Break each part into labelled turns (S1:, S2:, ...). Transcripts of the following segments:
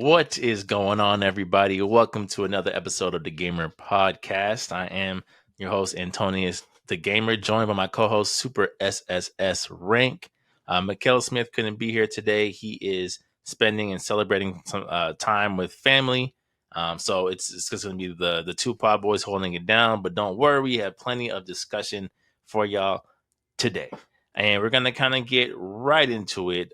S1: What is going on, everybody? Welcome to another episode of the Gamer Podcast. I am your host, Antonius, the Gamer, joined by my co-host, Super SSS Rank. Mikkel Smith couldn't be here today. He is spending and celebrating some time with family. So it's just going to be the two pod boys holding it down. But don't worry, we have plenty of discussion for y'all today. And we're going to kind of get right into it.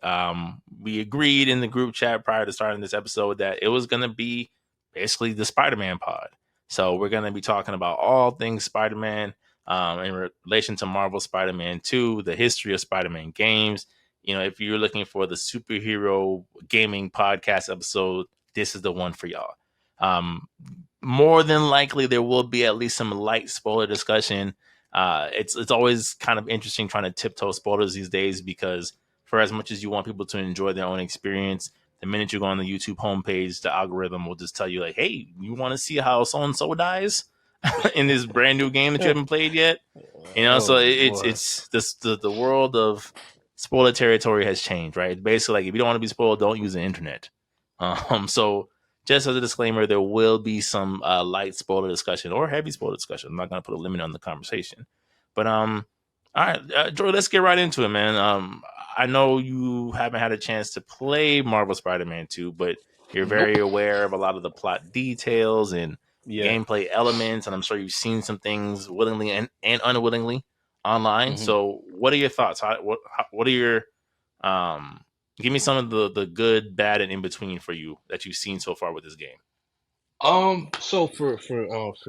S1: We agreed in the group chat prior to starting this episode that it was going to be basically the Spider-Man pod. So we're going to be talking about all things Spider-Man in relation to Marvel Spider-Man 2, the history of Spider-Man games. You know, if you're looking for the superhero gaming podcast episode, this is the one for y'all. More than likely, there will be at least some light spoiler discussion. It's always kind of interesting trying to tiptoe spoilers these days because for as much as you want people to enjoy their own experience, the minute you go on the YouTube homepage, the algorithm will just tell you like, "Hey, you want to see how so and so dies in this brand new game that you haven't played yet?" You know, so it's this the world of spoiler territory has changed, right? Basically, like if you don't want to be spoiled, don't use the internet. So just as a disclaimer, there will be some light spoiler discussion or heavy spoiler discussion. I'm not going to put a limit on the conversation. But all right, Joy, let's get right into it, man. I know you haven't had a chance to play Marvel Spider-Man 2, but you're very aware of a lot of the plot details and gameplay elements, and I'm sure you've seen some things willingly and unwillingly online.
S2: Mm-hmm.
S1: So what are your thoughts? What are your give me some of the good, bad, and in between for you that you've seen so far with this game.
S2: So for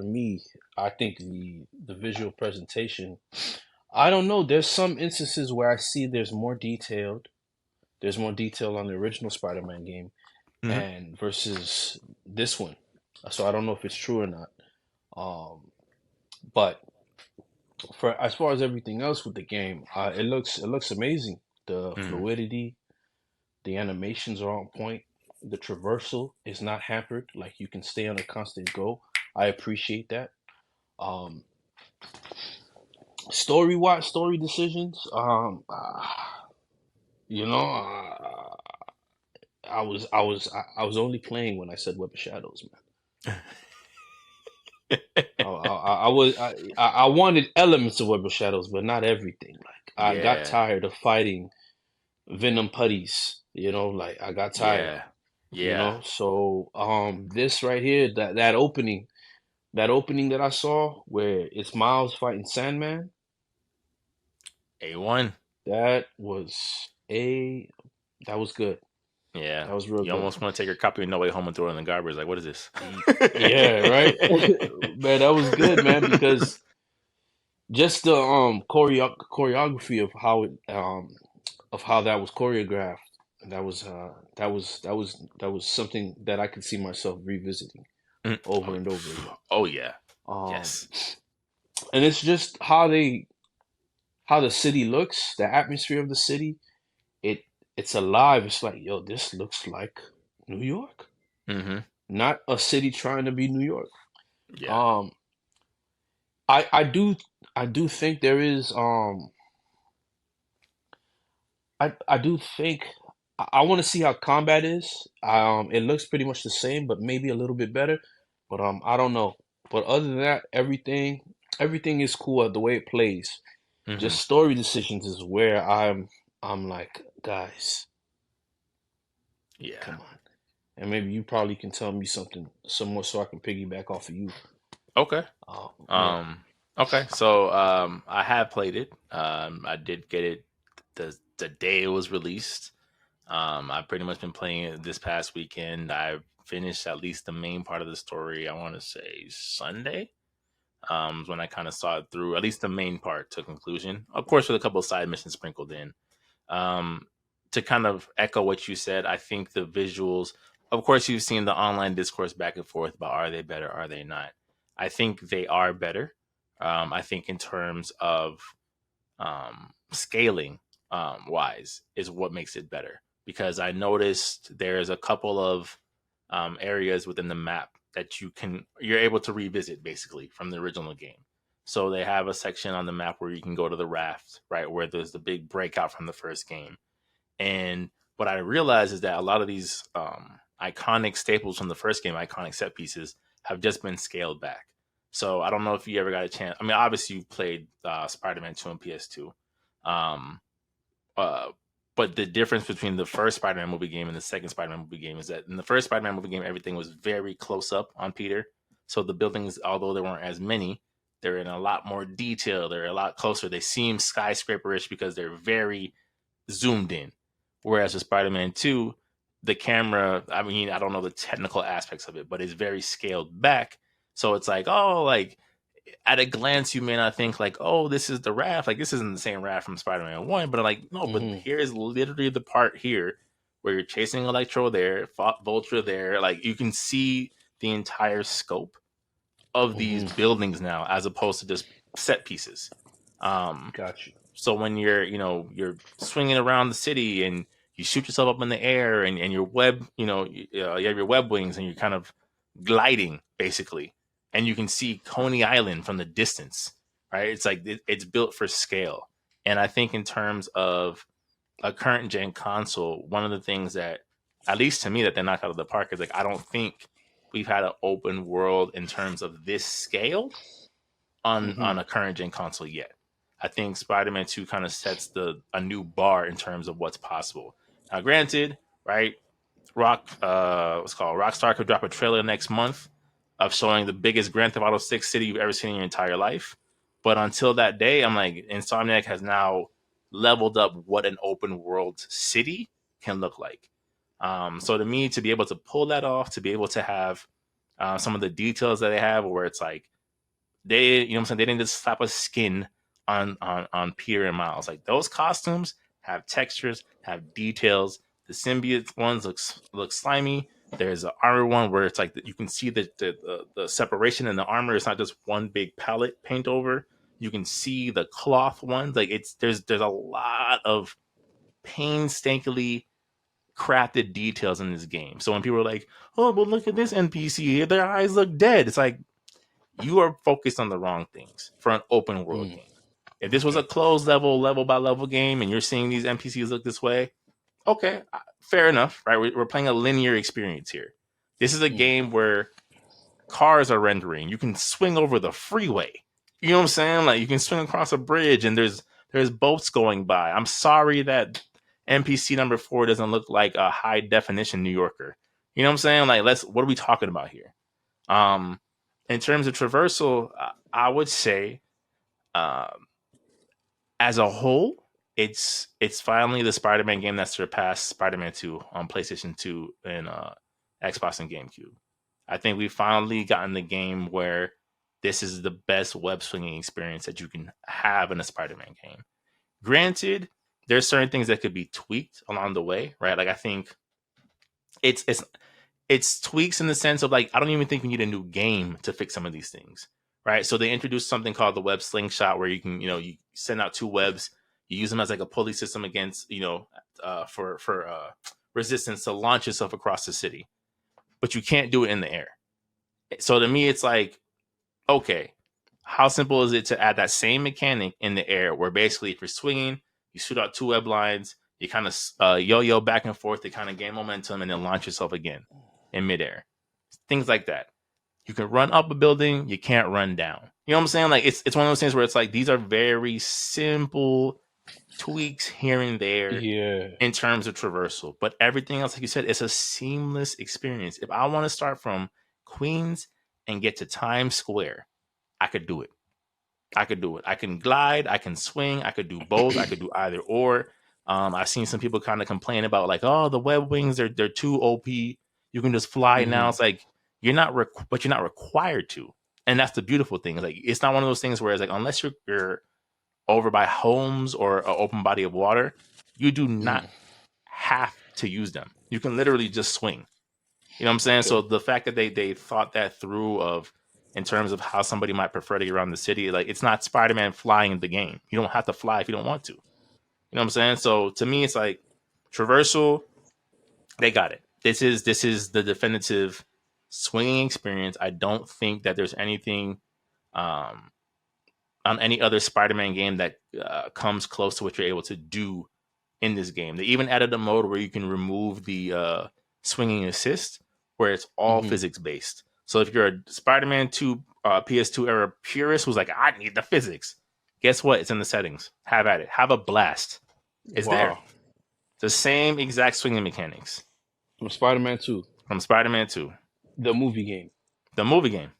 S2: me, I think the visual presentation. I don't know. There's some instances where I see there's more detailed. There's more detail on the original Spider-Man game,
S1: Mm-hmm.
S2: and versus this one. So I don't know if it's true or not. But for as far as everything else with the game, it looks amazing. The fluidity, the animations are on point. The traversal is not hampered. Like you can stay on a constant go. I appreciate that. Um, story decisions. You know, I was only playing when I said Web of Shadows, man. I wanted elements of Web of Shadows, but not everything. Like I got tired of fighting Venom putties. You know, like I got tired. You know, so this right here, that opening that I saw where it's Miles fighting Sandman,
S1: A1.
S2: that was that was good.
S1: Yeah.
S2: That was real
S1: You
S2: good.
S1: almost want to take your copy of No Way Home and throw it in the garbage. Like, what is this?
S2: Yeah, right. Man, that was good, man, because just the choreography of how that was choreographed, that was something that I could see myself revisiting over and over again.
S1: Oh yeah.
S2: Um,
S1: Yes.
S2: and it's just how the city looks, the atmosphere of the city. It's alive. It's like, yo, this looks like New York,
S1: Mm-hmm.
S2: not a city trying to be New York.
S1: Yeah.
S2: Um, I do think there is I do think I want to see how combat is. It looks pretty much the same, but maybe a little bit better. But I don't know. But other than that, everything is cool the way it plays.
S1: Mm-hmm.
S2: Just story decisions is where I'm like, guys,
S1: Yeah.
S2: come on. And maybe you probably can tell me some more so I can piggyback off of you.
S1: Okay.
S2: Yeah.
S1: Okay. So I have played it. I did get it the day it was released. I've pretty much been playing it this past weekend. I finished at least the main part of the story. I want to say Sunday. When I kind of saw it through, at least the main part to conclusion. Of course, with a couple of side missions sprinkled in. To kind of echo what you said, I think the visuals. Of course, you've seen the online discourse back and forth about are they better, are they not? I think they are better. I think in terms of scaling wise is what makes it better because I noticed there's a couple of areas within the map that you're able to revisit basically from the original game. So they have a section on the map where you can go to the raft, right, where there's the big breakout from the first game. And what I realized is that a lot of these iconic staples from the first game, iconic set pieces, have just been scaled back. So I don't know if you ever got a chance. I mean, obviously you played Spider-Man 2 on PS2. Um, uh, but the difference between the first Spider-Man movie game and the second Spider-Man movie game is that in the first Spider-Man movie game, everything was very close up on Peter. So the buildings, although there weren't as many, they're in a lot more detail. They're a lot closer. They seem skyscraper-ish because they're very zoomed in. Whereas with Spider-Man 2, the camera, I mean, I don't know the technical aspects of it, but it's very scaled back. So it's like, oh, like at a glance, you may not think like, oh, this is the raft. Like this isn't the same raft from Spider-Man 1, but like, no, but here's literally the part here where you're chasing Electro there, Vulture there. Like you can see the entire scope of these buildings now, as opposed to just set pieces.
S2: Got you.
S1: So when you're swinging around the city and you shoot yourself up in the air and your web, you have your web wings and you're kind of gliding basically, and you can see Coney Island from the distance, right? It's like it's built for scale. And I think in terms of a current gen console, one of the things that, at least to me, that they knocked out of the park is like I don't think we've had an open world in terms of this scale on a current gen console yet. I think Spider-Man 2 kind of sets a new bar in terms of what's possible. Now, granted, right? Rockstar could drop a trailer next month of showing the biggest Grand Theft Auto 6 city you've ever seen in your entire life. But until that day, I'm like, Insomniac has now leveled up what an open world city can look like. So to me, to be able to pull that off, to be able to have some of the details that they have, where it's like they what I'm saying, they didn't just slap a skin on Peter and Miles. Like those costumes have textures, have details. The symbiote ones look slimy. There's an armor one where it's like you can see the separation in the armor. It's not just one big palette paint over. You can see the cloth ones. Like there's a lot of painstakingly crafted details in this game. So when people are like, "Oh, but look at this NPC, their eyes look dead," it's like you are focused on the wrong things for an open world game. If this was a closed level by level game, and you're seeing these NPCs look this way, okay, fair enough, right? We're playing a linear experience here. This is a game where cars are rendering. You can swing over the freeway. You know what I'm saying? Like you can swing across a bridge, and there's boats going by. I'm sorry that NPC number 4 doesn't look like a high definition New Yorker. You know what I'm saying? Like what are we talking about here? In terms of traversal, I would say, as a whole, it's finally the Spider-Man game that surpassed Spider-Man 2 on PlayStation 2 and Xbox and GameCube. I think we've finally gotten the game where this is the best web swinging experience that you can have in a Spider-Man game. Granted, there's certain things that could be tweaked along the way, right? Like I think it's tweaks in the sense of like I don't even think we need a new game to fix some of these things, right? So they introduced something called the web slingshot, where you can you send out 2 webs, you use them as like a pulley system against for resistance to launch yourself across the city, but you can't do it in the air. So to me, it's like, okay, how simple is it to add that same mechanic in the air, where basically if you're swinging, you shoot out 2 web lines, you kind of yo-yo back and forth to kind of gain momentum and then launch yourself again in midair. Things like that. You can run up a building, you can't run down. You know what I'm saying? Like it's one of those things where it's like these are very simple tweaks here and there in terms of traversal. But everything else, like you said, it's a seamless experience. If I want to start from Queens and get to Times Square, I could do it. I can glide, I can swing, I could do both, I could do either or. I've seen some people kind of complain about like, oh, the web wings, they're too OP. You can just fly now. It's like but you're not required to, and that's the beautiful thing. Like it's not one of those things where it's like unless you're over by homes or an open body of water, you do not have to use them. You can literally just swing. You know what I'm saying? Okay. So the fact that they thought that through of in terms of how somebody might prefer to get around the city, like it's not Spider-Man flying in the game. You don't have to fly if you don't want to. You know what I'm saying? So to me, it's like traversal. They got it. This is the definitive swinging experience. I don't think that there's anything on any other Spider-Man game that comes close to what you're able to do in this game. They even added a mode where you can remove the swinging assist, where it's all
S2: Mm-hmm.
S1: physics based. So if you're a Spider-Man 2 PS2 era purist who's like, I need the physics, guess what? It's in the settings. Have at it. Have a blast. It's there.
S2: Wow.
S1: The same exact swinging mechanics
S2: From Spider-Man 2,
S1: from Spider-Man 2,
S2: the movie game.
S1: the movie game.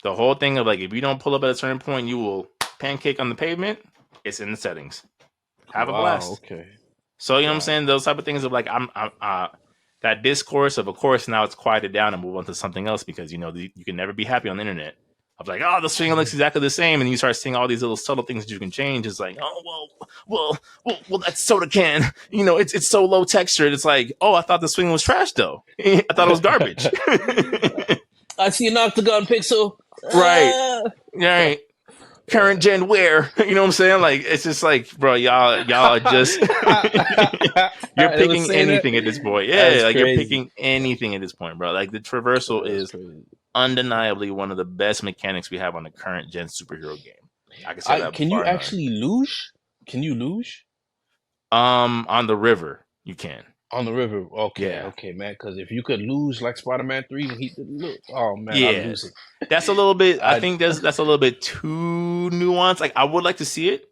S1: The whole thing of like, if you don't pull up at a certain point, you will pancake on the pavement. It's in the settings. Have a
S2: Wow.
S1: blast.
S2: Okay.
S1: So you know what I'm
S2: Wow.
S1: saying? Those type of things of like, I'm that discourse of course now it's quieted down and move on to something else because you know you can never be happy on the internet. Of like, oh, the swing looks exactly the same, and you start seeing all these little subtle things that you can change. It's like, oh well, that's soda can. You know, it's so low textured. It's like, oh, I thought the swing was trash though. I thought it was garbage.
S2: I see an octagon pixel.
S1: Right, right. Current gen where you know what I'm saying? Like it's just like, bro, y'all are just you're
S2: It was
S1: picking
S2: saying that.
S1: anything at this point. Yeah,
S2: That's
S1: like you're
S2: crazy.
S1: picking anything at this point, bro. Like the traversal
S2: That's
S1: is
S2: crazy.
S1: undeniably one of the best mechanics we have on the current gen superhero game. I can say that
S2: Can you
S1: far and hard.
S2: actually luge? Can you luge
S1: On the river, you can.
S2: on the river? Okay,
S1: Yeah.
S2: okay, man. Because if you could lose like Spider-Man 3 when he did look, oh man, I'd
S1: Yeah.
S2: lose it.
S1: That's a little bit I
S2: I
S1: think that's a little bit too nuanced. Like I would like to see it.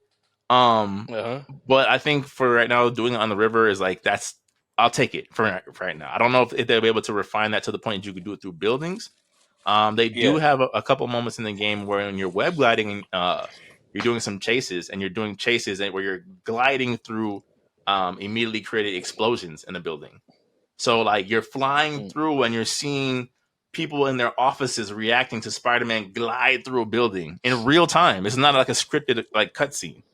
S2: uh-huh.
S1: But I think for right now, doing it on the river is like I'll take it for right now. I don't know if they'll be able to refine that to the point that you could do it through buildings. They do
S2: Yeah.
S1: have a couple moments in the game where when you're web gliding, you're doing some chases, and you're doing chases and where you're gliding through immediately created explosions in the building. So like you're flying
S2: Mm.
S1: through and you're seeing people in their offices reacting to Spider-Man glide through a building in real time. It's not like a scripted like cutscene.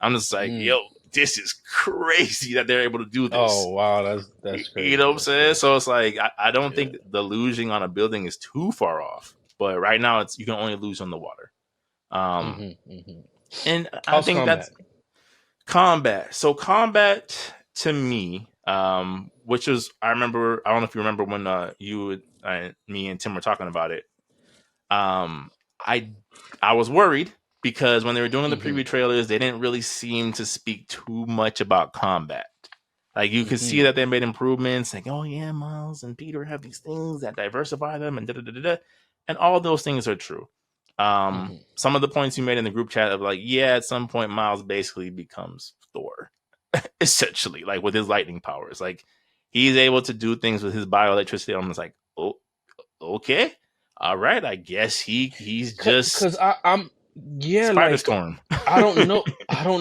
S1: I'm just like,
S2: Mm.
S1: yo, this is crazy that they're able to do
S2: Oh
S1: this.
S2: wow, that's
S1: You
S2: crazy.
S1: know what I'm
S2: That's
S1: saying?
S2: crazy.
S1: So it's like I don't
S2: Yeah.
S1: think the losing on a building is too far off. But right now it's you can only lose on the water. Um
S2: Mm-hmm, mm-hmm.
S1: and I
S2: How's
S1: think
S2: combat?
S1: that's combat. So combat to me, which is I remember I don't know if you remember when you me and Tim were talking about it. Um I I was worried because when they were doing the
S2: Mm-hmm.
S1: preview trailers, they didn't really seem to speak too much about combat. Like you could see
S2: Mm-hmm.
S1: that they made improvements, like, oh yeah, Miles and Peter have these things that diversify them and da da da da. And all those things are true.
S2: Mm-hmm.
S1: Some of the points you made in the group chat of like, yeah, at some point Miles basically becomes Thor, essentially, like with his lightning powers. Like he's able to do things with his bioelectricity. I'm just like, oh, okay, all right, I guess he's
S2: Cause
S1: just
S2: I'm yeah,
S1: Spider
S2: like
S1: Storm.
S2: I don't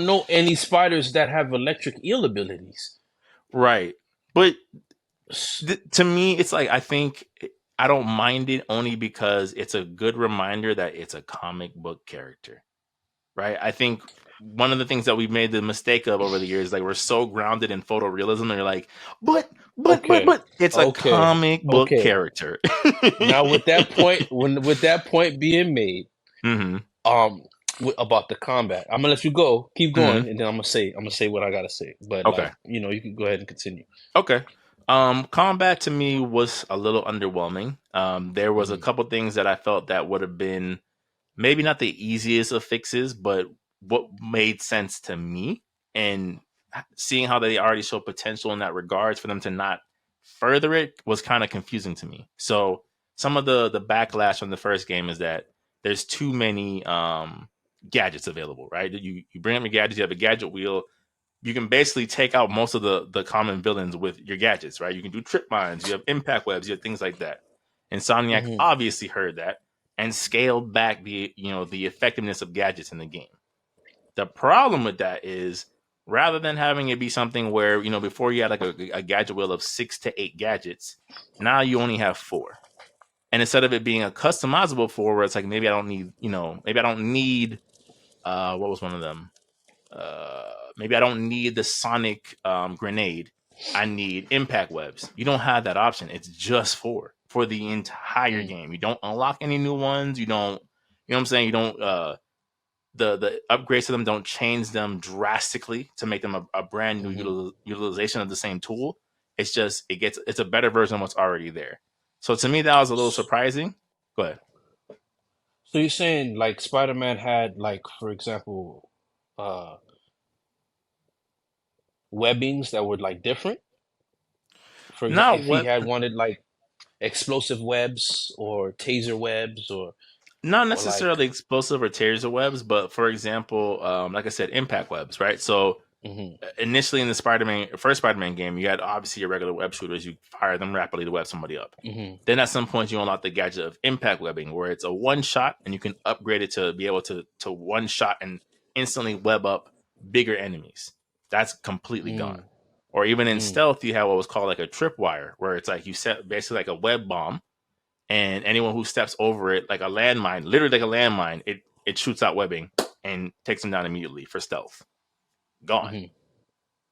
S2: know any spiders that have electric eel abilities.
S1: Right. But to me, it's like I think I don't mind it only because it's a good reminder that it's a comic book character, right? I think one of the things that we've made the mistake of over the years, like we're so grounded in photorealism, and you're like,
S2: Okay.
S1: but it's a
S2: Okay.
S1: comic book
S2: Okay.
S1: character.
S2: Now with that point being made,
S1: hmm
S2: um about the combat, I'm gonna let you go. Keep
S1: hmm
S2: going, and then I'm gonna say what I gotta say. But
S1: Okay.
S2: like, you can go ahead and continue.
S1: Okay. Combat to me was a little underwhelming. There was a
S2: Mm-hmm.
S1: couple things that I felt that would have been maybe not the easiest of fixes, but what made sense to me and seeing how they already show potential in that regards for them to not further it was kind of confusing to me. So some of the backlash from the first game is that there's too many gadgets available, right? You bring up your gadgets, you have a gadget wheel. You can basically take out most of the common villains with your gadgets, right? You can do trip mines, you have impact webs, you have things like that. Insomniac
S2: Mm-hmm.
S1: obviously heard that and scaled back the effectiveness of gadgets in the game. The problem with that is rather than having it be something where before you had like a gadget wheel of 6 to 8 gadgets, now you only have 4. And instead of it being a customizable 4, where it's like maybe I don't need what was one of them? Maybe I don't need the sonic grenade. I need impact webs. You don't have that option. It's just for the entire
S2: Mm-hmm.
S1: game. You don't unlock any new ones. You don't. You know what I'm saying? You don't. The upgrades to them don't change them drastically to make them a brand new
S2: Mm-hmm.
S1: utilization of the same tool. It's just it's a better version of what's already there. So to me, that was a little surprising. Go ahead.
S2: So you're saying like Spider-Man had like, for example, uh webbings that were like different? For example,
S1: Not
S2: if he
S1: web,
S2: had wanted like explosive webs or taser webs
S1: not
S2: or like.
S1: necessarily explosive or taser webs, but for example, like I said, impact webs, right? So
S2: Hmm.
S1: initially in the first Spider-Man game, you had obviously your regular web shooters. You fire them rapidly to web somebody up.
S2: Hmm.
S1: Then at some point you unlock the gadget of impact webbing, where it's a one shot and you can upgrade it to be able to one shot and instantly web up bigger enemies. That's completely gone.
S2: Mm.
S1: Or even in
S2: Mm.
S1: stealth, you have what was called like a tripwire, where it's like you set basically like a web bomb, and anyone who steps over it, like a landmine, literally like a landmine, it shoots out webbing and takes them down immediately for stealth. Gone.
S2: Hmm.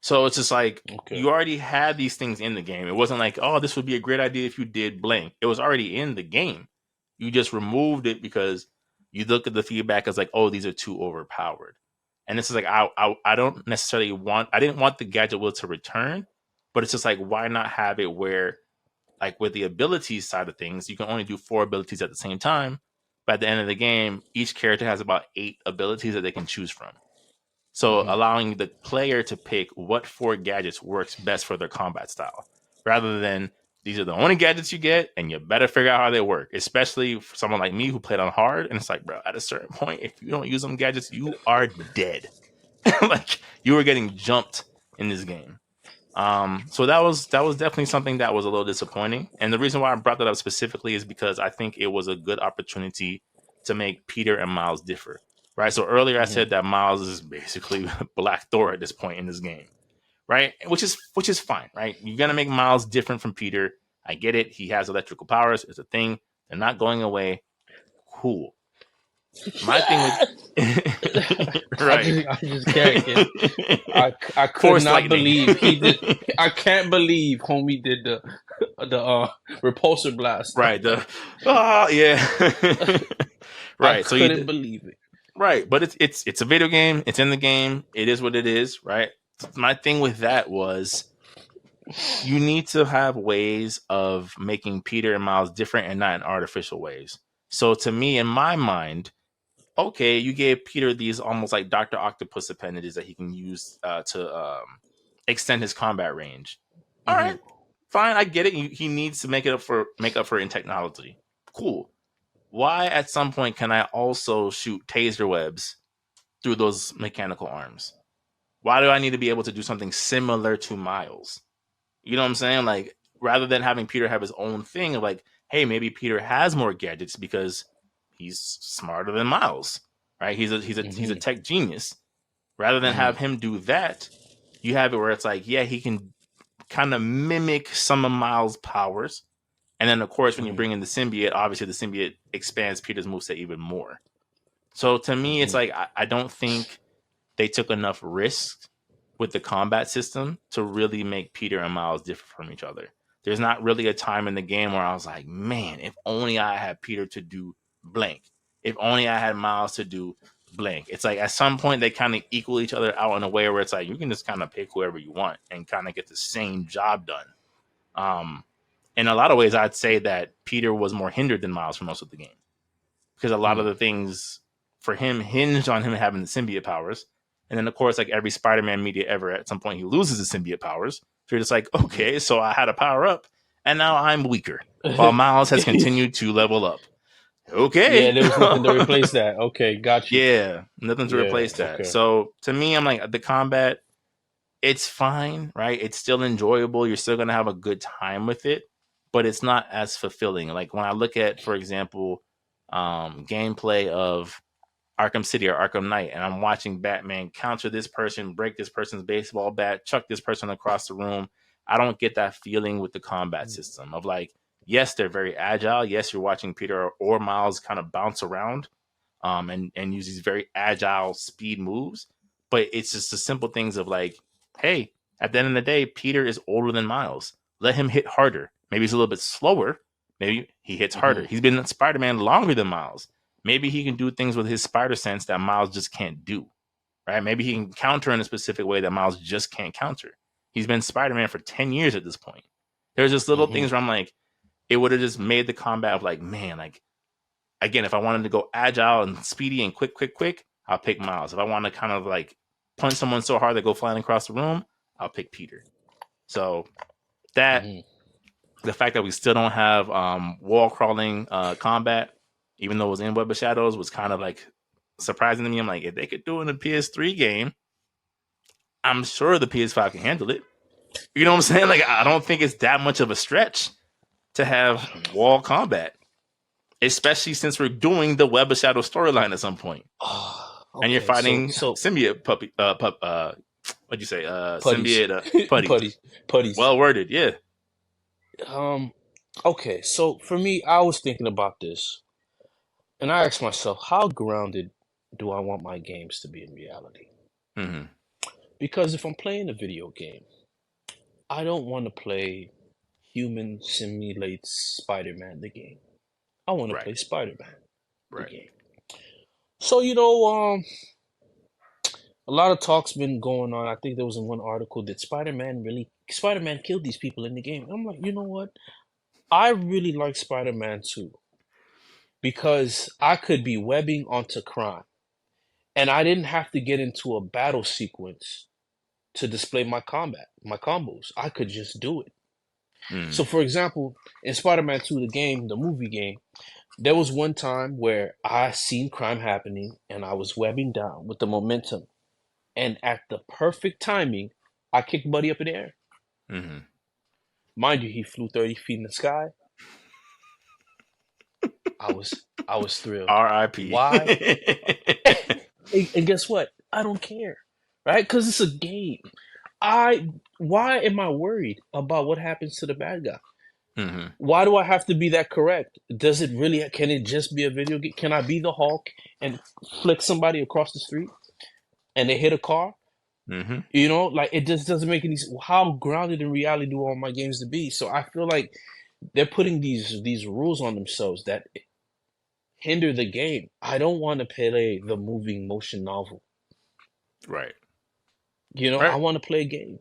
S1: So it's just like
S2: Okay.
S1: you already had these things in the game. It wasn't like, oh, this would be a great idea if you did blank. It was already in the game. You just removed it because you look at the feedback as like, oh, these are too overpowered. And this is like, I don't necessarily I didn't want the gadget wheel to return, but it's just like, why not have it where, like with the abilities side of things, you can only do 4 abilities at the same time. But at the end of the game, each character has about 8 abilities that they can choose from. So
S2: Hmm.
S1: allowing the player to pick what 4 gadgets works best for their combat style, rather than these are the only gadgets you get, and you better figure out how they work. Especially for someone like me who played on hard, and it's like, bro, at a certain point, if you don't use them gadgets, you are dead. Like you were getting jumped in this game. So that was definitely something that was a little disappointing. And the reason why I brought that up specifically is because I think it was a good opportunity to make Peter and Miles differ. Right. So earlier I
S2: Hmm.
S1: said that Miles is basically Black Thor at this point in this game. Right. Which is fine. Right. You're gonna make Miles different from Peter. I get it. He has electrical powers. It's a thing. They're not going away. Cool. My thing with right.
S2: I just can't get. I could
S1: Force
S2: not
S1: lightning.
S2: believe he did. I can't believe homie did the repulsor blast.
S1: Right. Yeah.
S2: I
S1: Right. So you
S2: couldn't
S1: did
S2: believe it.
S1: right, but it's a video game. It's in the game. It is what it is. Right. My thing with that was you need to have ways of making Peter and Miles different and not in artificial ways. So to me, in my mind, okay, you gave Peter these almost like Doctor Octopus appendages that he can use to extend his combat range. All
S2: Hmm.
S1: right, fine, I get it. He needs to make up for it in technology. Cool. Why at some point can I also shoot taser webs through those mechanical arms? Why do I need to be able to do something similar to Miles? You know what I'm saying? Like rather than having Peter have his own thing of like, hey, maybe Peter has more gadgets because he's smarter than Miles, right? He's a
S2: Hmm.
S1: tech genius. Rather than
S2: Hmm.
S1: have him do that, you have it where it's like, yeah, he can kind of mimic some of Miles' powers. And then, of course, when you
S2: Hmm.
S1: bring in the symbiote, obviously the symbiote expands Peter's moveset even more. So to me, it's
S2: Hmm.
S1: like I don't think they took enough risk with the combat system to really make Peter and Miles different from each other. There's not really a time in the game where I was like, man, if only I had Peter to do blank. If only I had Miles to do blank. It's like at some point they kind of equal each other out in a way where it's like you can just kind of pick whoever you want and kind of get the same job done. Um, in a lot of ways, I'd say that Peter was more hindered than Miles for most of the game because a lot of
S2: Hmm.
S1: the things for him hinged on him having the symbiote powers. And then, of course, like every Spider-Man media ever, at some point he loses his symbiote powers. So you're just like,
S2: Hmm.
S1: okay, so I had a power up, and now I'm weaker, while Miles has continued to level up.
S2: Yeah,
S1: Okay,
S2: there was nothing to replace that. Okay, got you.
S1: yeah, nothing to
S2: Yeah.
S1: replace that.
S2: Okay.
S1: So to me, I'm like the combat, it's fine, right? It's still enjoyable. You're still gonna have a good time with it, but it's not as fulfilling. Like when I look at, for example, gameplay of Arkham City or Arkham Knight, and I'm watching Batman counter this person, break this person's baseball bat, chuck this person across the room. I don't get that feeling with the combat system of like, yes, they're very agile. Yes, you're watching Peter or Miles kind of bounce around, and use these very agile speed moves. But it's just the simple things of like, hey, at the end of the day, Peter is older than Miles. Let him hit harder. Maybe he's a little bit slower. Maybe he hits harder.
S2: Hmm.
S1: He's been Spider Man longer than Miles. Maybe he can do things with his spider sense that Miles just can't do. Right? Maybe he can counter in a specific way that Miles just can't counter. He's been Spider Man for 10 years at this point. There's just little
S2: Hmm.
S1: things where I'm like, it would have just made the combat of like, man, like again, if I wanted to go agile and speedy and quick, I'll pick Miles. If I want to kind of like punch someone so hard they go flying across the room, I'll pick Peter. So that
S2: Hmm.
S1: the fact that we still don't have wall crawling combat, even though it was in Web of Shadows, was kind of like surprising to me. I'm like, if they could do it in a PS3 game, I'm sure the PS5 can handle it. You know what I'm saying? Like, I don't think it's that much of a stretch to have wall combat, especially since we're doing the Web of Shadows storyline at some point.
S2: Okay,
S1: and you're fighting
S2: so
S1: symbiote puppy. What'd you say?
S2: putties.
S1: Symbiote putties.
S2: Putties.
S1: Well worded, yeah.
S2: Okay, so for me, I was thinking about this, and I asked myself, how grounded do I want my games to be in reality?
S1: Mm-hmm.
S2: Because if I'm playing a video game, I don't want to play Human Simulates Spider-Man the game. I want to play Spider-Man the game. So, a lot of talk's been going on. I think there was in one article that Spider-Man killed these people in the game. I'm like, you know what? I really like Spider-Man 2 because I could be webbing onto crime and I didn't have to get into a battle sequence to display my combos. I could just do it. So, for example, in Spider-Man 2, the movie game, there was one time where I seen crime happening and I was webbing down with the momentum. And at the perfect timing, I kicked Buddy up in the air.
S1: Mm-hmm.
S2: Mind you, he flew 30 feet in the sky. I was thrilled.
S1: R.I.P.
S2: Why? And guess what? I don't care, right? Because it's a game. Why am I worried about what happens to the bad guy?
S1: Mm-hmm.
S2: Why do I have to be that correct? Does it really? Can it just be a video game? Can I be the Hulk and flick somebody across the street and they hit a car?
S1: Mm-hmm.
S2: Like it just doesn't make any. How grounded in reality do all my games to be? So I feel like they're putting these rules on themselves that hinder the game. I don't want to play the moving motion novel.
S1: Right.
S2: I want to play a game.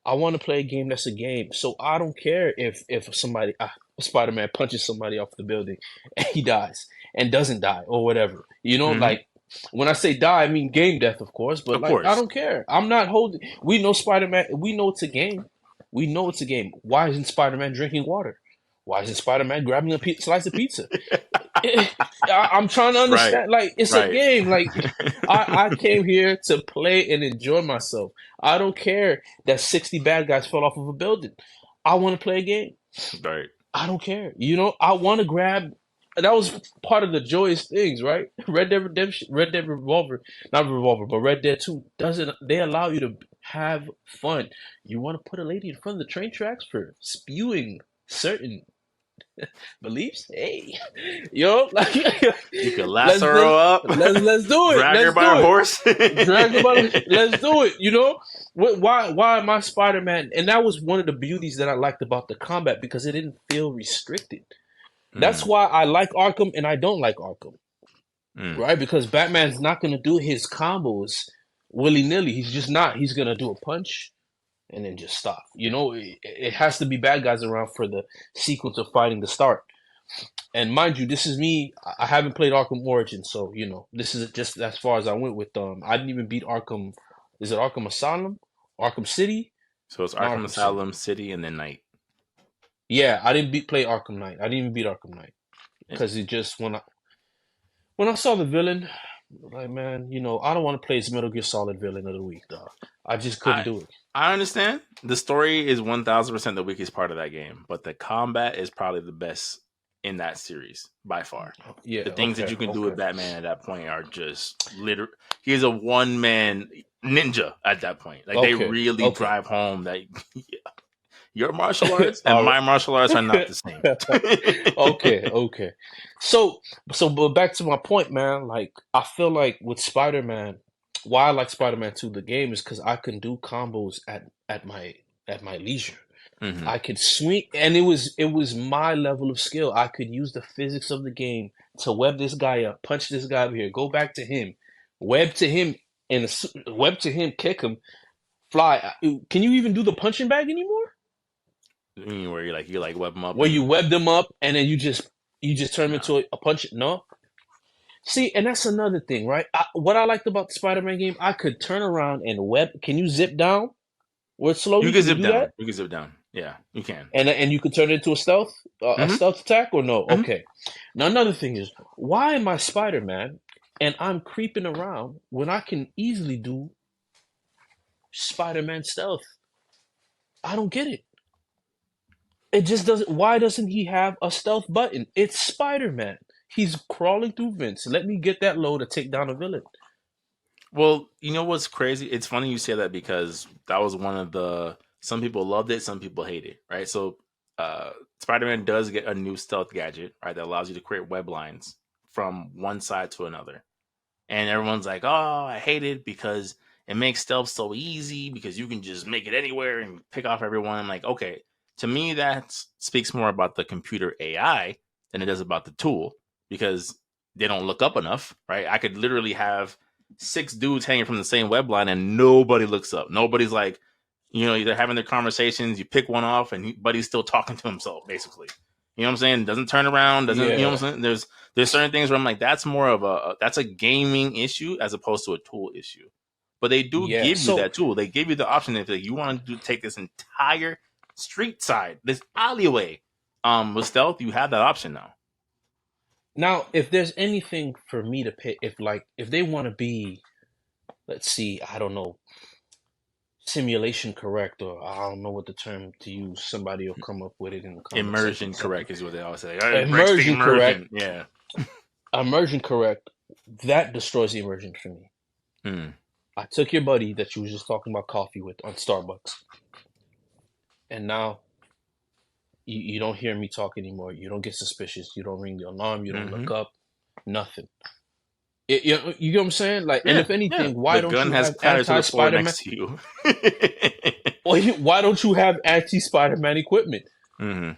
S2: I want to play a game that's a game. So I don't care if somebody Spider-Man punches somebody off the building and he dies and doesn't die or whatever. Like when I say die, I mean game death, of course. But I don't care. I'm not holding. We know Spider-Man. We know it's a game. We know it's a game. Why isn't Spider-Man drinking water? Why isn't Spider-Man grabbing a slice of pizza? I'm trying to understand. Like it's a game. Like I came here to play and enjoy myself. I don't care that 60 bad guys fell off of a building. I want to play a game.
S1: Right.
S2: I don't care. I want to grab. That was part of the joyous things, right? Red Dead Redemption, Red Dead Revolver, not Revolver, but Red Dead 2 they allow you to have fun. You want to put a lady in front of the train tracks for spewing certain beliefs? Hey, like
S1: you can lasso her up.
S2: Let's do it.
S1: Drag her by a horse.
S2: Drag her by. Let's do it. Why am I Spider-Man? And that was one of the beauties that I liked about the combat because it didn't feel restricted. That's why I like Arkham and I don't like Arkham, right? Because Batman's not going to do his combos willy-nilly. He's just not. He's going to do a punch and then just stop. It has to be bad guys around for the sequence of fighting to start. And mind you, this is me. I haven't played Arkham Origins, so this is just as far as I went with I didn't even beat Arkham. Is it Arkham Asylum? Arkham City?
S1: So it's Arkham Asylum, City, and then Night.
S2: Yeah, I didn't play Arkham Knight. I didn't even beat Arkham Knight because it just when I saw the villain, like man, I don't want to play as Metal Gear Solid villain of the week, dog. I just couldn't do it.
S1: I understand. The story is 1000% the weakest part of that game, but the combat is probably the best in that series by far.
S2: Yeah,
S1: the things that you can do with Batman at that point are just literally. He's a one-man ninja at that point. Like they really drive home that. Yeah. Your martial arts and my martial arts are not the same.
S2: Okay. So, but back to my point, man. Like, I feel like with Spider-Man, why I like Spider-Man 2, the game, is because I can do combos at my leisure.
S1: Mm-hmm.
S2: I could swing, and it was my level of skill. I could use the physics of the game to web this guy up, punch this guy up here, go back to him, web to him, and web to him, kick him, fly. Can you even do the punching bag anymore?
S1: Where you web them up?
S2: Where you web them up and then you just turn them into a punch? No. See, and that's another thing, right? What I liked about the Spider-Man game, I could turn around and web. Can you zip down? Where it's slow?
S1: You can zip down. You can zip down. Yeah, you can.
S2: And you can turn it into a
S1: Mm-hmm.
S2: stealth attack or no?
S1: Mm-hmm.
S2: Okay. Now another thing is, why am I Spider-Man and I'm creeping around when I can easily do Spider-Man stealth? I don't get it. It just doesn't. Why doesn't he have a stealth button? It's Spider-Man. He's crawling through vents. Let me get that low to take down a villain.
S1: Well, you know what's crazy? It's funny you say that because that was one of the. Some people loved it, some people hate it, right? So, Spider-Man does get a new stealth gadget, right, that allows you to create web lines from one side to another. And everyone's like, "Oh, I hate it because it makes stealth so easy because you can just make it anywhere and pick off everyone." I'm like, okay, to me that speaks more about the computer AI than it does about the tool because they don't look up enough, right? I could literally have 6 dudes hanging from the same web line and nobody looks up. Nobody's like, they're having their conversations. You pick one off, but he's still talking to himself, basically. You know what I'm saying? Doesn't turn around. Doesn't you know
S2: Yeah,
S1: what I'm saying? There's certain things where I'm like, that's more of that's a gaming issue as opposed to a tool issue. But they do
S2: yeah.
S1: give you
S2: So
S1: that tool. They give you the option if you want to take this entire street side, this alleyway, with stealth, you have that option now.
S2: now, if there's anything for me to pick, if they want to be, let's see, I don't know, simulation correct, or I don't know what the term to use. Somebody will come up with it in the comment section or
S1: Immersion
S2: something.
S1: correct is what they always say. It breaks the
S2: Immersion correct.
S1: immersion. Yeah.
S2: Immersion correct. That destroys the immersion for me.
S1: Hmm.
S2: I took your buddy that you was just talking about coffee with on Starbucks, and now you don't hear me talk anymore. You don't get suspicious. You don't ring the alarm. You don't
S1: Mm-hmm.
S2: look up. Nothing. You get what I'm saying? Like, and
S1: Yeah.
S2: if
S1: Yeah.
S2: anything, why
S1: The
S2: don't
S1: gun
S2: you
S1: has
S2: have
S1: clattered to
S2: anti
S1: the floor
S2: Spider-Man?
S1: next to you.
S2: Or why don't you have anti Spider-Man equipment?
S1: Mm-hmm.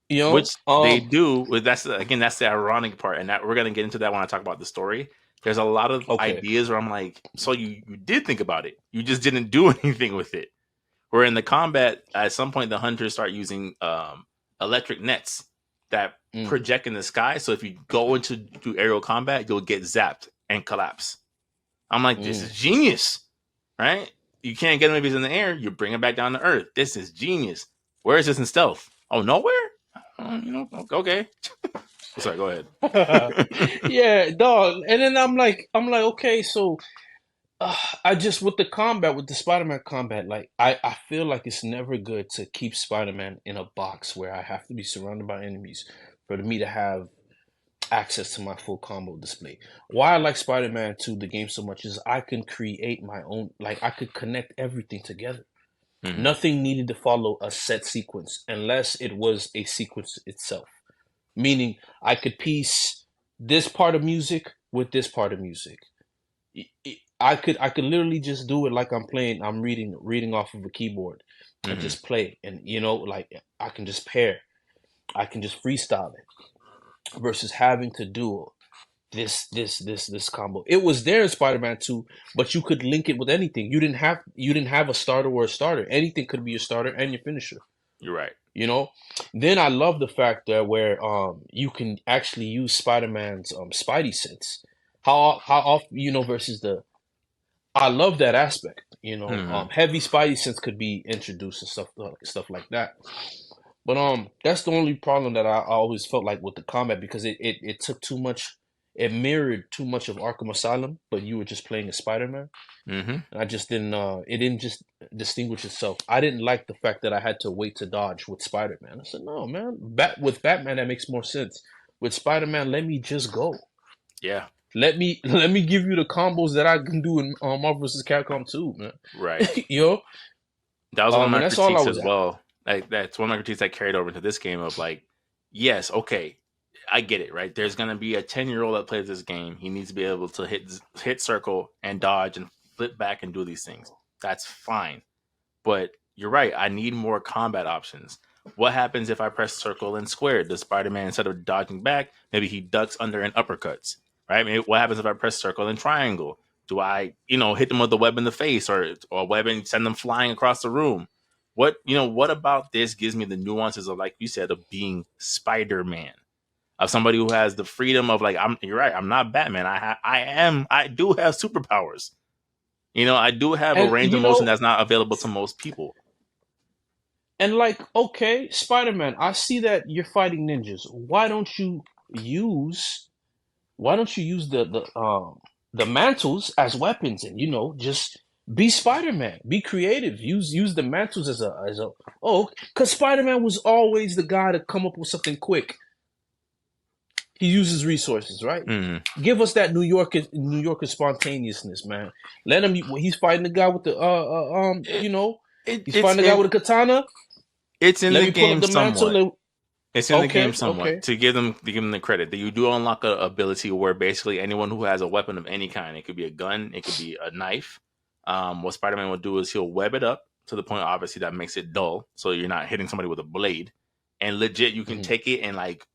S2: You
S1: Which
S2: know,
S1: they do. That's again, that's the ironic part, and that we're gonna get into that when I talk about the story. There's a lot of
S2: okay.
S1: ideas where I'm like, so you did think about it, you just didn't do anything with it. Where in the combat, at some point, the hunters start using electric nets that
S2: Mm,
S1: project in the sky. So if you go into do aerial combat, you'll get zapped and collapse. I'm like, this is
S2: mm.
S1: genius, right? You can't get him if he's in the air. You bring him back down to earth. This is genius. Where is this in stealth? Oh, nowhere. Okay. Sorry, go ahead.
S2: Yeah, dog. And then I'm like, okay, so uh, I just with the combat, with the Spider-Man combat, like I feel like it's never good to keep Spider-Man in a box where I have to be surrounded by enemies for me to have access to my full combo display. Why I like Spider-Man 2, the game, so much is I can create my own, like I could connect everything together.
S1: Hmm.
S2: Nothing needed to follow a set sequence unless it was a sequence itself. Meaning I could piece this part of music with this part of music. I could literally just do it like I'm reading off of a keyboard and
S1: Hmm.
S2: just play. And like I can just pair. I can just freestyle it versus having to do this combo. It was there in Spider-Man 2, but you could link it with anything. You didn't have a starter or a starter. Anything could be your starter and your finisher.
S1: You're right.
S2: You know? Then I love the fact that where you can actually use Spider-Man's Spidey sense. How often versus the I love that aspect.
S1: Hmm.
S2: Heavy Spidey sense could be introduced and stuff like that. But that's the only problem that I always felt like with the combat because it took too much. It mirrored too much of Arkham Asylum, but you were just playing as Spider-Man.
S1: Hmm.
S2: And I just didn't. It didn't just distinguish itself. I didn't like the fact that I had to wait to dodge with Spider-Man. I said, no, man. With Batman, that makes more sense. With Spider-Man, let me just go.
S1: Yeah.
S2: Let me give you the combos that I can do in Marvel vs. Capcom 2, man.
S1: Right.
S2: you know,
S1: That was one of my
S2: and that's all I
S1: critiques
S2: was
S1: as
S2: after.
S1: well. Like that's one of my critiques that carried over into this game of like, yes, okay, I get it, right? There's gonna be a 10-year-old that plays this game. He needs to be able to hit circle and dodge and flip back and do these things. That's fine. But you're right. I need more combat options. What happens if I press circle and square? Does Spider-Man, instead of dodging back, maybe he ducks under and uppercuts? Right? Maybe what happens if I press circle and triangle? Do I, hit them with the web in the face or web and send them flying across the room? What about this gives me the nuances of, like you said, of being Spider-Man, of somebody who has the freedom of like, you're right, I'm not Batman. I do have superpowers. I do have a
S2: And
S1: range of motion that's not available to most people.
S2: And like, okay, Spider-Man, I see that you're fighting ninjas. Use why don't you use the mantles as weapons, and just be Spider-Man, be creative, use the mantles as a because Spider-Man was always the guy to come up with something quick. He uses resources, right? Give us that New Yorker spontaneousness, man. Let him. He's fighting the guy with the he's fighting the guy with a katana.
S1: It's in
S2: Let
S1: the
S2: me pull up
S1: game
S2: the mantle.
S1: somewhat. It's in the game
S2: Okay,
S1: somewhat
S2: okay.
S1: to give them the credit that you do unlock a ability where basically anyone who has a weapon of any kind, it could be a gun, it could be a knife. What Spider-Man will do is he'll web it up to the point, obviously, that makes it dull, so you're not hitting somebody with a blade, and legit you can
S2: Mhm.
S1: take it and like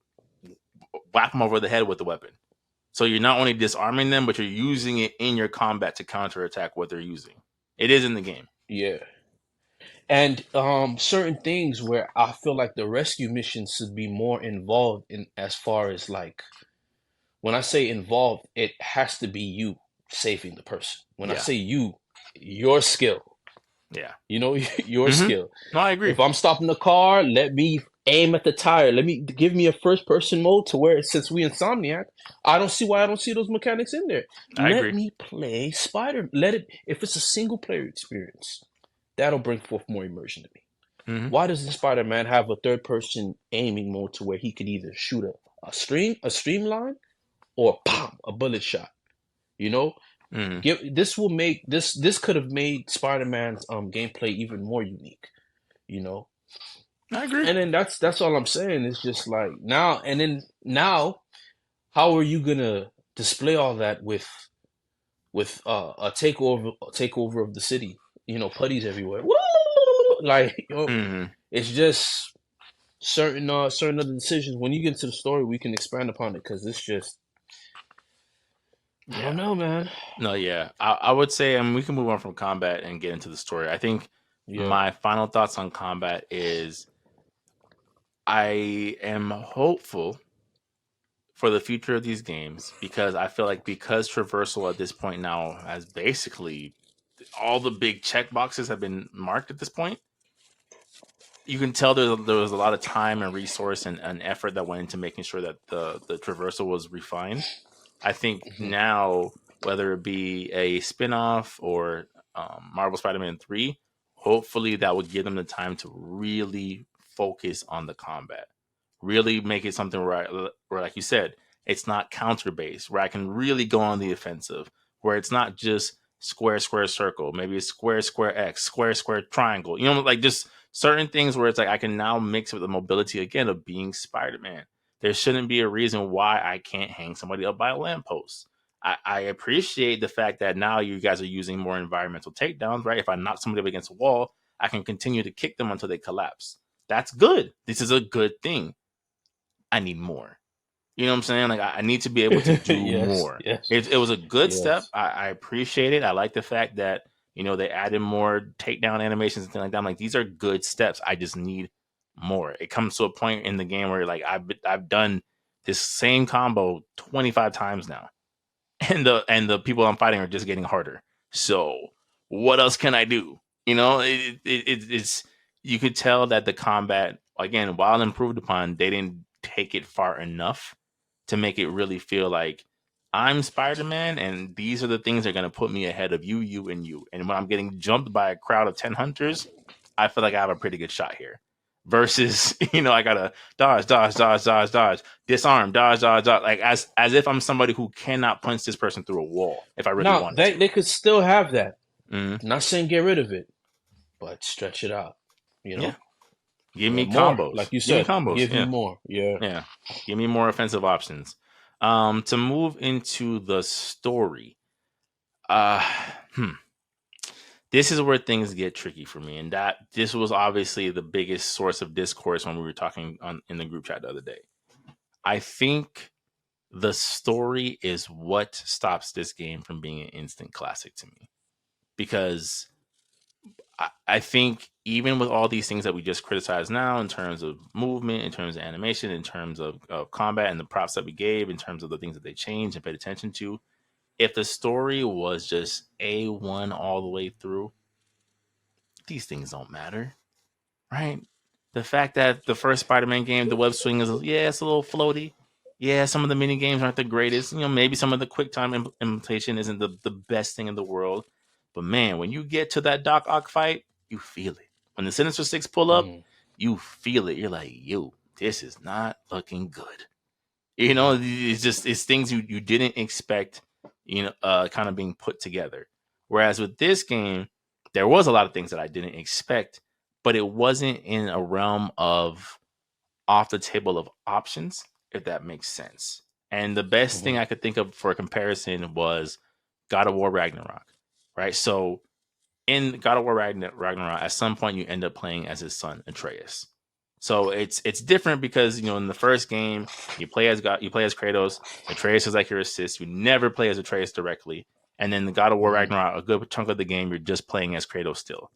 S1: whack them over the head with the weapon. So you're not only disarming them, but you're using it in your combat to counterattack what they're using. It is in the game.
S2: Yeah. And certain things where I feel like the rescue missions should be more involved in, as far as like, when I say involved, it has to be you saving the person. When I
S1: Yeah.
S2: say you, your skill,
S1: Yeah.
S2: your skill.
S1: No, I agree.
S2: If I'm stopping the car, let me aim at the tire. Let me give me a first person mode to where, since we Insomniac, I don't see why I don't see those mechanics in there.
S1: I
S2: Let
S1: agree.
S2: me play Spider. Let it, if it's a single player experience, that'll bring forth more immersion to me. Why doesn't Spider-Man have a third person aiming mode to where he could either shoot a streamline, or pop a bullet shot? You know, this will make this could have made Spider-Man's gameplay even more unique. You know,
S1: I agree.
S2: and then that's all I'm saying. It's just like now, how are you gonna display all that with a takeover of the city? Putties everywhere. Like, it's just certain other decisions. When you get into the story, we can expand upon it, because it's just, I
S1: Yeah.
S2: don't know, man.
S1: No, yeah. I would say, we can move on from combat and get into the story. I think
S2: Yeah.
S1: my final thoughts on combat is I am hopeful for the future of these games because I feel like because traversal at this point now has basically all the big check boxes have been marked at this point. You can tell there was a lot of time and resource and effort that went into making sure that the traversal was refined. I think
S2: Mhm.
S1: now, whether it be a spin-off or Marvel Spider-Man 3, hopefully that would give them the time to really focus on the combat. Really make it something where, like you said, it's not counter-based, where I can really go on the offensive, where it's not just square, square, circle, maybe it's square, square, X, square, square, triangle. Like just certain things where it's like I can now mix with the mobility again of being Spider-Man. There shouldn't be a reason why I can't hang somebody up by a lamppost. I appreciate the fact that now you guys are using more environmental takedowns, right? If I knock somebody up against a wall, I can continue to kick them until they collapse. That's good. This is a good thing. I need more. You know what I'm saying? Like I need to be able to do
S2: Yes,
S1: more.
S2: yes,
S1: It was a good step.
S2: yes.
S1: I appreciate it. I like the fact that they added more takedown animations and things like that. I'm like, these are good steps. I just need more. It comes to a point in the game where like I've done this same combo 25 times now, and the people I'm fighting are just getting harder. So what else can I do? It's you could tell that the combat, again, while improved upon, they didn't take it far enough to make it really feel like I'm Spider-Man and these are the things that are going to put me ahead of you, you, and you. And when I'm getting jumped by a crowd of 10 hunters, I feel like I have a pretty good shot here. Versus, I gotta dodge, dodge, dodge, dodge, dodge, disarm, dodge, dodge, dodge, like as if I'm somebody who cannot punch this person through a wall if I really
S2: Now
S1: wanted
S2: they
S1: to.
S2: could still have that.
S1: Mm-hmm.
S2: Not saying get rid of it, but stretch it out. You
S1: Yeah,
S2: know,
S1: give me
S2: more,
S1: combos.
S2: like you
S1: Give me
S2: said,
S1: combos.
S2: give me
S1: Yeah,
S2: more. Yeah.
S1: yeah. Give me more offensive options. To move into the story, uh, hmm. This is where things get tricky for me, and that this was obviously the biggest source of discourse when we were talking in the group chat the other day. I think the story is what stops this game from being an instant classic to me, because I think even with all these things that we just criticize now in terms of movement, in terms of animation, in terms of combat and the props that we gave, in terms of the things that they changed and paid attention to, if the story was just A1 all the way through, these things don't matter, right? The fact that the first Spider-Man game, the web swing is it's a little floaty. Yeah, some of the mini games aren't the greatest. Maybe some of the quick time implementation isn't the best thing in the world. But man, when you get to that Doc Ock fight, you feel it. When the Sinister Six pull up, you feel it. You're like, yo, this is not looking good. It's things you didn't expect, kind of being put together. Whereas with this game, there was a lot of things that I didn't expect, but it wasn't in a realm of off the table of options, if that makes sense. And the best thing I could think of for a comparison was God of War Ragnarok, right? So in God of War Ragnarok, at some point you end up playing as his son Atreus. So it's different because in the first game you play as Kratos. Atreus is like your assist. You never play as Atreus directly, and then the God of War Ragnarok, a good chunk of the game you're just playing as Kratos still,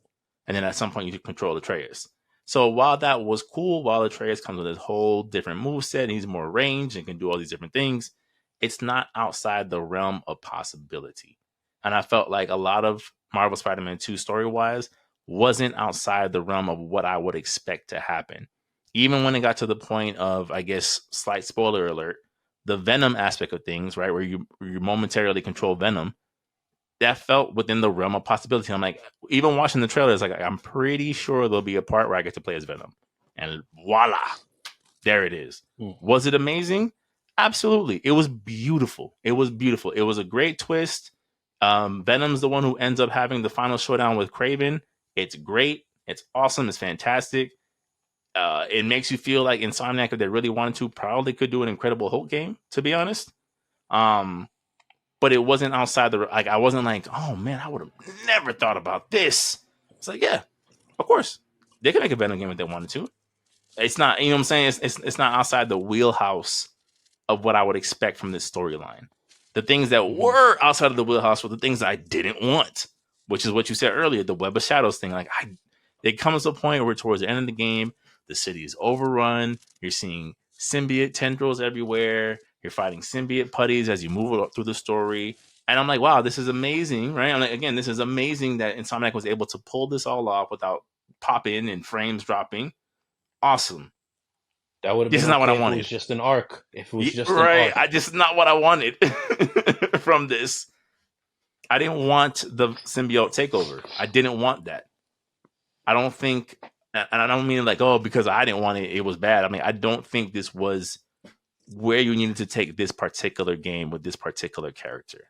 S1: and then at some point you control Atreus. So while that was cool, while Atreus comes with his whole different moveset and he's more range and can do all these different things, it's not outside the realm of possibility. And I felt like a lot of Marvel Spider-Man 2 story-wise wasn't outside the realm of what I would expect to happen. Even when it got to the point of, I guess, slight spoiler alert, the Venom aspect of things, right, where you momentarily control Venom, that felt within the realm of possibility. I'm like, even watching the trailers, like I'm pretty sure there'll be a part where I get to play as Venom. And voila, there it is. Was it amazing? Absolutely. It was beautiful. It was beautiful. It was a great twist. Venom's the one who ends up having the final showdown with Kraven. It's great. It's awesome. It's fantastic. It makes you feel like Insomniac, if they really wanted to, probably could do an Incredible Hulk game, to be honest. But it wasn't outside the, like, I wasn't like, oh man, I would have never thought about this. It's like, yeah, of course. They could make a Venom game if they wanted to. It's not, you know what I'm saying? It's not outside the wheelhouse of what I would expect from this storyline. The things that were outside of the wheelhouse were the things I didn't want, which is what you said earlier, the Web of Shadows thing. Like, it comes to a point where towards the end of the game, the city is overrun. You're seeing symbiote tendrils everywhere. You're fighting symbiote putties as you move up through the story. And I'm like, wow, this is amazing, right? I'm like, again, this is amazing that Insomniac was able to pull this all off without pop-in and frames dropping. Awesome.
S2: That would have
S1: This
S2: been
S1: is not what I
S2: okay if it
S1: wanted.
S2: was just an arc. If it was just an
S1: Right.
S2: arc.
S1: This is not what I wanted from this. I didn't want the symbiote takeover. I didn't want that. I don't think, and I don't mean like, oh, because I didn't want it, it was bad. I mean, I don't think this was where you needed to take this particular game with this particular character.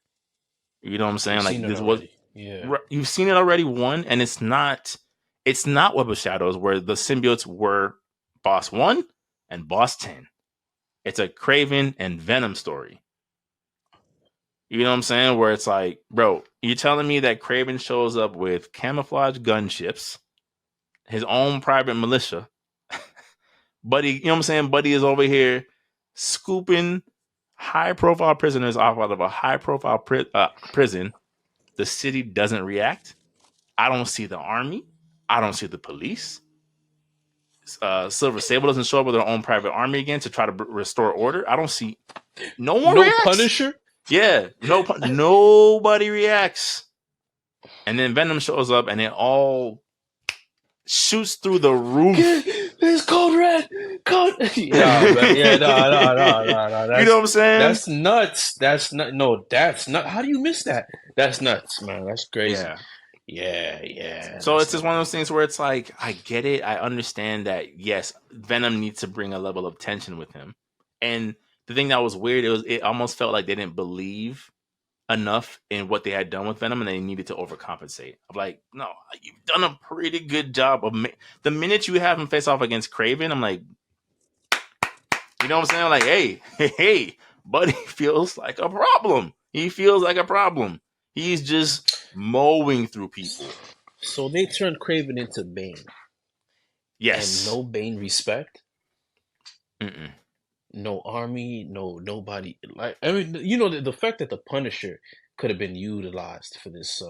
S1: You know what I'm saying? Like, this was, you've seen it already, one, and it's not Web of Shadows where the symbiotes were boss 1 and boss 10. It's a Kraven and Venom story. You know what I'm saying? Where it's like, bro, you're telling me that Kraven shows up with camouflage gunships, his own private militia. Buddy, you know what I'm saying? Buddy is over here scooping high profile prisoners off out of a high profile prison. The city doesn't react. I don't see the army. I don't see the police. Silver Sable doesn't show up with their own private army again to try to restore order. I don't see no one reacts.
S2: Punisher?
S1: Yeah, nobody reacts. And then Venom shows up and it all shoots through the roof.
S2: It's Code Red. Yeah, man. Yeah, no.
S1: You know what I'm saying?
S2: That's nuts. That's not. No, that's not. How do you miss that? That's nuts, man. That's crazy. Yeah.
S1: So it's just one of those things where it's like, I get it. I understand that, yes, Venom needs to bring a level of tension with him. And the thing that was weird, it almost felt like they didn't believe enough in what they had done with Venom and they needed to overcompensate. I'm like, no, you've done a pretty good job of the minute you have him face off against Kraven, I'm like, you know what I'm saying? Like, hey, buddy feels like a problem. He feels like a problem. He's just mowing through people.
S2: So they turned Kraven into Bane.
S1: Yes.
S2: And no Bane respect. No army, nobody. Like, I mean, you know, the fact that the Punisher could have been utilized for this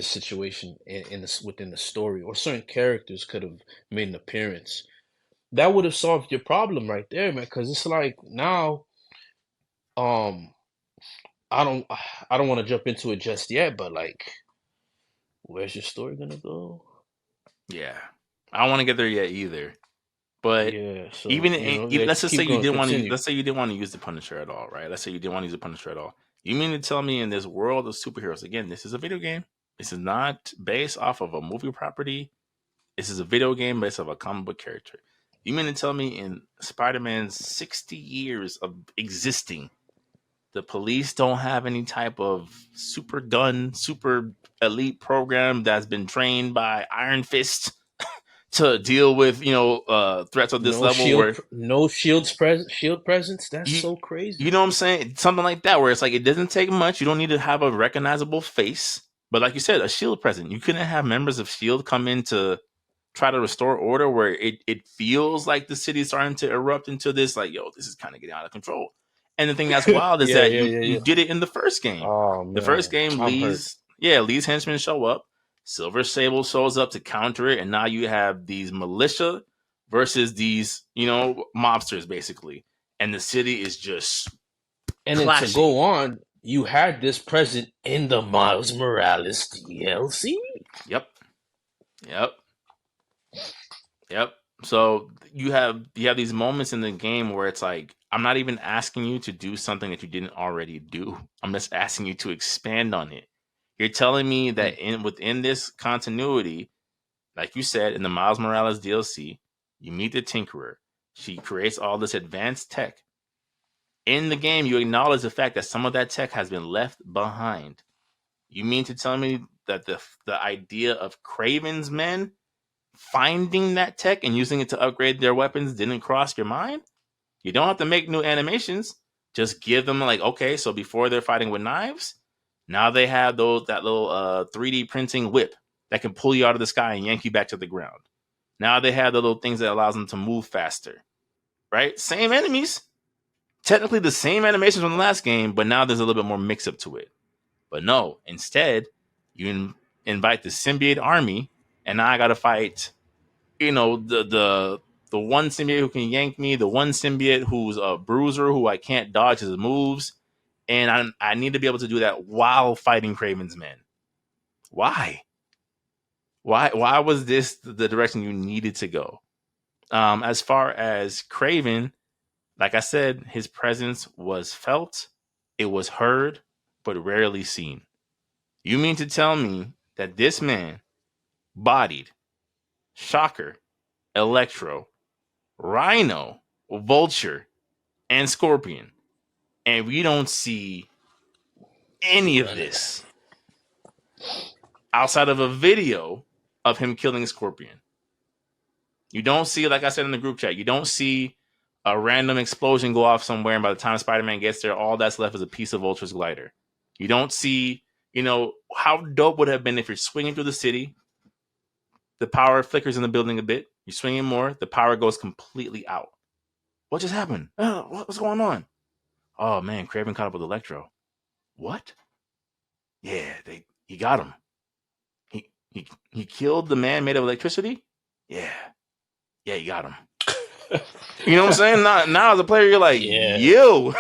S2: situation in this within the story, or certain characters could have made an appearance. That would have solved your problem right there, man. Because it's like now, I don't want to jump into it just yet, but like, where's your story gonna go?
S1: Yeah, I don't want to get there yet either. But
S2: Yeah, so
S1: even let's just say
S2: keep
S1: you
S2: going,
S1: didn't want to.
S2: continue.
S1: Let's say you didn't want to use the Punisher at all, right? Let's say you didn't want to use the Punisher at all. You mean to tell me in this world of superheroes, again, this is a video game. This is not based off of a movie property. This is a video game based off a comic book character. You mean to tell me in Spider-Man's 60 years of existing, the police don't have any type of super gun, super elite program that's been trained by Iron Fist to deal with threats of this level where
S2: No shield presence. That's
S1: you
S2: so
S1: you
S2: crazy.
S1: know what I'm saying? Something like that where it's like it doesn't take much. You don't need to have a recognizable face. But like you said, a shield present. You couldn't have members of shield come in to try to restore order where it feels like the city is starting to erupt into this, like, yo, this is kind of getting out of control. And the thing that's wild is
S2: Yeah,
S1: that
S2: yeah,
S1: you
S2: yeah,
S1: you
S2: yeah.
S1: did it in the first game.
S2: Oh
S1: The first
S2: man,
S1: game,
S2: I'm hurt.
S1: Lee's henchmen show up. Silver Sable shows up to counter it, and now you have these militia versus these, mobsters basically. And the city is just
S2: And then to
S1: clashing.
S2: go on, you had this present in the Miles Morales DLC.
S1: Yep. Yep. Yep. So you have these moments in the game where it's like, I'm not even asking you to do something that you didn't already do. I'm just asking you to expand on it. You're telling me that within this continuity, like you said, in the Miles Morales DLC, you meet the Tinkerer. She creates all this advanced tech. In the game, you acknowledge the fact that some of that tech has been left behind. You mean to tell me that the idea of Kraven's men finding that tech and using it to upgrade their weapons didn't cross your mind? You don't have to make new animations. Just give them like, okay, so before they're fighting with knives, now they have that little 3D printing whip that can pull you out of the sky and yank you back to the ground. Now they have the little things that allows them to move faster. Right? Same enemies. Technically the same animations from the last game, but now there's a little bit more mix up to it. But no, instead, you invite the symbiote army, and now I gotta fight the one symbiote who can yank me, the one symbiote who's a bruiser who I can't dodge his moves, and I need to be able to do that while fighting Kraven's men. Why? Why was this the direction you needed to go? As far as Kraven, like I said, his presence was felt, it was heard, but rarely seen. You mean to tell me that this man bodied Shocker, Electro, Rhino, Vulture, and Scorpion, and we don't see any of this outside of a video of him killing Scorpion? You don't see, like I said in the group chat, you don't see a random explosion go off somewhere, and by the time Spider-Man gets there, all that's left is a piece of Vulture's glider. You don't see, how dope would it have been if you're swinging through the city, the power flickers in the building a bit, you're swinging more, the power goes completely out. What just happened? What's going on? Oh man, Kraven caught up with Electro. What? Yeah, he got him. He killed the man made of electricity? Yeah. Yeah, he got him. You know what I'm saying? Now as a player, you're like, yo.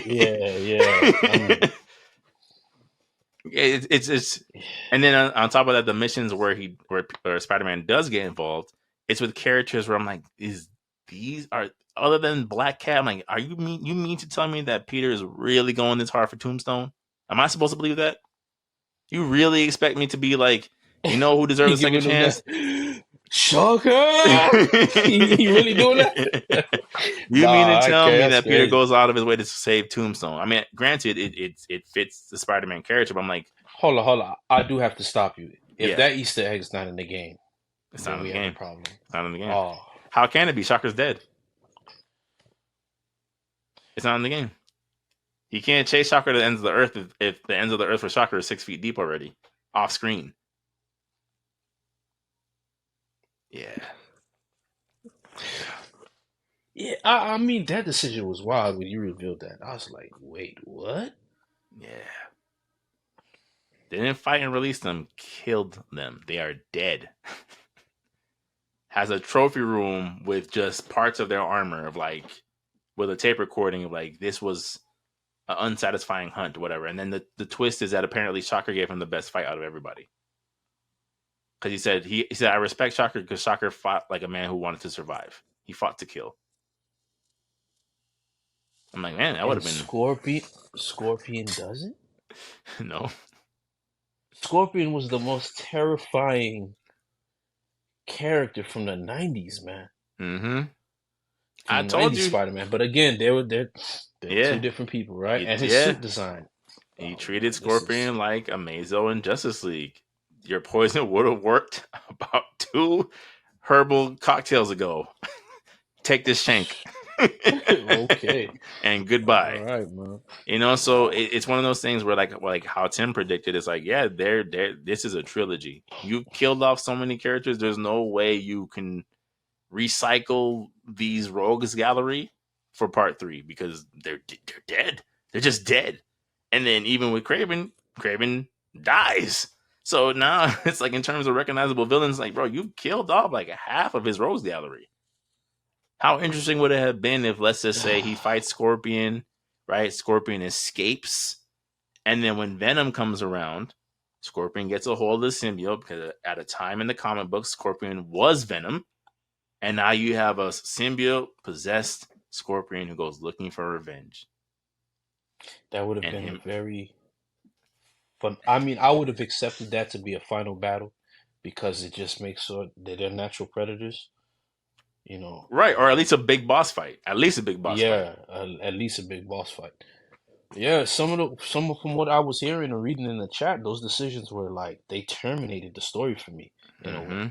S2: Yeah.
S1: It's and then on top of that, the missions where Spider-Man does get involved, it's with characters where I'm like, these are other than Black Cat? I'm like, you mean to tell me that Peter is really going this hard for Tombstone? Am I supposed to believe that? You really expect me to be like, who deserves a second
S2: Giving them
S1: chance?
S2: that Shocker. You really doing that?
S1: You mean to tell
S2: Okay,
S1: me
S2: that's
S1: that Peter
S2: crazy.
S1: goes out of his way to save Tombstone? I mean, granted, it fits the Spider-Man character, but I'm like,
S2: Hold on. I do have to stop you. If
S1: yeah,
S2: that Easter egg is not in the game,
S1: it's not
S2: then
S1: in
S2: we
S1: the
S2: have a
S1: game.
S2: problem.
S1: It's not in the game.
S2: Oh,
S1: How can it be? Shocker's dead. It's not in the game. He can't chase Shocker to the ends of the earth if the ends of the earth for Shocker is 6 feet deep already, off screen. Yeah.
S2: yeah. I mean, that decision was wild when you revealed that. I was like, wait, what?
S1: Yeah. They didn't fight and release them, killed them. They are dead. Has a trophy room with just parts of their armor of like, with a tape recording of like, this was an unsatisfying hunt, whatever. And then the twist is that apparently Shocker gave him the best fight out of everybody. Because he said I respect Shocker because Shocker fought like a man who wanted to survive. He fought to kill. I'm like, man, that would
S2: And
S1: have been
S2: Scorpion doesn't.
S1: no.
S2: Scorpion was the most terrifying character from the '90s, man.
S1: Mm-hmm.
S2: From
S1: I
S2: the
S1: told
S2: '90s
S1: you.
S2: Spider-Man. But again, they're two
S1: Yeah.
S2: different people, right? And his
S1: Yeah.
S2: suit design.
S1: He
S2: Oh
S1: treated
S2: man, this is
S1: Scorpion like Amazo in Justice League. Your poison would have worked about 2 herbal cocktails ago. Take this shank.
S2: okay.
S1: And
S2: All
S1: goodbye.
S2: right, man.
S1: So it's one of those things where like how Tim predicted, it's like, yeah, this is a trilogy. You killed off so many characters, there's no way you can recycle these rogues gallery for part 3 because they're dead. They're just dead. And then even with Kraven dies. So now it's like in terms of recognizable villains, like, bro, you killed off like half of his rogues gallery. How interesting would it have been if, let's just say, he fights Scorpion, right? Scorpion escapes, and then when Venom comes around, Scorpion gets a hold of the symbiote because at a time in the comic book, Scorpion was Venom, and now you have a symbiote possessed Scorpion who goes looking for revenge.
S2: That would have
S1: And
S2: been a
S1: him,
S2: very fun. I mean, I would have accepted that to be a final battle because it just makes sure that they're natural predators. You know,
S1: right, or at least a big boss fight. At least a big boss fight.
S2: yeah, at least a big boss fight. Yeah, from what I was hearing and reading in the chat, those decisions were like they terminated the story for me in a way.
S1: Mm-hmm.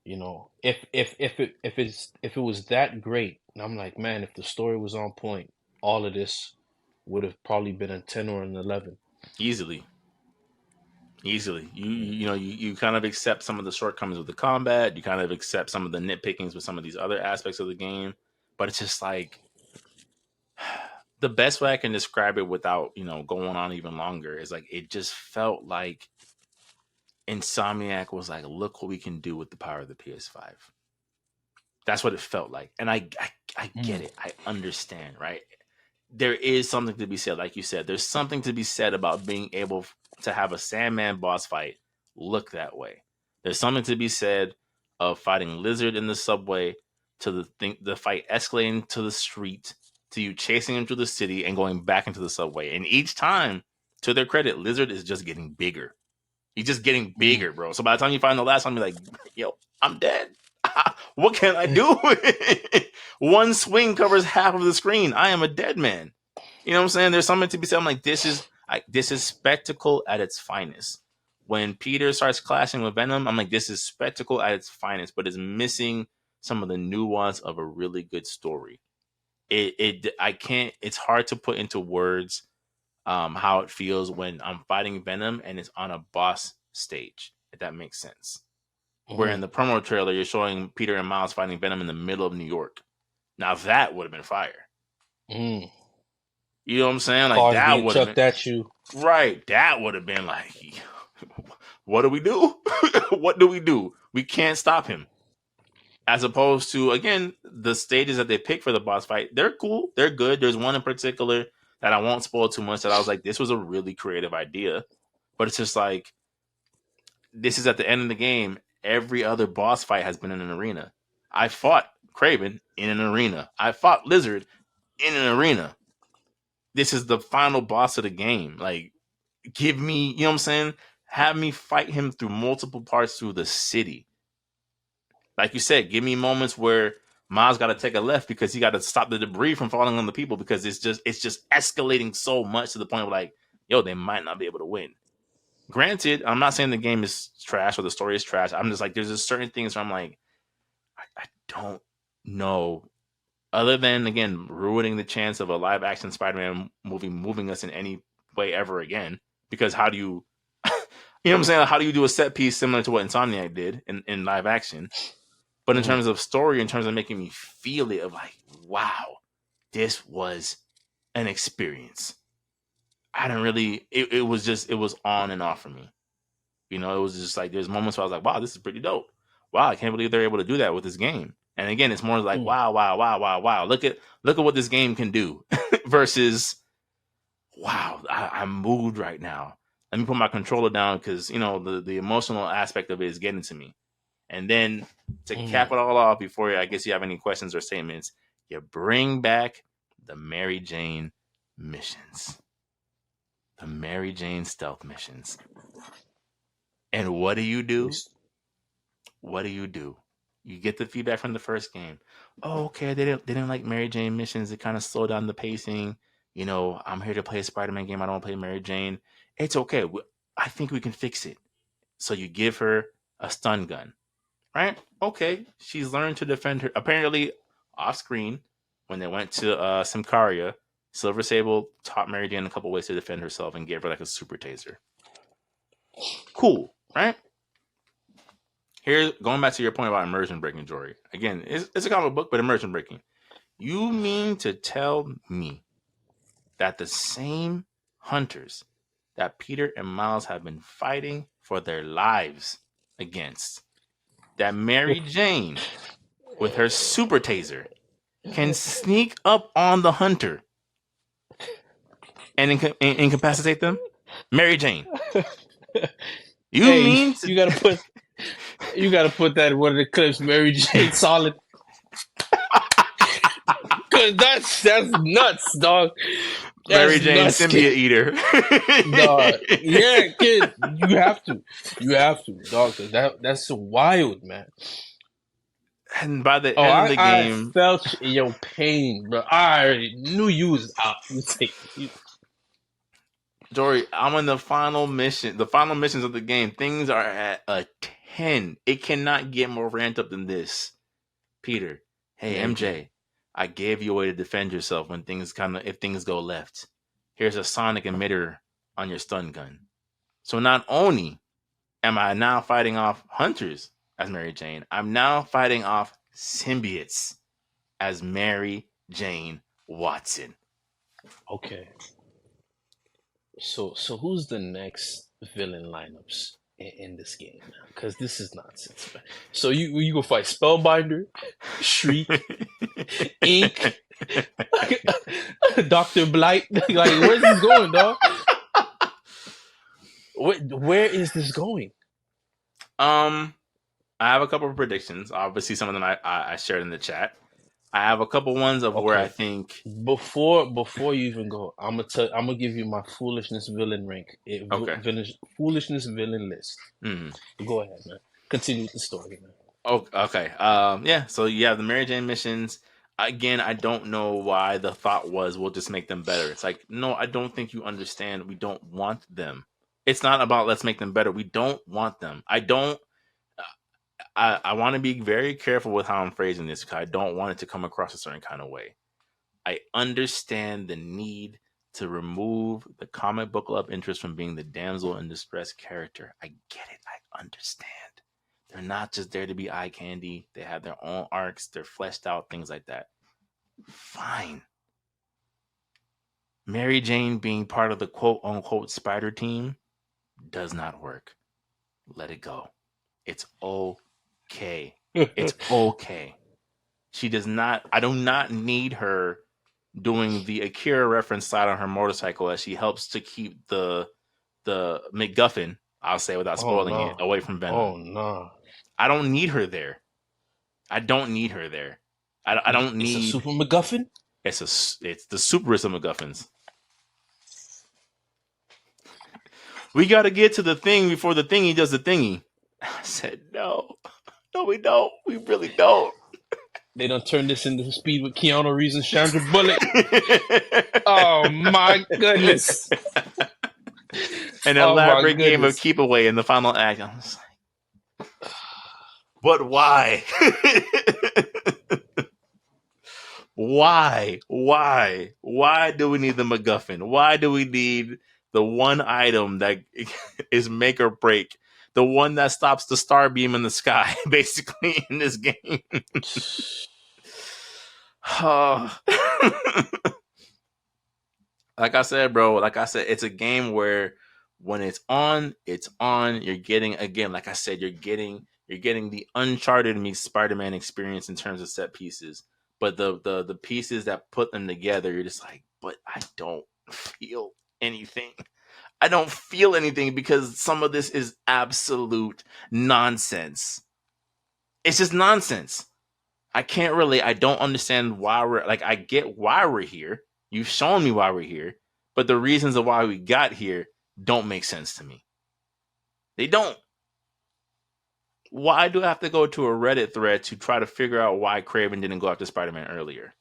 S2: You know, if it was that great, I'm like, man, if the story was on point, all of this would have probably been a 10 or an 11.
S1: Easily.
S2: Mm.
S1: You kind of accept some of the shortcomings with the combat. You kind of accept some of the nitpickings with some of these other aspects of the game. But it's just like the best way I can describe it without, going on even longer is like it just felt like Insomniac was like, look what we can do with the power of the PS5. That's what it felt like. And I get
S2: Mm.
S1: it. I understand, right? There is something to be said, like you said. There's something to be said about being able to have a Sandman boss fight look that way. There's something to be said of fighting Lizard in the subway to the fight escalating to the street to you chasing him through the city and going back into the subway. And each time, to their credit, Lizard is just getting bigger. He's just getting
S2: Mm.
S1: bigger, bro. So by the time you find the last one, you're like, yo, I'm dead. What can I do? One swing covers half of the screen. I am a dead man. You know what I'm saying? There's something to be said. I'm like, this is spectacle at its finest. When Peter starts clashing with Venom, I'm like, this is spectacle at its finest, but it's missing some of the nuance of a really good story. I can't. It's hard to put into words how it feels when I'm fighting Venom and it's on a boss stage. If that makes sense. Where in
S2: Mm.
S1: the promo trailer you're showing Peter and Miles fighting Venom in the middle of New York. Now that would have been fire.
S2: Mm.
S1: You know what I'm saying? Like
S2: Cars
S1: that
S2: being
S1: would have been
S2: chucked at you.
S1: right. That would have been like, what do we do? What do we do? We can't stop him. As opposed to again, the stages that they pick for the boss fight, they're cool, they're good. There's one in particular that I won't spoil too much that I was like, this was a really creative idea. But it's just like this is at the end of the game. Every other boss fight has been in an arena. I fought Kraven in an arena. I fought Lizard in an arena. This is the final boss of the game. Like, give me, you know what I'm saying? Have me fight him through multiple parts through the city. Like you said, give me moments where Miles got to take a left because he got to stop the debris from falling on the people because it's just escalating so much to the point where like, yo, they might not be able to win. Granted, I'm not saying the game is trash or the story is trash. I'm just like, there's just certain things where I'm like, I don't know. Other than again ruining the chance of a live action Spider-Man movie moving us in any way ever again. Because how do you, you know what I'm saying? How do you do a set piece similar to what Insomniac did in live action? But in
S2: Mm.
S1: terms of story, in terms of making me feel it, of like, wow, this was an experience. I didn't really. It was on and off for me. It was just like there's moments where I was like, wow, this is pretty dope. Wow, I can't believe they're able to do that with this game. And again, it's more like,
S2: Mm.
S1: wow, wow, wow, wow, wow. Look at what this game can do versus, wow, I'm moved right now. let me put my controller down because the emotional aspect of it is getting to me. And then to cap it all off, before I guess you have any questions or statements, you bring back the Mary Jane missions, the Mary Jane stealth missions. And what do you do? What do you do? You get the feedback from the first game. Oh, okay, they didn't like Mary Jane missions. It kind of slowed down the pacing. I'm here to play a Spider-Man game. I don't play Mary Jane. It's okay. I think we can fix it. So you give her a stun gun, right? Okay, she's learned to defend her. Apparently, off screen, when they went to Symkaria, Silver Sable taught Mary Jane a couple ways to defend herself and gave her like a super taser. Cool, right? Here, going back to your point about immersion breaking, Jory. Again, it's a comic book, but immersion breaking. You mean to tell me that the same hunters that Peter and Miles have been fighting for their lives against, that Mary Jane, with her super taser, can sneak up on the hunter and incapacitate them? Mary Jane.
S2: You gotta put that in one of the clips, Mary Jane Solid. Cause that's nuts, dog.
S1: Mary Jane symbiote eater.
S2: Dog. Yeah, kid. You have to, dog. Cause that's wild, man.
S1: And by the end of the game,
S2: I felt your pain, bro. I already knew you was out.
S1: Jory, I'm on the final mission. The final missions of the game. Things are at a 10. It cannot get more ramped up than this. Peter, hey MJ, I gave you a way to defend yourself when if things go left. Here's a sonic emitter on your stun gun. So not only am I now fighting off hunters as Mary Jane, I'm now fighting off symbiotes as Mary Jane Watson.
S2: Okay. So who's the next villain lineups in this game? Because this is nonsense, man. So you go fight Spellbinder, Shriek, Ink, Dr. Blight. Like, where's this going, dog? Where is this going?
S1: I have a couple of predictions. Obviously, some of them I shared in the chat. I have a couple ones of where I think
S2: before you even go, I'm gonna give you my foolishness villain rank. Foolishness villain list.
S1: Mm-hmm.
S2: Go ahead, man. Continue with the story, man.
S1: Oh, okay. Yeah. So you have the Mary Jane missions. Again, I don't know why the thought was we'll just make them better. It's like, no, I don't think you understand. We don't want them. It's not about let's make them better. We don't want them. I want to be very careful with how I'm phrasing this because I don't want it to come across a certain kind of way. I understand the need to remove the comic book love interest from being the damsel in distress character. I get it. I understand. They're not just there to be eye candy. They have their own arcs. They're fleshed out, things like that. Fine. Mary Jane being part of the quote-unquote spider team does not work. Let it go. It's okay. It's okay. She does not... I do not need her doing the Akira reference side on her motorcycle as she helps to keep the McGuffin, I'll say without spoiling it, away from Venom.
S2: Oh, no.
S1: I don't need her there. I don't need her there. I don't need...
S2: It's a super McGuffin?
S1: It's the superest of McGuffins. We got to get to the thing before the thingy does the thingy. I said, no. No, we don't. We really don't.
S2: They don't turn this into Speed with Keanu Reeves and Chandra Bullock. Oh, my goodness.
S1: An elaborate game of keep away in the final act. I was like, but why? Why? Why do we need the MacGuffin? Why do we need the one item that is make or break? The one that stops the star beam in the sky, basically, in this game. Like I said, bro, it's a game where when it's on, it's on. You're getting, again, like I said, you're getting the Uncharted meets Spider-Man experience in terms of set pieces. But the pieces that put them together, you're just like, but I don't feel anything. I don't feel anything because some of this is absolute nonsense. It's just nonsense. I can't really, I don't understand why we're like, I get why we're here. You've shown me why we're here, but the reasons of why we got here don't make sense to me. They don't. Why do I have to go to a Reddit thread to try to figure out why Kraven didn't go after Spider-Man earlier?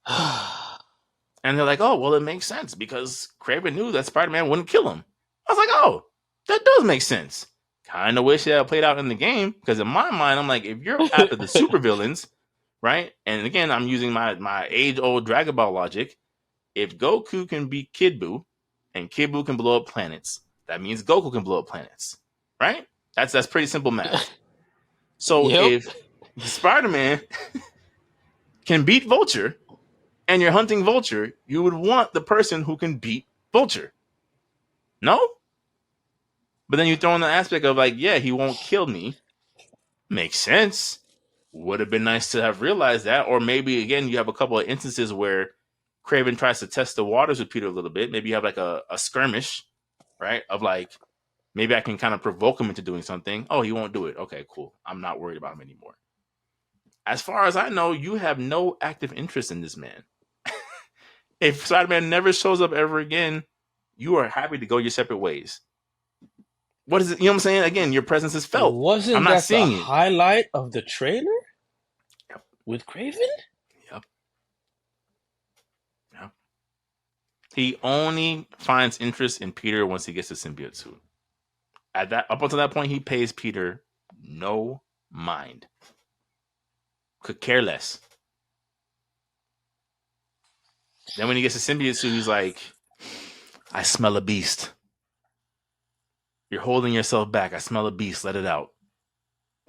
S1: And they're like, oh, well, it makes sense because Kraven knew that Spider-Man wouldn't kill him. I was like, oh, that does make sense. Kind of wish that played out in the game because in my mind, I'm like, if you're after the supervillains, right? And again, I'm using my age-old Dragon Ball logic. If Goku can beat Kid Buu and Kid Buu can blow up planets, that means Goku can blow up planets, right? That's pretty simple math. So if Spider-Man can beat Vulture and you're hunting Vulture, you would want the person who can beat Vulture. No? But then you throw in the aspect of like, yeah, he won't kill me. Makes sense. Would have been nice to have realized that. Or maybe, again, you have a couple of instances where Kraven tries to test the waters with Peter a little bit. Maybe you have like a skirmish, right? Of like, maybe I can kind of provoke him into doing something. Oh, he won't do it. Okay, cool. I'm not worried about him anymore. As far as I know, you have no active interest in this man. If Spider-Man never shows up ever again, you are happy to go your separate ways. What is it? You know what I'm saying? Again, your presence is felt. I'm
S2: Wasn't
S1: not
S2: that the
S1: seeing it.
S2: highlight of the trailer?
S1: Yep.
S2: With Kraven?
S1: Yep. Yep. He only finds interest in Peter once he gets the symbiote suit. Up until that point, he pays Peter no mind. Could care less. Then when he gets the symbiote suit, he's like, I smell a beast. You're holding yourself back. I smell a beast. Let it out.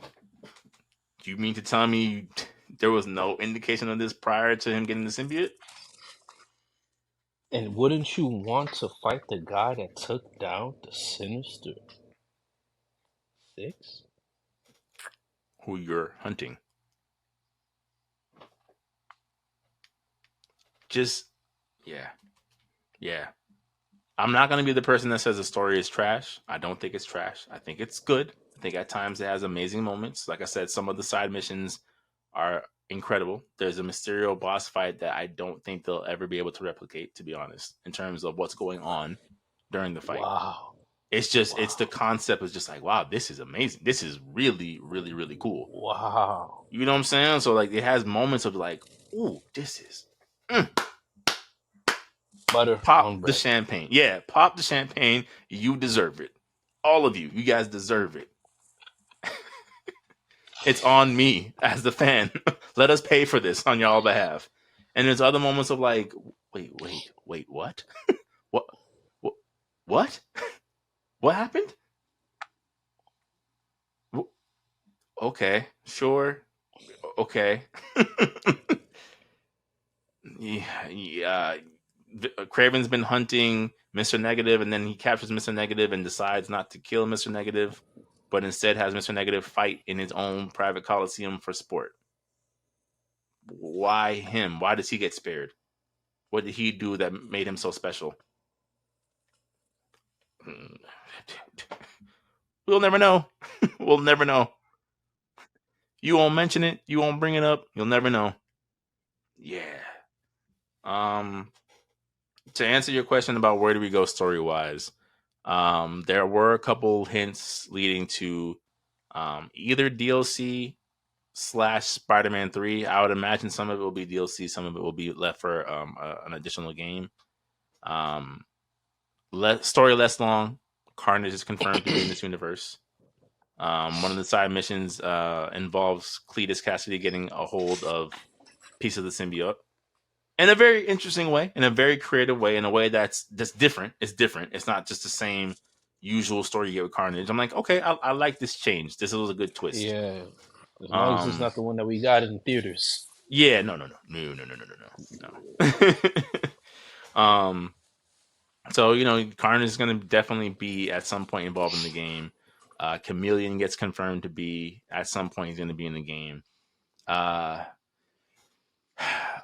S1: Do you mean to tell me there was no indication of this prior to him getting the symbiote?
S2: And wouldn't you want to fight the guy that took down the Sinister Six?
S1: Who you're hunting. Just, yeah. Yeah. I'm not going to be the person that says the story is trash. I don't think it's trash. I think it's good. I think at times it has amazing moments. Like I said, some of the side missions are incredible. There's a Mysterio boss fight that I don't think they'll ever be able to replicate, to be honest, in terms of what's going on during the fight.
S2: Wow.
S1: It's just, it's the concept is just like, wow, this is amazing. This is really, really, really cool.
S2: Wow.
S1: You know what I'm saying? So like, it has moments of like, ooh, this is.
S2: Butter
S1: Pop
S2: on
S1: the
S2: bread.
S1: champagne. Yeah, pop the champagne. You deserve it. All of you. You guys deserve it. It's on me as the fan. Let us pay for this on y'all behalf. And there's other moments of like, wait, what? what? What? What happened? Okay, sure. Okay. yeah. Kraven's been hunting Mr. Negative, and then he captures Mr. Negative and decides not to kill Mr. Negative, but instead has Mr. Negative fight in his own private coliseum for sport. Why him? Why does he get spared? What did he do that made him so special? We'll never know. We'll never know. You won't mention it. You won't bring it up. You'll never know. Yeah. To answer your question about where do we go story wise, there were a couple hints leading to either DLC / Spider-Man 3. I would imagine some of it will be DLC, some of it will be left for an additional game. Story less long. Carnage is confirmed to be in this universe. One of the side missions involves Cletus Cassidy getting a hold of piece of the symbiote in a very interesting way, in a very creative way, in a way that's different. It's different. It's not just the same usual story you get with Carnage. I'm like, okay, I like this change. This was a good twist.
S2: Yeah, as long as it's not the one that we got in theaters.
S1: Yeah, no. So Carnage is going to definitely be at some point involved in the game. Chameleon gets confirmed to be at some point. He's going to be in the game.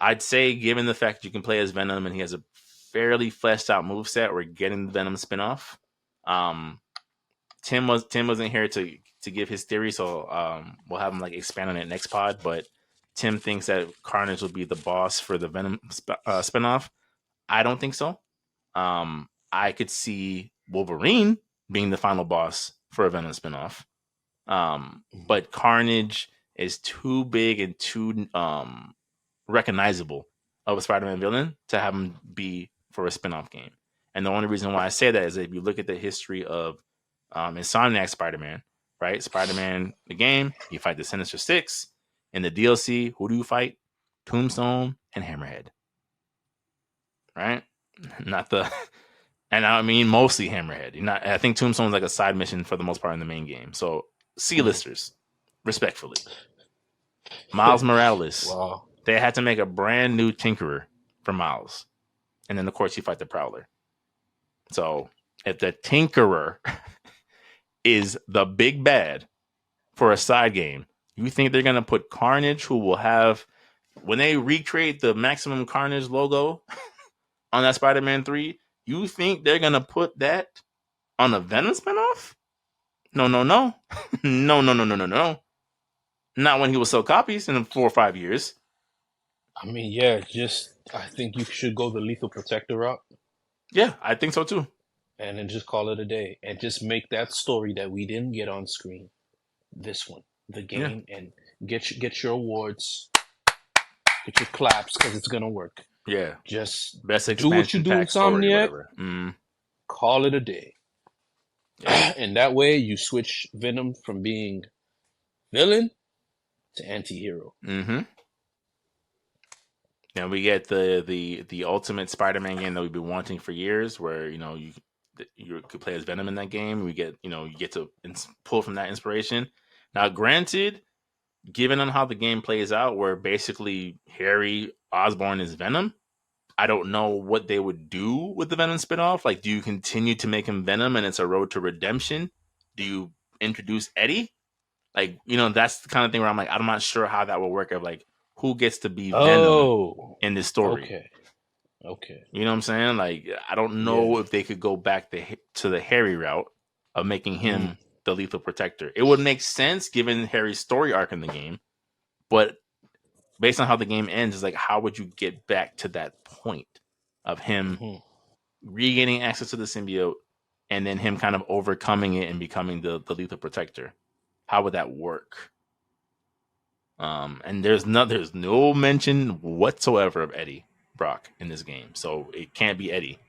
S1: I'd say, given the fact that you can play as Venom and he has a fairly fleshed out moveset. We're getting the Venom spinoff. Tim wasn't here to give his theory, so we'll have him like expand on it next pod. But Tim thinks that Carnage will be the boss for the Venom spinoff. I don't think so. I could see Wolverine being the final boss for a Venom spinoff. But Carnage is too big and too recognizable of a Spider-Man villain to have him be for a spinoff game. And the only reason why I say that is that if you look at the history of Insomniac Spider-Man, right? Spider-Man, the game, you fight the Sinister Six. In the DLC, who do you fight? Tombstone and Hammerhead. Right? Not the... And I mean mostly Hammerhead. I think Tombstone's like a side mission for the most part in the main game. So, C-listers, respectfully. Miles Morales.
S2: Wow.
S1: They had to make a brand new Tinkerer for Miles. And then, of course, you fight the Prowler. So, if the Tinkerer is the big bad for a side game, you think they're going to put Carnage, who will have... When they recreate the Maximum Carnage logo on that Spider-Man 3, you think they're going to put that on a Venom spinoff? No. No. Not when he will sell copies in 4 or 5 years.
S2: I mean, yeah, I think you should go the Lethal Protector route.
S1: Yeah, I think so too.
S2: And then just call it a day. And just make that story that we didn't get on screen, this one, the game, and get your awards, get your claps, because it's going to work.
S1: Yeah.
S2: Just
S1: best
S2: do what you do, Insomniac. Call it a day. Yeah. And that way you switch Venom from being villain to anti-hero.
S1: And we get the ultimate Spider-Man game that we've been wanting for years, where you could play as Venom in that game. We get you get to pull from that inspiration. Now, granted, given on how the game plays out, where basically Harry Osborn is Venom, I don't know what they would do with the Venom spinoff. Like, do you continue to make him Venom and it's a road to redemption? Do you introduce Eddie? Like, that's the kind of thing where I'm like, I'm not sure how that will work. Of like, who gets to be Venom in this story?
S2: Okay.
S1: You know what I'm saying? Like, I don't know if they could go back to the Harry route of making him the Lethal Protector. It would make sense given Harry's story arc in the game, but based on how the game ends, is like, how would you get back to that point of him regaining access to the symbiote and then him kind of overcoming it and becoming the Lethal Protector? How would that work? And there's no mention whatsoever of Eddie Brock in this game, so it can't be Eddie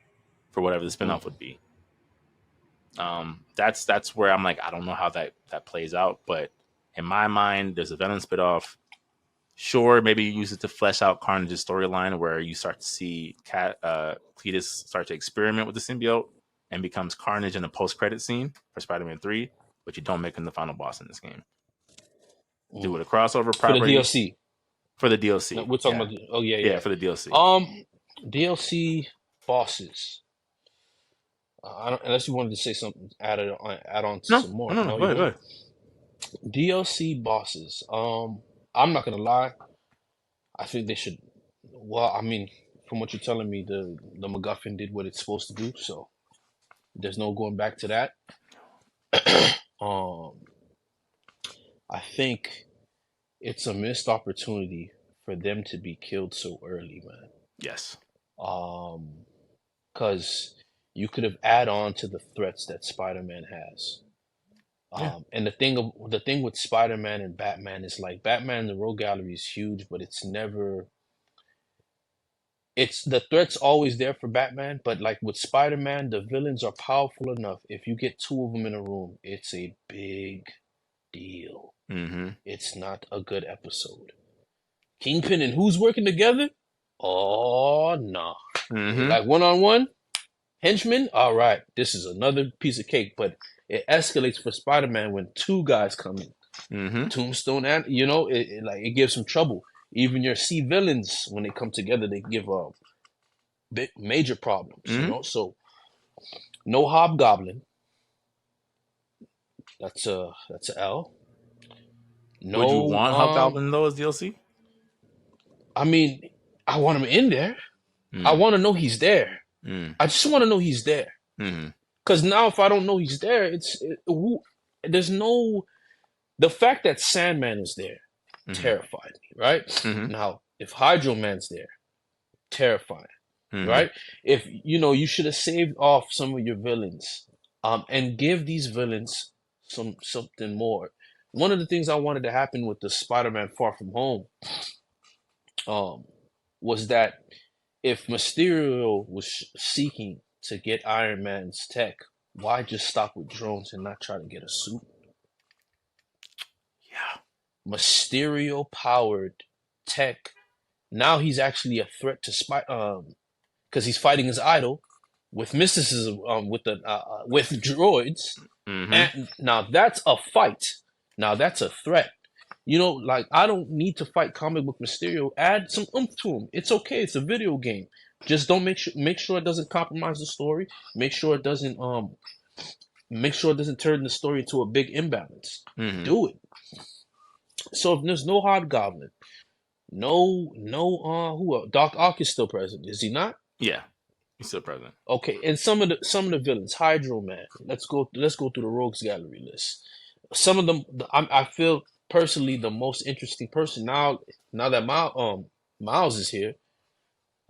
S1: for whatever the spinoff would be. That's where I'm like, I don't know how that plays out, but in my mind, there's a Venom spinoff. Sure, maybe you use it to flesh out Carnage's storyline, where you start to see Cletus start to experiment with the symbiote and becomes Carnage in a post-credit scene for Spider-Man 3, but you don't make him the final boss in this game. Do it a crossover property. For the DLC.
S2: No, we're talking about...
S1: Yeah, for the DLC.
S2: DLC bosses. Unless you wanted to say something, add on to some more.
S1: No, go ahead.
S2: DLC bosses. I'm not gonna lie. I think they should. Well, I mean, from what you're telling me, the McGuffin did what it's supposed to do, so there's no going back to that. I think it's a missed opportunity for them to be killed so early, man.
S1: Yes.
S2: Because you could have add on to the threats that Spider-Man has. And the thing with Spider-Man and Batman is, like, Batman, the rogue gallery is huge, but it's the threat's always there for Batman, but like with Spider-Man, the villains are powerful enough. If you get 2 of them in a room, it's a big deal. It's not a good episode. Kingpin and who's working together? Oh, no. Like one-on-one, henchmen, all right, this is another piece of cake, but it escalates for Spider-Man when 2 guys come in. Tombstone, and it gives some trouble. Even your C villains, when they come together, they give big major problems. So no Hobgoblin. That's a L. No,
S1: would you want Hobgoblin though as DLC?
S2: I mean, I want him in there. I want to know he's there. I just want to know he's there. Because now if I don't know he's there, there's no... The fact that Sandman is there terrified me, right? Now, if Hydro Man's there, terrifying, right? If, you should have saved off some of your villains, and give these villains something more. One of the things I wanted to happen with the Spider-Man Far From Home, was that if Mysterio was seeking to get Iron Man's tech, why just stop with drones and not try to get a suit?
S1: Yeah.
S2: Mysterio powered tech. Now he's actually a threat to because he's fighting his idol with mysticism, with droids. And now that's a fight. Now that's a threat. Like, I don't need to fight comic book Mysterio. Add some oomph to him. It's okay. It's a video game. Just don't make sure it doesn't compromise the story. Make sure it doesn't turn the story into a big imbalance. Do it. So if there's no Hobgoblin, who else? Doc Ock is still present, is he not?
S1: Yeah, he's still present.
S2: Okay, and some of the villains, Hydro Man. Let's go through the Rogues Gallery list. Some of them, I feel personally the most interesting person now that Miles is here.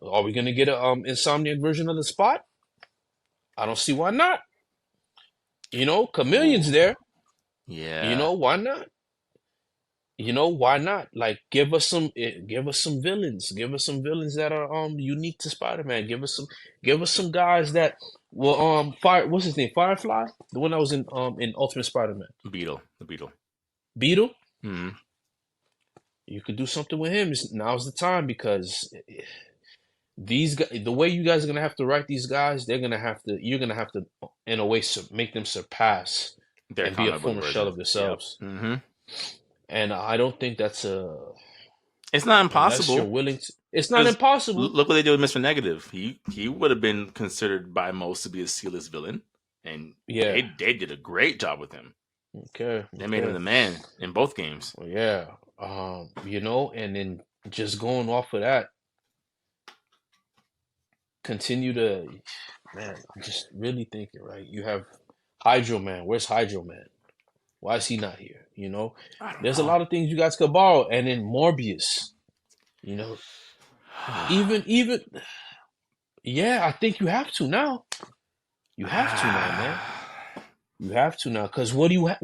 S2: Are we gonna get a Insomniac version of the Spot? I don't see why not. Chameleon's there.
S1: Yeah.
S2: Why not? Why not? Like, give us some villains. Give us some villains that are unique to Spider-Man. Give us some guys that will what's his name? Firefly? The one that was in Ultimate Spider-Man.
S1: The Beetle.
S2: Beetle? You could do something with him. Now's the time, because these guys, the way you guys are gonna have to write these guys, you're gonna have to in a way make them surpass and be a former shell of themselves.
S1: Yep.
S2: And I don't think that's
S1: it's not impossible.
S2: You're willing to, it's not impossible.
S1: Look what they did with Mr. Negative. He would have been considered by most to be a C-list villain, and they did a great job with him.
S2: Okay,
S1: they made him the man in both games.
S2: Well, yeah, and then just going off of that, continue to, man. I'm just really thinking, right? You have Hydro Man. Where's Hydro Man? Why is he not here? There's a lot of things you guys could borrow. And then Morbius, even, yeah, I think you have to now. You have to now, man. You have to now, because what do you have?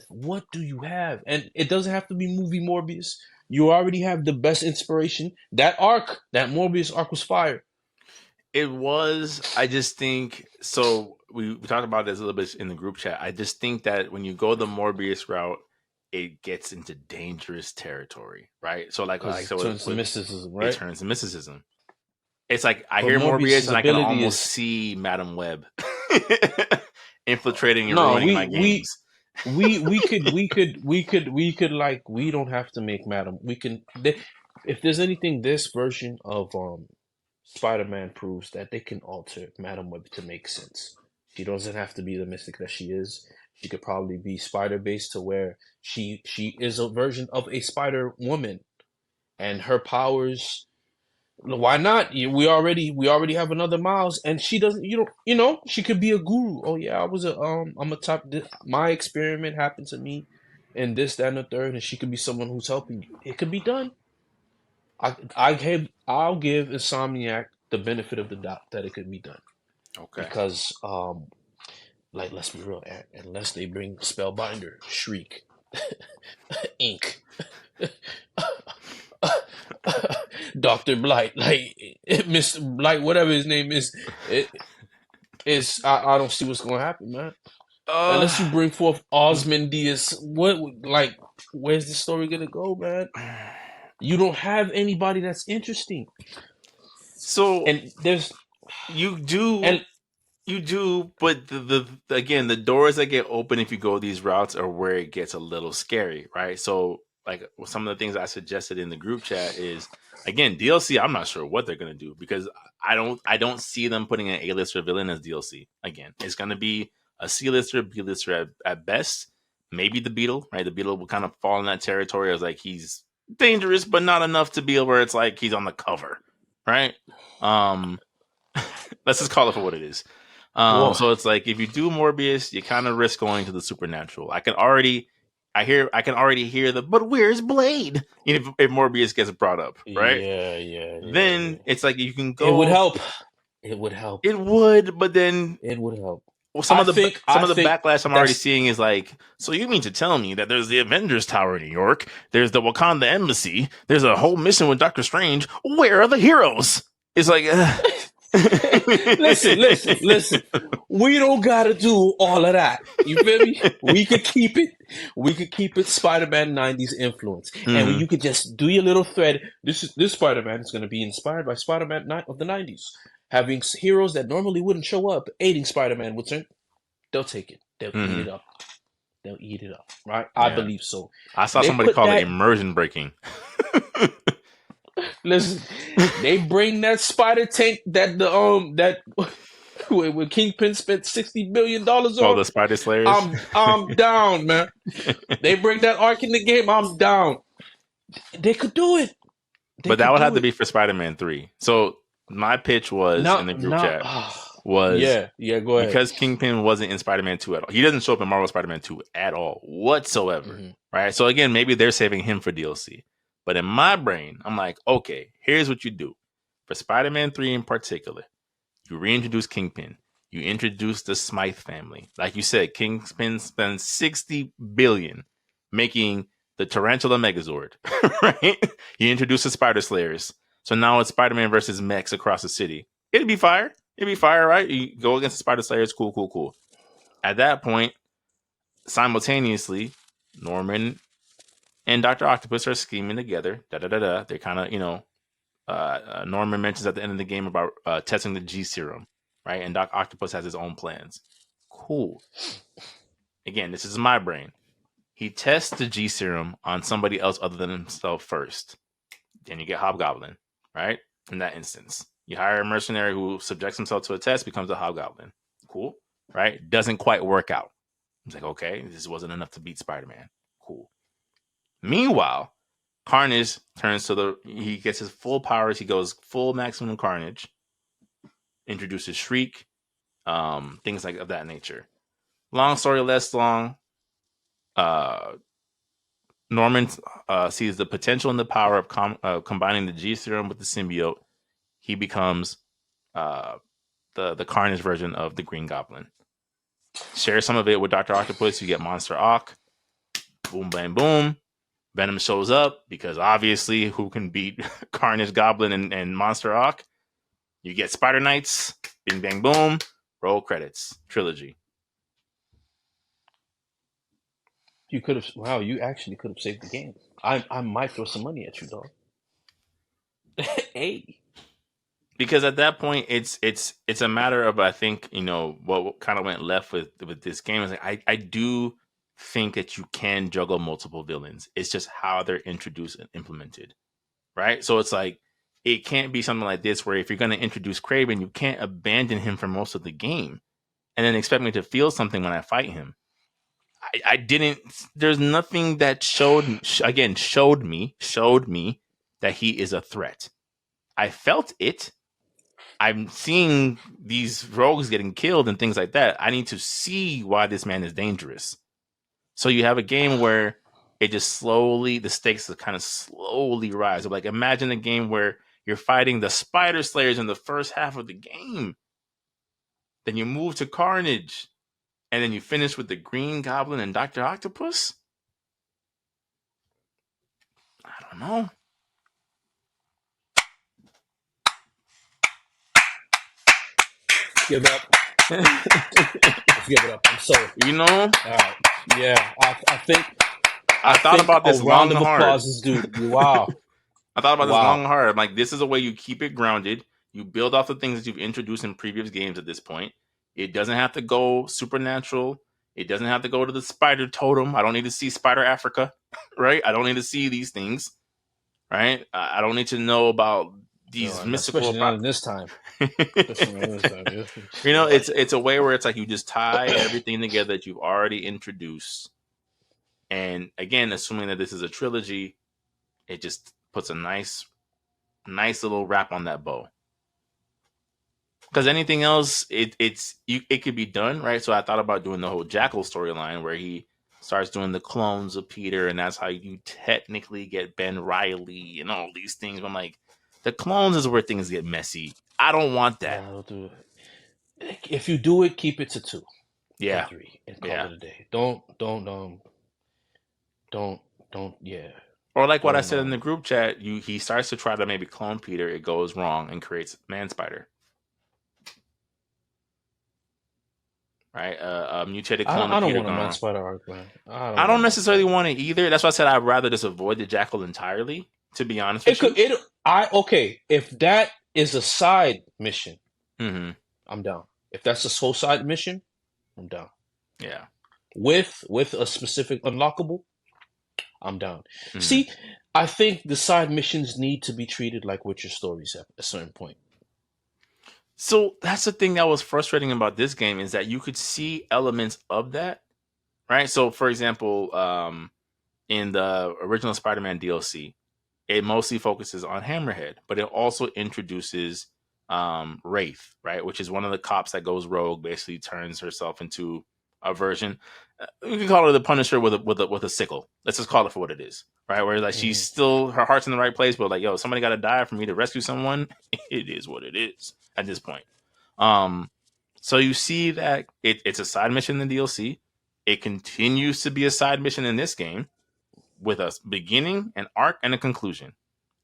S2: What do you have? And it doesn't have to be movie Morbius. You already have the best inspiration. That Morbius arc was fire.
S1: It was. I just think so. We talked about this a little bit in the group chat. I just think that when you go the Morbius route, it gets into dangerous territory, right? So it
S2: turns to mysticism, right?
S1: It turns to mysticism. It's like I hear Morbius and I can almost see Madam Webb infiltrating and ruining my games.
S2: We could like, we don't have to make Madam. We can, if there's anything, this version of Spider-Man proves that they can alter Madam Web to make sense. She doesn't have to be the mystic that she is. She could probably be spider-based, to where she is a version of a Spider-Woman, and her powers. Why not? We already have another Miles, and she doesn't. She could be a guru. Oh yeah, I'm a top. My experiment happened to me, and this, that, and the third, and she could be someone who's helping you. It could be done. I'll give Insomniac the benefit of the doubt that it could be done.
S1: Okay.
S2: Because let's be real, unless they bring Spellbinder, Shriek, Ink, Dr. Blight, Mr. Blight, whatever his name is, I don't see what's gonna happen, man. Unless you bring forth Ozymandias, where's the story gonna go, man? You don't have anybody that's interesting.
S1: So,
S2: and there's
S1: you do, but again, the doors that get open if you go these routes are where it gets a little scary, right? So, like, some of the things I suggested in the group chat is, again, DLC. I'm not sure what they're gonna do, because I don't see them putting an A-lister villain as DLC. Again, it's gonna be a C-lister, B-lister at best. Maybe the Beetle, right? The Beetle will kind of fall in that territory as like he's dangerous, but not enough to be where it's like he's on the cover, right? Let's just call it for what it is. So it's like if you do Morbius, you kind of risk going to the supernatural. I can already hear but where's Blade? If Morbius gets brought up, right? Then it's like you can go.
S2: It would help. It would help.
S1: It would, but then
S2: it would help.
S1: Well, some of the backlash I'm already seeing is like, so you mean to tell me that there's the Avengers Tower in New York, there's the Wakanda Embassy, there's a whole mission with Doctor Strange. Where are the heroes? It's like,
S2: listen. We don't gotta do all of that. You feel me? We could keep it. Spider-Man 90s influence, and you could just do your little thread. This Spider-Man is going to be inspired by Spider-Man of the 90s, having heroes that normally wouldn't show up, aiding Spider-Man. They'll take it. They'll eat it up. They'll eat it up, right? Yeah. I believe so.
S1: I saw somebody call it immersion breaking.
S2: Listen, they bring that spider tank that when Kingpin spent $60 billion on.
S1: Oh, the Spider Slayers.
S2: I'm down, man. They bring that arc in the game. I'm down. They could do it.
S1: But that would have to be for Spider-Man 3. So my pitch was in the group chat was
S2: go ahead.
S1: Because Kingpin wasn't in Spider-Man 2 at all. He doesn't show up in Marvel Spider-Man 2 at all whatsoever. Right? So again, maybe they're saving him for DLC. But in my brain, I'm like, okay, here's what you do. For Spider-Man 3 in particular, you reintroduce Kingpin. You introduce the Smythe family. Like you said, Kingpin spends $60 billion making the Tarantula Megazord, right? You introduce the Spider Slayers. So now it's Spider-Man versus mechs across the city. It'd be fire, right? You go against the Spider Slayers, cool. At that point, simultaneously, Norman and Dr. Octopus are scheming together. They're kind of, Norman mentions at the end of the game about testing the G serum, right? And Doc Octopus has his own plans. Cool. Again, this is my brain. He tests the G serum on somebody else other than himself first. Then you get Hobgoblin, right? In that instance, you hire a mercenary who subjects himself to a test, becomes a Hobgoblin. Cool, right? Doesn't quite work out. It's like, okay, this wasn't enough to beat Spider-Man. Cool. Meanwhile, Carnage he gets his full powers. He goes full maximum Carnage. Introduces Shriek, things like of that nature. Long story less long. Norman sees the potential and the power of combining the G serum with the symbiote. He becomes the Carnage version of the Green Goblin. Share some of it with Dr. Octopus. You get Monster Ock. Boom, bang, boom. Venom shows up because obviously who can beat Carnage Goblin and Monster Ock? You get Spider Knights. Bing, bang, boom. Roll credits. Trilogy.
S2: You could have. Wow, you actually could have saved the game. I might throw some money at you, dog. Hey.
S1: Because at that point, it's a matter of, I think, what kind of went left with this game is like I do think that you can juggle multiple villains. It's just how they're introduced and implemented, right? So it's like it can't be something like this where if you're going to introduce Kraven, you can't abandon him for most of the game and then expect me to feel something when I fight him. I didn't. There's nothing that showed me that he is a threat. I felt it. I'm seeing these rogues getting killed and things like that. I need to see why this man is dangerous. So you have a game where it just the stakes kind of slowly rise. Like imagine a game where you're fighting the Spider Slayers in the first half of the game. Then you move to Carnage. And then you finish with the Green Goblin and Dr. Octopus? I don't know.
S2: Give it up. Let's give it up. I'm sorry. Yeah, I think
S1: I thought about this long and hard.
S2: Applauses, dude. Wow.
S1: I thought about this long and hard. I'm like, this is a way you keep it grounded. You build off the things that you've introduced in previous games at this point. It doesn't have to go supernatural. It doesn't have to go to the spider totem. I don't need to see Spider Africa, right? I don't need to see these things, right? I don't need to know about these mystical.
S2: Especially not in this time.
S1: It's a way where it's like you just tie everything together that you've already introduced, and again, assuming that this is a trilogy, it just puts a nice little wrap on that bow. Because anything else, it could be done, right? So I thought about doing the whole Jackal storyline where he starts doing the clones of Peter, and that's how you technically get Ben Riley and all these things. But I'm like, the clones is where things get messy. I don't want that.
S2: Nah, don't do it. If you do it, keep it to 2 or
S1: Yeah,
S2: 3 and call it a day. Don't. Yeah.
S1: Or like what I
S2: Don't.
S1: said in the group chat, he starts to try to maybe clone Peter, it goes wrong and creates Man Spider. Right? A mutated clone
S2: I
S1: of
S2: don't
S1: Peter
S2: want a
S1: gone
S2: Man
S1: wrong.
S2: Spider arc, man.
S1: I don't necessarily want it either. That's why I said I'd rather just avoid the Jackal entirely, to be honest
S2: It
S1: with
S2: could.
S1: you.
S2: Okay. If that is a side mission,
S1: Mm-hmm.
S2: I'm down. If that's a whole side mission, I'm down.
S1: Yeah.
S2: With a specific unlockable, I'm down.
S1: Mm-hmm.
S2: See, I think the side missions need to be treated like Witcher stories at a certain point.
S1: So that's the thing that was frustrating about this game is that you could see elements of that, right? So, for example, in the original Spider-Man DLC, it mostly focuses on Hammerhead, but it also introduces Wraith, right? Which is one of the cops that goes rogue, basically turns herself into a version. We can call her the Punisher with a sickle. Let's just call it for what it is, right? Where like she's still, her heart's in the right place, but like, yo, somebody got to die for me to rescue someone. It is what it is at this point. So you see that it's a side mission in the DLC. It continues to be a side mission in this game with a beginning, an arc, and a conclusion.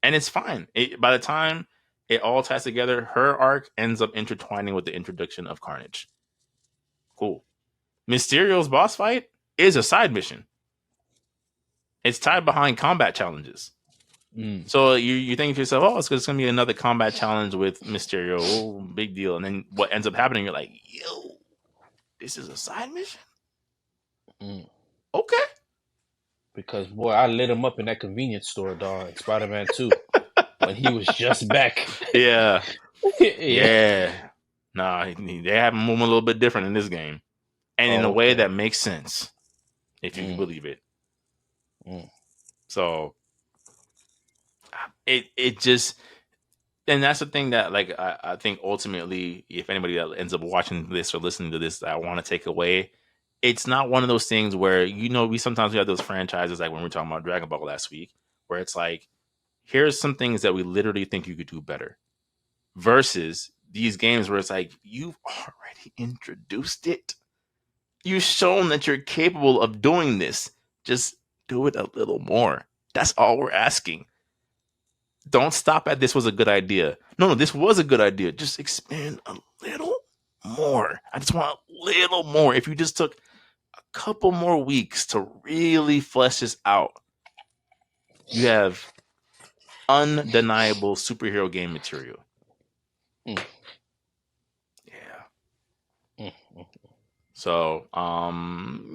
S1: And it's fine. By the time it all ties together, her arc ends up intertwining with the introduction of Carnage. Cool. Mysterio's boss fight is a side mission. It's tied behind combat challenges. So you think to yourself, oh, it's going to be another combat challenge with Mysterio. Oh, big deal. And then what ends up happening, you're like, yo, this is a side mission? Okay.
S2: Because, boy, I lit him up in that convenience store, dog, in Spider-Man 2, when he was just back.
S1: Yeah. Yeah. Nah, they have him moving a little bit different in this game. And in a way that makes sense, if you can believe it. So, it just... And that's the thing that, like, I think ultimately, if anybody that ends up watching this or listening to this, I want to take away, it's not one of those things where, we sometimes have those franchises, like when we were talking about Dragon Ball last week, where it's like, here's some things that we literally think you could do better. Versus these games where it's like, you've already introduced it. You've shown that you're capable of doing this. Just do it a little more. That's all we're asking. Don't stop at this was a good idea. No, this was a good idea. Just expand a little more. I just want a little more. If you just took a couple more weeks to really flesh this out, you have undeniable superhero game material. Yeah. So,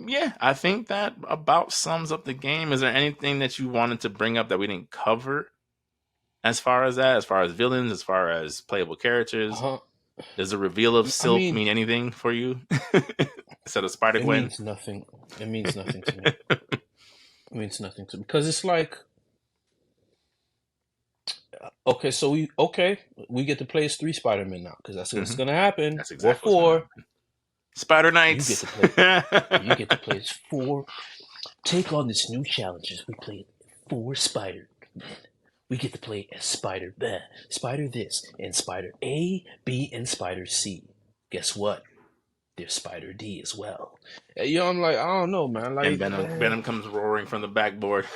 S1: yeah, I think that about sums up the game. Is there anything that you wanted to bring up that we didn't cover? As far as that, as far as villains, as far as playable characters, does the reveal of Silk mean anything for you? Instead of Spider-Gwen?
S2: It means nothing. It means nothing to me. It means nothing to me. Because it's like, okay, so we get to play as 3 Spider-Men now, because that's what's gonna happen.
S1: That's exactly
S2: or 4.
S1: Spider Knights.
S2: You get to play as 4. Take on this new challenges. We play 4 Spider-Men. We get to play as Spider this, and Spider A, B, and Spider C. Guess what? There's Spider D as well. I'm like, I don't know, man. Like,
S1: and Venom comes roaring from the backboard.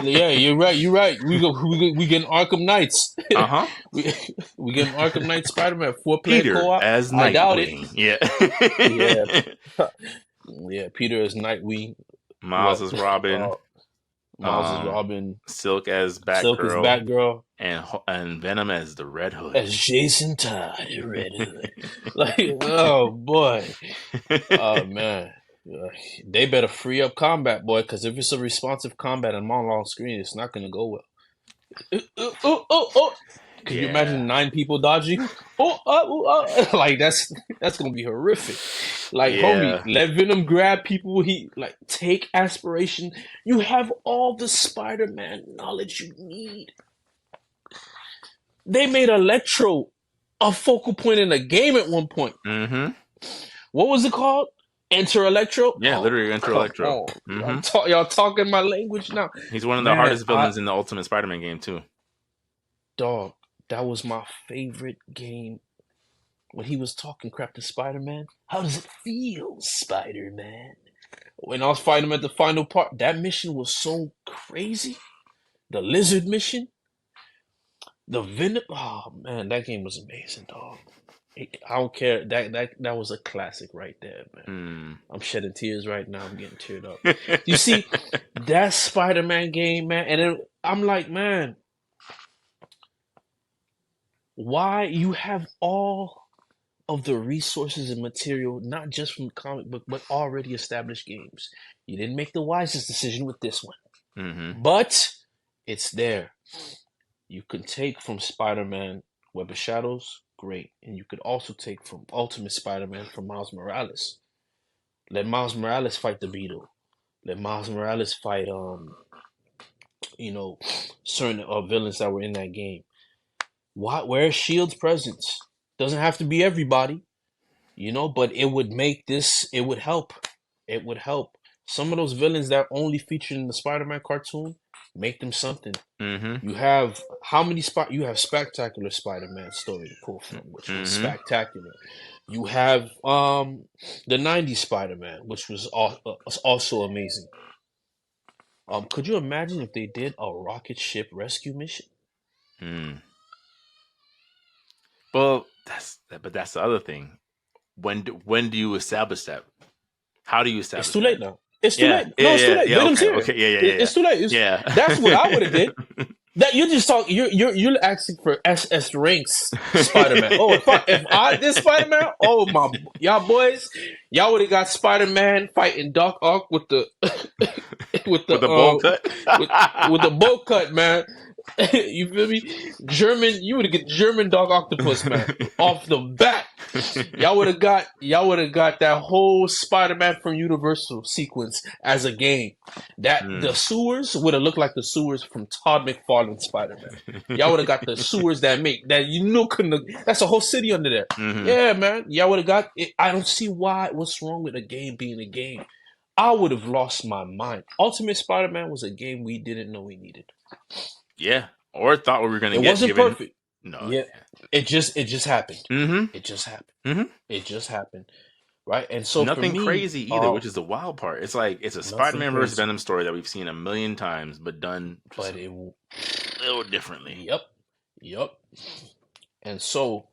S2: Yeah, you're right. We get Arkham Knights. we get Arkham Knight Spider-Man 4-player co-op.
S1: As
S2: I doubt it.
S1: Yeah.
S2: Yeah. Peter as Nightwing.
S1: Miles as Robin.
S2: Miles as Robin.
S1: Silk as Batgirl. And Venom as the Red Hood.
S2: As Jason Todd, Red Hood. Like, oh boy. Oh man. They better free up combat, boy, because if it's a responsive combat and on long screen, it's not gonna go well. Can you imagine 9 people dodging? Like that's gonna be horrific. Like, homie, let Venom grab people. He like take aspiration. You have all the Spider-Man knowledge you need. They made Electro a focal point in a game at one point.
S1: Mm-hmm.
S2: What was it called? Enter Electro?
S1: Yeah, literally Enter
S2: Come
S1: Electro.
S2: on.
S1: Mm-hmm.
S2: Y'all talking my language now.
S1: He's one of the
S2: Man,
S1: hardest villains in the Ultimate Spider-Man game too.
S2: dog, that was my favorite game when he was talking crap to Spider-Man. How does it feel, Spider-Man? When I was fighting him at the final part, that mission was so crazy. The lizard mission, the Venom. Oh man, that game was amazing, dog. I don't care. That was a classic right there, man. I'm shedding tears right now. I'm getting teared up. You see, that Spider-Man game, man, and then I'm like, man, why you have all of the resources and material, not just from comic book, but already established games. You didn't make the wisest decision with this one, but it's there. You can take from Spider-Man Web of Shadows, great, and you could also take from Ultimate Spider-Man from Miles Morales. Let Miles Morales fight the Beetle. Let Miles Morales fight, certain villains that were in that game. Where's Shield's presence? Doesn't have to be everybody. But it would make this, it would help. It would help. Some of those villains that only featured in the Spider-Man cartoon, make them something. You have you have Spectacular Spider-Man story to pull from, which was spectacular. You have the 90s Spider-Man, which was also amazing. Could you imagine if they did a rocket ship rescue mission?
S1: Well, that's the other thing. When do you establish that? How do you establish
S2: It's too
S1: that?
S2: late now. It's too
S1: Yeah,
S2: late.
S1: yeah,
S2: No, it's too
S1: yeah,
S2: late.
S1: yeah.
S2: Venom's
S1: Okay,
S2: here.
S1: okay, yeah.
S2: It's too late.
S1: Yeah.
S2: That's what I would have did. That you're just talking. You're asking for SS ranks Spider-Man. Oh, if I did Spider-Man, y'all boys, y'all would have got Spider-Man fighting Doc Ock with the with
S1: With the bowl cut.
S2: with the bowl cut, man. You feel me? You would have get German Dog Octopus, man, off the bat. Y'all would have got that whole Spider-Man from Universal sequence as a game. That the sewers would have looked like the sewers from Todd McFarlane's Spider-Man. Y'all would have got the sewers that couldn't. That's a whole city under there. Yeah, man. Y'all would have got it. I don't see what's wrong with a game being a game. I would have lost my mind. Ultimate Spider-Man was a game we didn't know we needed.
S1: Yeah, or thought we were going to
S2: It
S1: get.
S2: wasn't perfect.
S1: No.
S2: Yeah, it just happened. It just happened. It just happened. Right, and so
S1: nothing
S2: for me,
S1: crazy either, which is the wild part. It's like it's a Spider-Man versus Venom story that we've seen a million times, but done a little differently.
S2: Yep. And so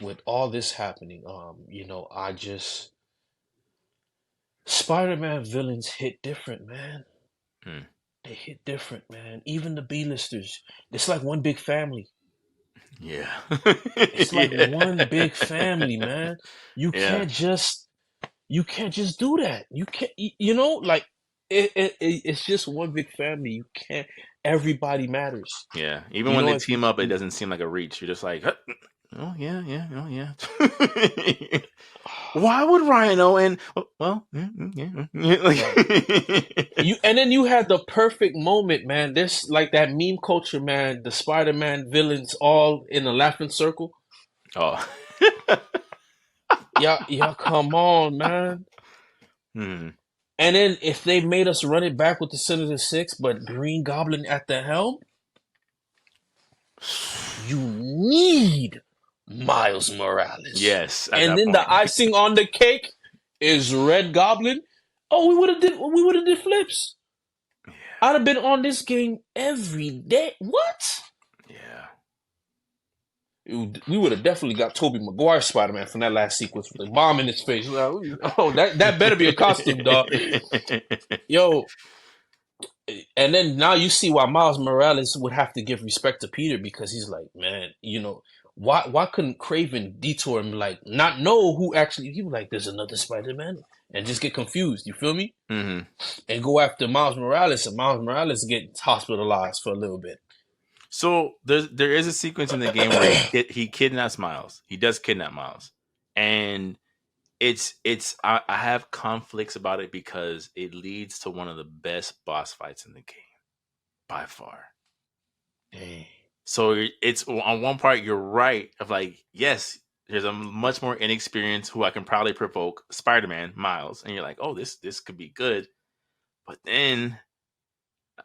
S2: with all this happening, I just Spider-Man villains hit different, man. They hit different, man. Even the B-listers, it's like one big family.
S1: Yeah.
S2: It's like one big family, man. You can't just do that. You can't, like it's just one big family. You can't. Everybody matters.
S1: Yeah. Even when they team up, it doesn't seem like a reach. You're just like, oh yeah. Why would Rhino and
S2: and then you had the perfect moment, man. There's like that meme culture, man. The Spider-Man villains all in a laughing circle.
S1: Oh,
S2: yeah, come on, man. And then if they made us run it back with the Sinister Six, but Green Goblin at the helm, you need Miles Morales.
S1: Yes,
S2: and then the icing on the cake is Red Goblin. Oh, we would have did flips. Yeah. I'd have been on this game every day. What?
S1: Yeah.
S2: We would have definitely got Tobey Maguire Spider-Man from that last sequence with the bomb in his face. Oh, that better be a costume, dog. Yo. And then now you see why Miles Morales would have to give respect to Peter, because he's like, man, why couldn't Kraven detour him, like not know who actually, he was like, there's another Spider-Man, and just get confused, you feel me? And go after Miles Morales, and Miles Morales get hospitalized for a little bit.
S1: So there is a sequence in the game where he kidnaps Miles. He does kidnap Miles, and I have conflicts about it because it leads to one of the best boss fights in the game by far.
S2: Dang.
S1: So it's on one part you're right of like, yes, there's a much more inexperienced who I can probably provoke, Spider-Man, Miles, and you're like, oh, this could be good. But then,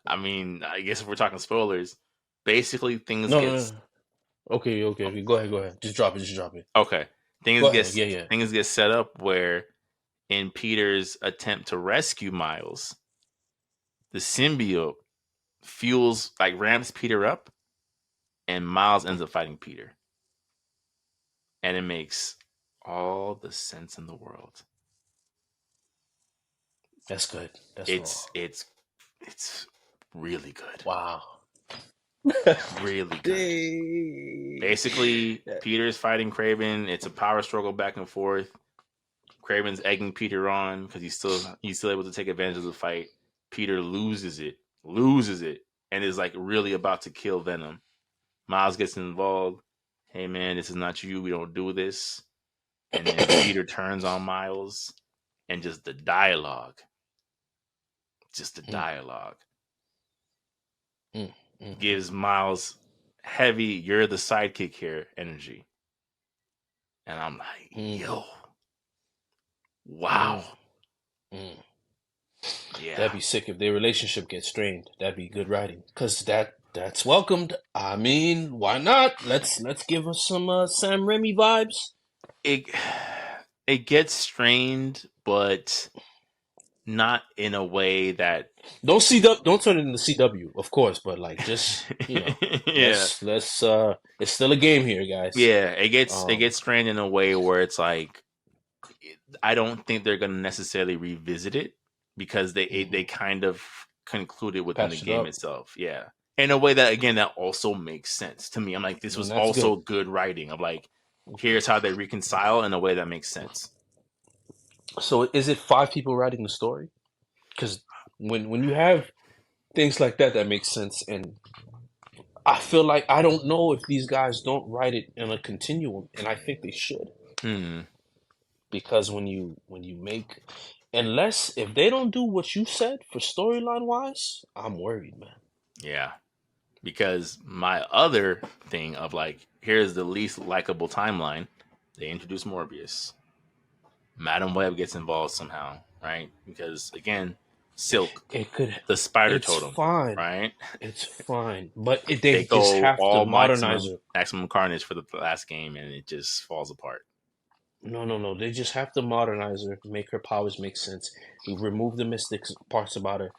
S1: I mean, I guess if we're talking spoilers, basically things get
S2: No. Okay. Go ahead. Just drop it.
S1: okay.
S2: Go ahead. Yeah.
S1: Things get set up where in Peter's attempt to rescue Miles, the symbiote fuels like ramps Peter up, and Miles ends up fighting Peter, and it makes all the sense in the world.
S2: That's good.
S1: It's really good.
S2: Wow.
S1: Really good. Basically, Peter's fighting Kraven. It's a power struggle back and forth. Kraven's egging Peter on because he's still able to take advantage of the fight. Peter loses it, and is like really about to kill Venom. Miles gets involved. Hey man, this is not you. We don't do this. And then Peter turns on Miles, and just the dialogue. Gives Miles heavy, you're the sidekick here energy. And I'm like, yo, wow.
S2: Yeah. That'd be sick if their relationship gets strained. That'd be good writing. Because that's welcomed. I mean, why not? Let's give us some Sam Raimi vibes.
S1: It gets strained, but not in a way that
S2: don't turn it into CW, of course, but like just let's it's still a game here, guys.
S1: Yeah, it gets strained in a way where it's like I don't think they're gonna necessarily revisit it because they kind of concluded within the game itself. Yeah. In a way that again that also makes sense to me. I'm like, this was also good writing. I'm like, here's how they reconcile in a way that makes sense.
S2: So is it 5 people writing the story? Because when you have things like that makes sense, and I feel like I don't know if these guys don't write it in a continuum, and I think they should. Because when you make, unless if they don't do what you said for storyline wise, I'm worried, man.
S1: Yeah, because my other thing of like, here's the least likable timeline. They introduce Morbius. Madam Webb gets involved somehow, right? Because again, Silk, the spider totem,
S2: fine,
S1: right?
S2: It's fine, but they just have to modernize her.
S1: Maximum Carnage for the last game, and it just falls apart.
S2: No. They just have to modernize her, make her powers make sense. Remove the mystic parts about her.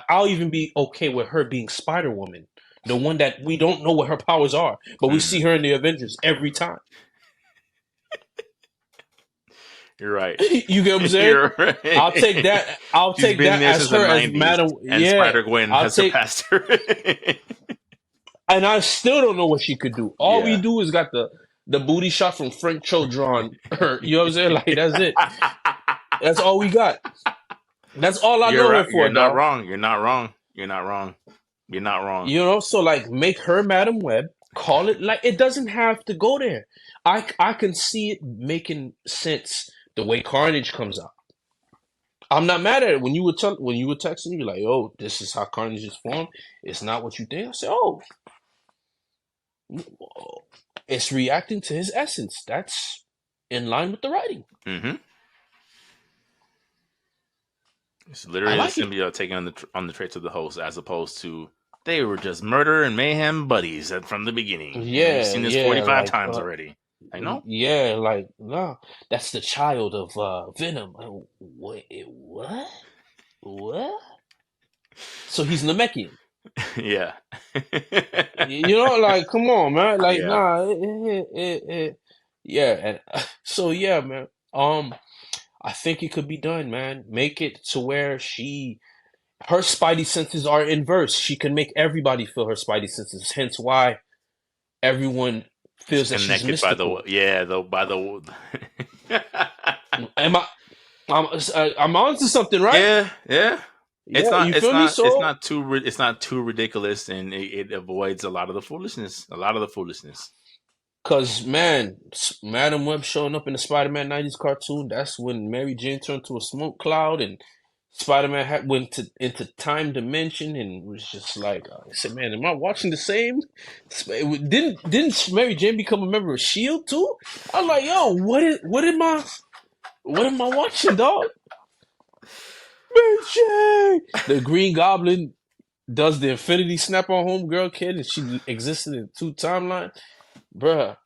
S2: I'll even be okay with her being Spider-Woman, the one that we don't know what her powers are, but we see her in the Avengers every time.
S1: You're right.
S2: You get what I'm saying? You're right. I'll take that. I'll take that as her as Madam.
S1: And Spider-Gwen has surpassed her.
S2: And I still don't know what she could do. All we do is got the booty shot from Frank Cho drawn her. You know what I'm saying? Like, that's it. That's all we got. That's all I know her for.
S1: You're not wrong. You're not wrong. You're not wrong. You're not wrong.
S2: You know, so like make her Madam Web. Call it like it doesn't have to go there. I can see it making sense the way Carnage comes out. I'm not mad at it. When you were texting me like, "Oh, this is how Carnage is formed," it's not what you think. I said, "Oh, it's reacting to his essence. That's in line with the writing."
S1: Mm-hmm. It's literally the symbiote taking on the traits of the host, as opposed to they were just murder and mayhem buddies from the beginning.
S2: Yeah,
S1: we've seen this 45 times already. I know.
S2: Yeah, like no, that's the child of Venom. Wait, what? What? So he's Namekian.
S1: Yeah.
S2: You know, like, come on, man. Like, nah. Yeah. And so, yeah, man. I think it could be done, man. Make it to where her spidey senses are inverse. She can make everybody feel her spidey senses. Hence why everyone feels that she's mystical.
S1: By the
S2: I'm on to something, right?
S1: Yeah. It's not too ridiculous, and it avoids a lot of the foolishness.
S2: Cause man, Madam Web showing up in the Spider-Man '90s cartoon, that's when Mary Jane turned to a smoke cloud and Spider-Man went into time dimension and was just like, I said, man, am I watching the same? Didn't Mary Jane become a member of Shield too? I'm like, yo, what am I watching, dog? Mary Jane. The Green Goblin does the Infinity Snap on Homegirl kid, and she existed in 2 timelines, bruh.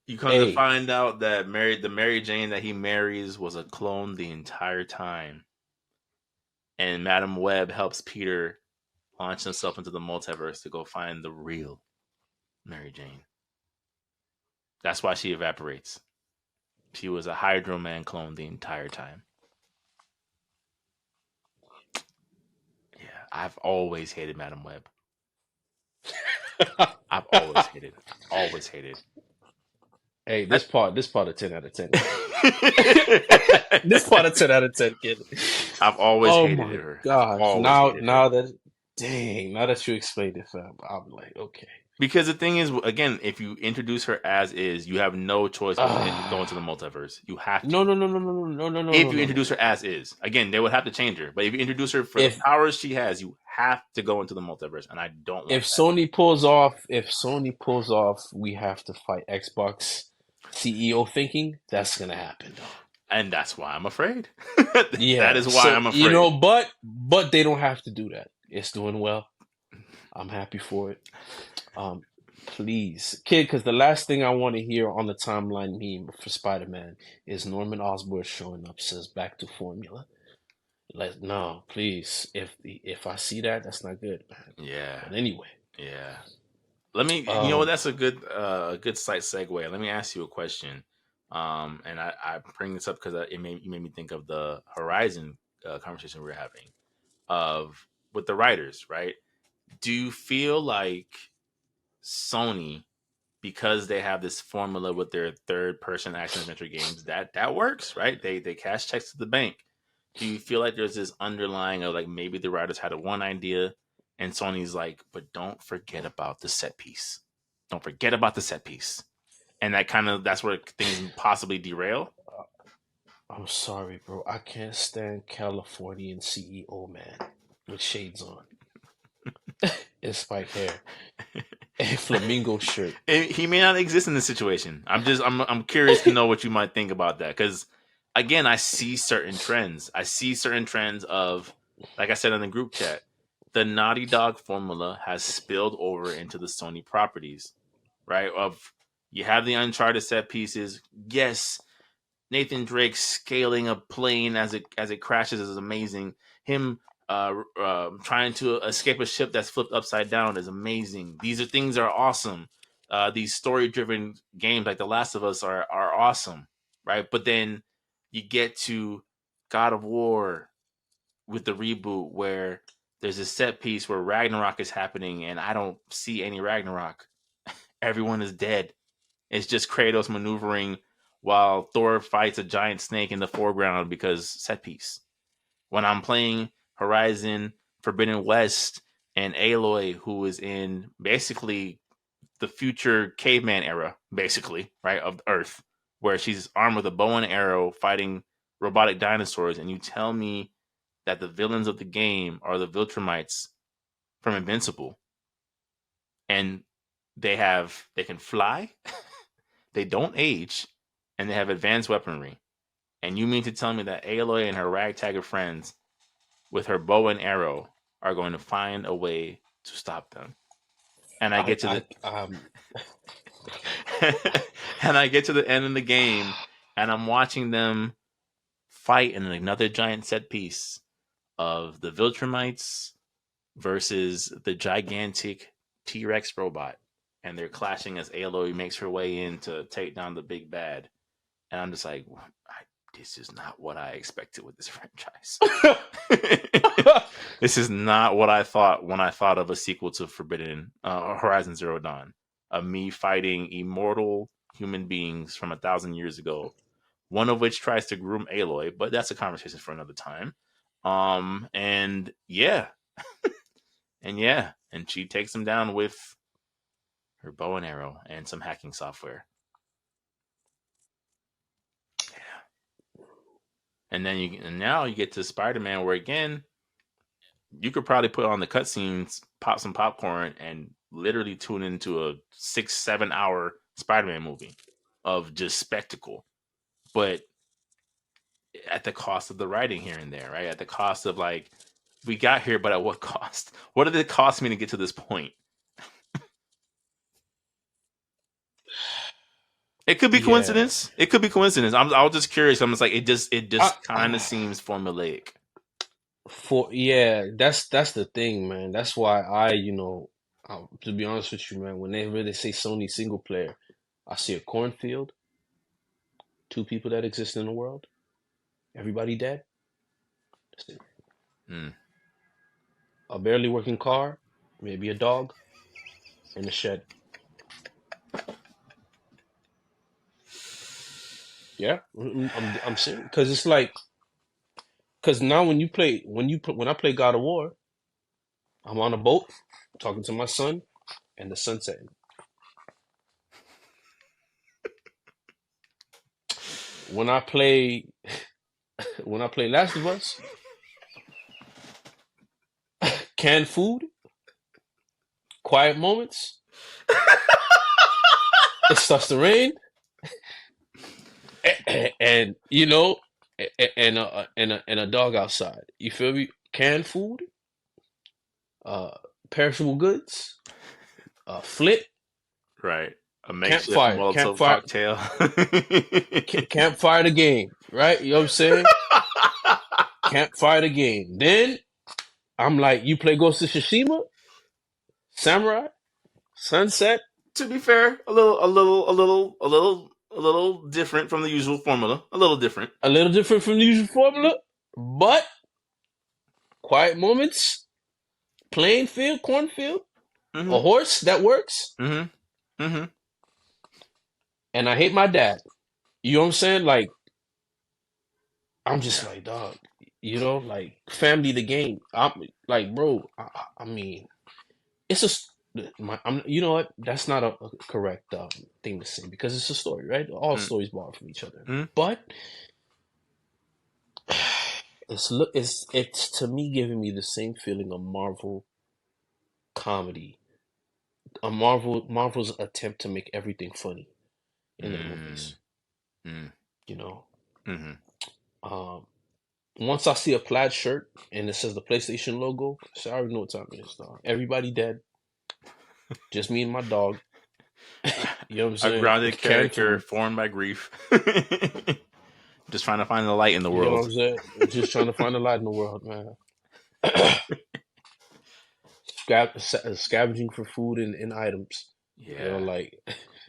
S1: You come to
S2: Hey,
S1: find out that the Mary Jane that he marries was a clone the entire time, and Madam Webb helps Peter launch himself into the multiverse to go find the real Mary Jane. That's why she evaporates. She was a Hydro Man clone the entire time. Yeah, I've always hated Madam Web. I've always hated. Always hated.
S2: hey, this part of 10 out of 10. This part of 10 out of 10, kid.
S1: I've always
S2: Oh
S1: hated
S2: my
S1: her. I've
S2: gosh!
S1: always hated her.
S2: Now that you explained it, fam, I'm like, okay.
S1: Because the thing is, again, if you introduce her as is, you have no choice but to go into the multiverse. You have to. If you introduce her as is, again, they would have to change her. But if you introduce her for the powers she has, you have to go into the multiverse, and I don't want
S2: if
S1: that.
S2: Sony pulls off, we have to fight Xbox CEO thinking. That's gonna happen, though.
S1: And that's why I'm afraid.
S2: Yeah,
S1: that is why I'm afraid.
S2: but they don't have to do that. It's doing well. I'm happy for it. Please, kid, because the last thing I want to hear on the timeline meme for Spider-Man is Norman Osborn showing up, says back to formula. Like, no, please. If I see that, that's not good, man.
S1: Yeah.
S2: But anyway.
S1: Yeah. Let me. You know what? That's a good slight segue. Let me ask you a question. And I bring this up because you made me think of the Horizon conversation we were having with the writers, right? Do you feel like Sony, because they have this formula with their third person action adventure games, that works, right? They cash checks to the bank. Do you feel like there's this underlying of like maybe the writers had a one idea and Sony's like, but don't forget about the set piece. Don't forget about the set piece. And that's where things possibly derail.
S2: I'm sorry, bro. I can't stand Californian CEO man with shades on and spiked hair and flamingo shirt.
S1: He may not exist in this situation. I'm curious to know what you might think about that because again, I see certain trends. I see certain trends of, like I said in the group chat, the Naughty Dog formula has spilled over into the Sony properties, right? Of you have the Uncharted set pieces. Yes, Nathan Drake scaling a plane as it crashes is amazing. Him trying to escape a ship that's flipped upside down is amazing. These are things that are awesome. These story driven games like The Last of Us are awesome, right? But then you get to God of War with the reboot where there's a set piece where Ragnarok is happening and I don't see any Ragnarok. Everyone is dead. It's just Kratos maneuvering while Thor fights a giant snake in the foreground because set piece. When I'm playing Horizon Forbidden West and Aloy, who is in basically the future caveman era, basically, right, of Earth, where she's armed with a bow and arrow fighting robotic dinosaurs, and you tell me that the villains of the game are the Viltrumites from Invincible, and they can fly, they don't age, and they have advanced weaponry. And you mean to tell me that Aloy and her ragtag of friends with her bow and arrow are going to find a way to stop them? And I get to the and I get to the end of the game and I'm watching them fight in another giant set piece of the Viltrumites versus the gigantic T-Rex robot. And they're clashing as Aloy makes her way in to take down the big bad. And I'm just like, this is not what I expected with this franchise. This is not what I thought when I thought of a sequel to Horizon Zero Dawn. Of me fighting immortal human beings from 1,000 years ago, one of which tries to groom Aloy, but that's a conversation for another time. And yeah, and she takes him down with her bow and arrow and some hacking software. And then now you get to Spider-Man, where again you could probably put on the cutscenes, pop some popcorn, and literally tune into a 6-7 hour Spider-Man movie of just spectacle. But at the cost of the writing here and there, right? At the cost of like, we got here, but at what cost? What did it cost me to get to this point? It could be coincidence. It could be coincidence. I was just curious. I'm just like, it just kind of seems formulaic.
S2: That's the thing, man. That's why to be honest with you, man, whenever they say Sony single player, I see a cornfield, 2 people that exist in the world, everybody dead. That's it. A barely working car, maybe a dog, in a shed. Yeah, I'm saying, because it's like, because now when I play God of War, I'm on a boat talking to my son, and the sun setting. When I play Last of Us, canned food, quiet moments, it starts to rain, and and a dog outside. You feel me? Canned food, perishable goods, flip,
S1: Right. A makeshift
S2: campfire,
S1: Molotov
S2: campfire,
S1: cocktail.
S2: campfire the game, right? You know what I'm saying? Campfire the game. Then I'm like, you play Ghost of Tsushima, Samurai, Sunset.
S1: To be fair, a little different from the usual formula. A little different.
S2: A little different from the usual formula, but quiet moments, playing field, cornfield, a horse that works. And I hate my dad. You know what I'm saying? Like, I'm just like, dog, like family the game. I'm like, bro, I mean, it's you know what? That's not a correct thing to say, because it's a story, right? All stories borrow from each other. But it's to me giving me the same feeling of Marvel comedy, Marvel's attempt to make everything funny in their movies. You know, once I see a plaid shirt and it says the PlayStation logo, so I already know what time it is, dog. Everybody dead, just me and my dog. You know what I'm saying?
S1: A grounded character formed by grief. Just trying to find the light in the world.
S2: You know what I'm saying? Just trying to find the light in the world, man. Scavenging for food and items.
S1: Yeah.
S2: You know, like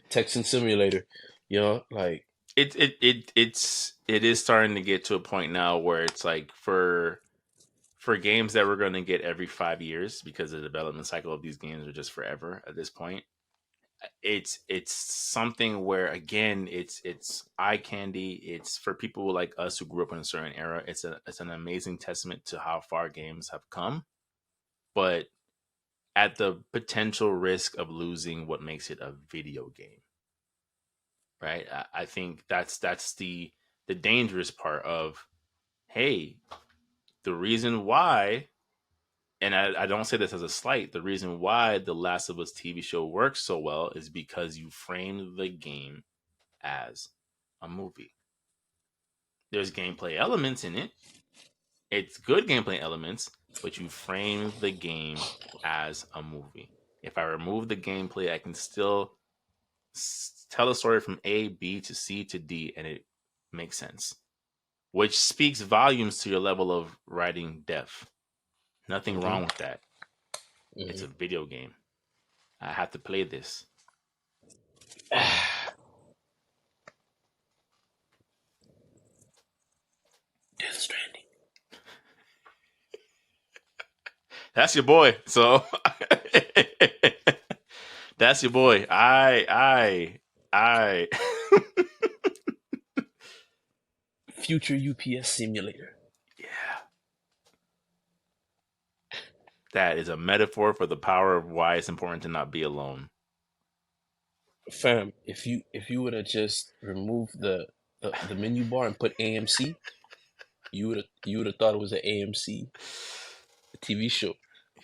S2: Texan Simulator. You know, like
S1: it is starting to get to a point now where it's like, for games that we're going to get every 5 years, because the development cycle of these games are just forever at this point. It's something where, again, it's eye candy. It's for people like us who grew up in a certain era. It's an amazing testament to how far games have come, but at the potential risk of losing what makes it a video game, right? I think that's the dangerous part of, hey, the reason why, and I don't say this as a slight, the reason why the Last of Us TV show works so well is because you framed the game as a movie. There's gameplay elements in it. It's good gameplay elements, but you frame the game as a movie. If I remove the gameplay, I can still tell a story from A, B to C to D, and it makes sense, which speaks volumes to your level of writing depth. Nothing wrong with that. It's a video game. I have to play this.
S2: Death Stranding.
S1: That's your boy. So that's your boy. I
S2: Future UPS simulator.
S1: Yeah. That is a metaphor for the power of why it's important to not be alone.
S2: Fam, if you would have just removed the menu bar and put AMC, You would have thought it was an AMC TV show.
S1: Yeah.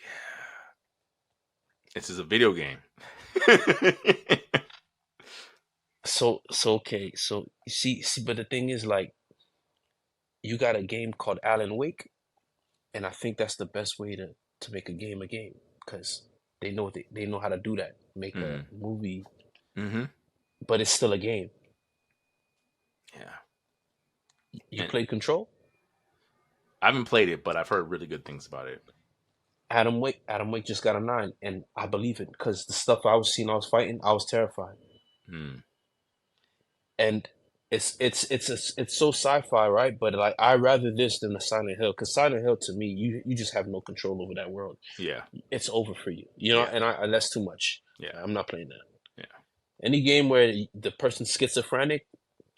S1: This is a video game.
S2: So okay. So see, but the thing is, like, you got a game called Alan Wake, and I think that's the best way to make a game because they know how to do that. Make a movie, but it's still a game.
S1: Yeah.
S2: You played Control?
S1: I haven't played it, but I've heard really good things about it.
S2: Adam Wake just got a 9, and I believe it because the stuff I was fighting, I was terrified. And it's so sci-fi, right? But like, I rather this than the Silent Hill, because Silent Hill, to me, you just have no control over that world.
S1: Yeah,
S2: it's over for you, you know.
S1: Yeah.
S2: And that's too much.
S1: Yeah,
S2: I'm not playing that.
S1: Yeah.
S2: Any game where the person's schizophrenic,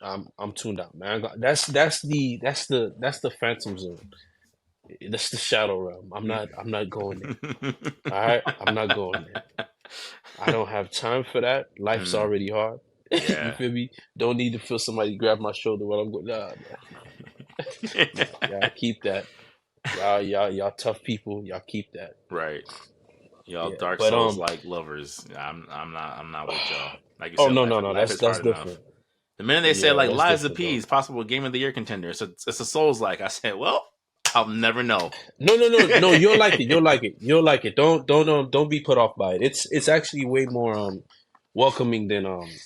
S2: I'm tuned out, man. That's the Phantom Zone. That's the Shadow Realm. I'm not going there. All right, I'm not going there. I don't have time for that. Life's already hard.
S1: Yeah.
S2: You feel me? Don't need to feel somebody grab my shoulder while I'm going. Nah. Y'all keep that. Y'all tough people. Y'all keep that.
S1: Right. Y'all Dark
S2: but,
S1: Souls like lovers. I'm not with y'all. Like you
S2: Oh
S1: said,
S2: no,
S1: life is
S2: that's
S1: hard
S2: different.
S1: enough. The minute they said like
S2: that's
S1: Lies of
S2: different,
S1: P is possible Game of the Year contender, so it's a Souls like. I said, well, I'll never know.
S2: No. You'll like it. You'll like it. Don't be put off by it. It's actually way more welcoming than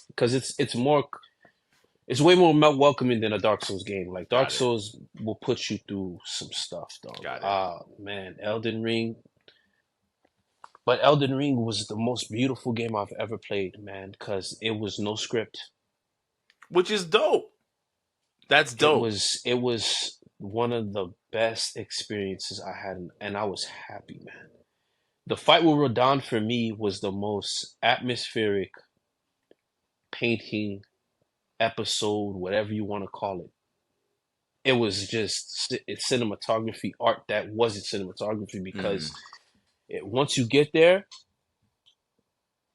S2: because it's way more welcoming than a Dark Souls game. Like, Dark Souls will put you through some stuff, dog. Man, Elden Ring. But Elden Ring was the most beautiful game I've ever played, man, because it was no script.
S1: Which is dope. That's dope.
S2: It was one of the best experiences I had, and I was happy, man. The fight with Rodon for me was the most atmospheric painting episode, whatever you want to call it. It was just cinematography, art that wasn't cinematography, because once you get there,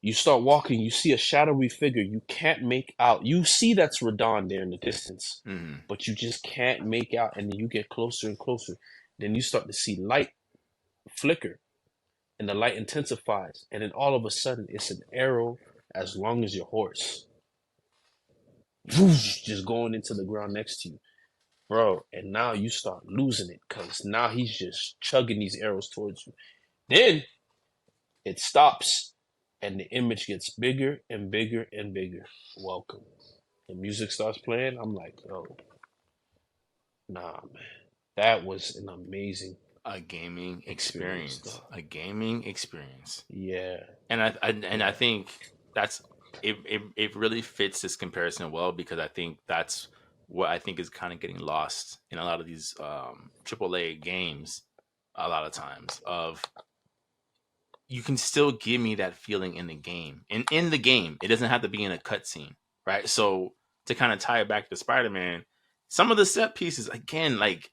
S2: you start walking, you see a shadowy figure you can't make out. You see that's Radon there in the distance, but you just can't make out. And then you get closer and closer. Then you start to see light flicker, and the light intensifies. And then all of a sudden, it's an arrow as long as your horse. Whoosh, just going into the ground next to you. Bro, and now you start losing it, because now he's just chugging these arrows towards you. Then it stops, and the image gets bigger and bigger and bigger. Welcome. The music starts playing. I'm like, oh, nah, man. That was an amazing
S1: gaming experience. A gaming experience.
S2: Yeah.
S1: And I think that's it really fits this comparison well, because I think that's what I think is kind of getting lost in a lot of these AAA games a lot of times. Of you can still give me that feeling in the game. And in the game, it doesn't have to be in a cutscene, right? So to kind of tie it back to Spider-Man, some of the set pieces, again, like,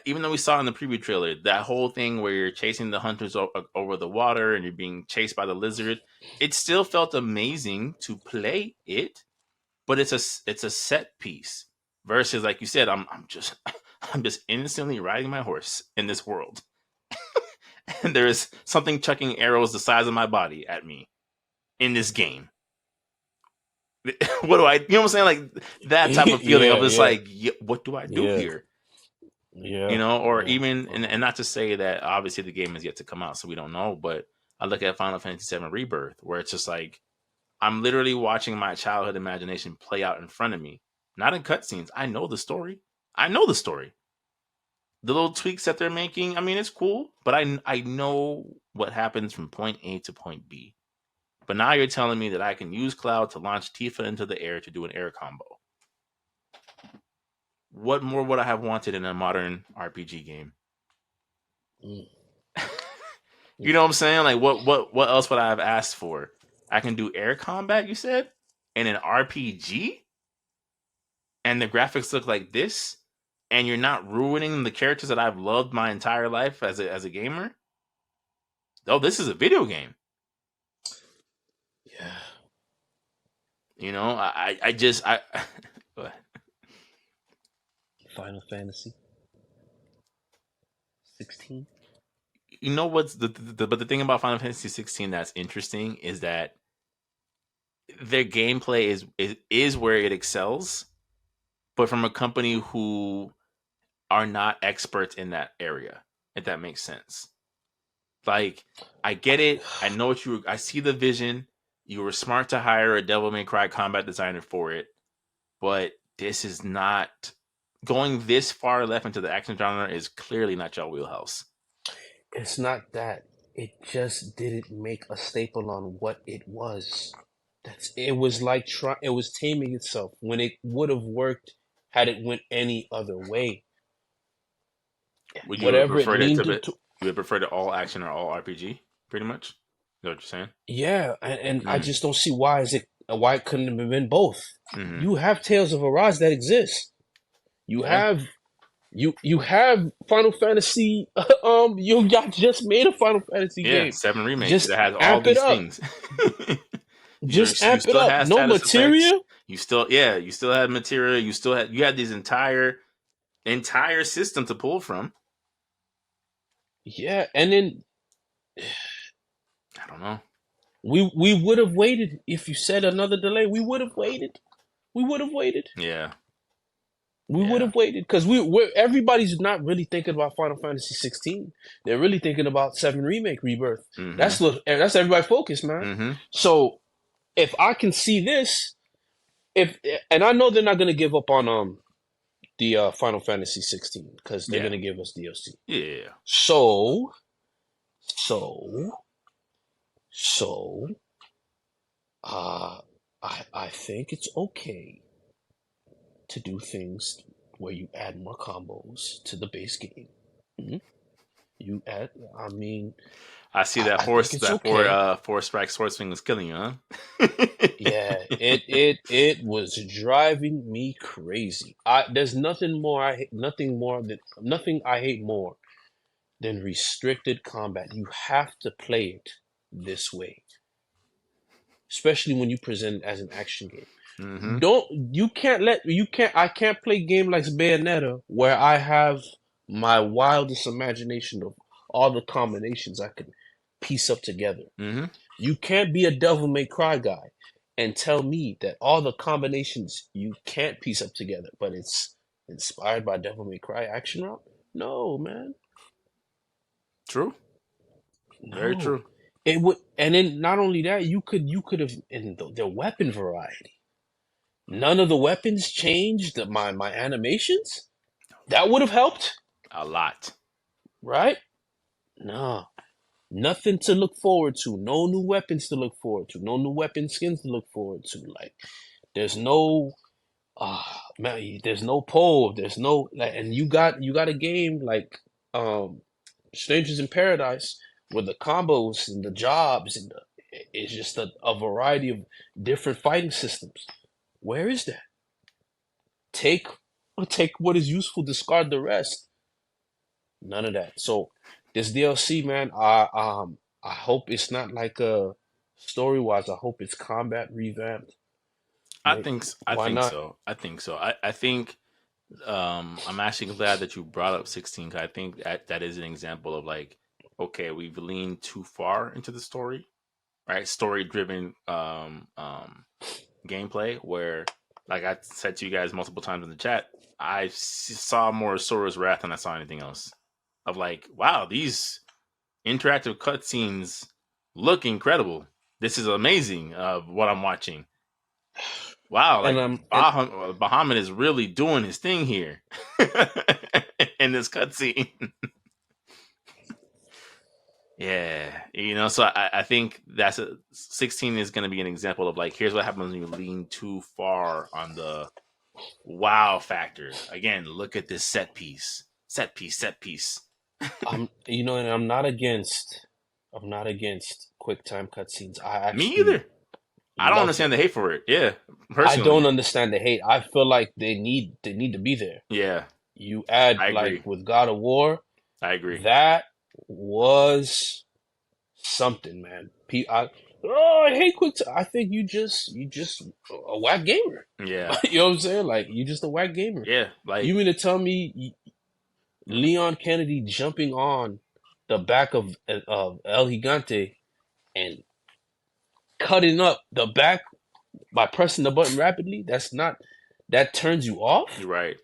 S1: even though we saw in the preview trailer, that whole thing where you're chasing the hunters over the water and you're being chased by the lizard, it still felt amazing to play it, but it's a set piece versus, like you said, I'm just innocently riding my horse in this world. And there is something chucking arrows the size of my body at me in this game. What do I, you know what I'm saying? Like, that type of feeling of just like, what do I do here?
S2: Yeah.
S1: You know, or even, and not to say that obviously the game is yet to come out, so we don't know, but I look at Final Fantasy VII Rebirth, where it's just like, I'm literally watching my childhood imagination play out in front of me. Not in cutscenes. I know the story. The little tweaks that they're making, I mean, it's cool, but I know what happens from point A to point B. But now you're telling me that I can use Cloud to launch Tifa into the air to do an air combo. What more would I have wanted in a modern RPG game? You know what I'm saying? Like, what else would I have asked for? I can do air combat, you said? In an RPG? And the graphics look like this? And you're not ruining the characters that I've loved my entire life as a gamer? Oh, this is a video game.
S2: Yeah.
S1: You know, I just Final
S2: Fantasy. 16.
S1: You know what's but the thing about Final Fantasy 16 that's interesting is that their gameplay is where it excels, but from a company who are not experts in that area, if that makes sense. Like, I get it. I know what I see the vision. You were smart to hire a Devil May Cry combat designer for it, but this is not going this far left into the action genre is clearly not your wheelhouse.
S2: It's not that. It just didn't make a staple on what it was. It was like it was taming itself when it would have worked had it went any other way.
S1: Would you
S2: Whatever it
S1: prefer it to
S2: leaned
S1: be?
S2: into.
S1: You would prefer to all action or all RPG, pretty much? Is that what you're saying?
S2: Yeah, and I just don't see why it couldn't have been both. You have Tales of Arise that exists. You have you have Final Fantasy. You got just made a Final Fantasy game.
S1: 7 remake
S2: Just
S1: that has all
S2: amp it
S1: these
S2: up.
S1: things. you
S2: Just amp it
S1: still
S2: up.
S1: have
S2: No
S1: status effects.
S2: material.
S1: You still had material. You had these entire system to pull from.
S2: Yeah, and then
S1: I don't know.
S2: we would have waited if you said another delay. We would have waited. We would have waited.
S1: Yeah.
S2: We would have waited because everybody's not really thinking about Final Fantasy 16. They're really thinking about 7 Remake Rebirth. That's everybody focused, man. So if I can see this, and I know they're not gonna give up on the Final Fantasy 16 because they're gonna give us DLC.
S1: Yeah.
S2: So I think it's okay to do things where you add more combos to the base game. You add, I mean,
S1: I see that four strike swordsman was killing you, huh?
S2: Yeah, it was driving me crazy. There's nothing I hate more than restricted combat. You have to play it this way, especially when you present it as an action game. I can't play a game like Bayonetta where I have my wildest imagination of all the combinations I can piece up together. You can't be a Devil May Cry guy and tell me that all the combinations you can't piece up together, but it's inspired by Devil May Cry action route. No, man.
S1: True.
S2: No.
S1: Very true.
S2: It would, and then not only that, you could have in the weapon variety. None of the weapons changed my animations. That would have helped
S1: a lot,
S2: right? No, nothing to look forward to. No new weapons to look forward to. No new weapon skins to look forward to. Like, there's no, man, there's no pole. There's no like, and you got a game like Strangers in Paradise with the combos and the jobs and it's just a variety of different fighting systems. Where is that? Take what is useful, discard the rest. None of that. So this DLC, man, I hope it's not like a story wise. I hope it's combat revamped.
S1: I think so. I think I'm actually glad that you brought up 16 because I think that is an example of like, okay, we've leaned too far into the story, right? Story driven gameplay where, like I said to you guys multiple times in the chat, I saw more Sora's Wrath than I saw anything else. Of like, wow, these interactive cutscenes look incredible. This is amazing. What I'm watching. Wow, like Bahamut is really doing his thing here in this cutscene. Yeah, so I think 16 is going to be an example of like, here's what happens when you lean too far on the wow factor. Again, look at this set piece.
S2: And I'm not against quick time cutscenes.
S1: Me either. I don't understand the hate for it. Yeah,
S2: personally. I don't understand the hate. I feel like they need to be there.
S1: Yeah,
S2: you add like with God of War.
S1: I agree.
S2: That was something, man. I hate quick time. I think you just a whack gamer.
S1: Yeah,
S2: you know what I'm saying? Like you just a whack gamer.
S1: Yeah, like
S2: you mean to tell me Leon Kennedy jumping on the back of El Gigante and cutting up the back by pressing the button rapidly, that turns you off.
S1: You're right.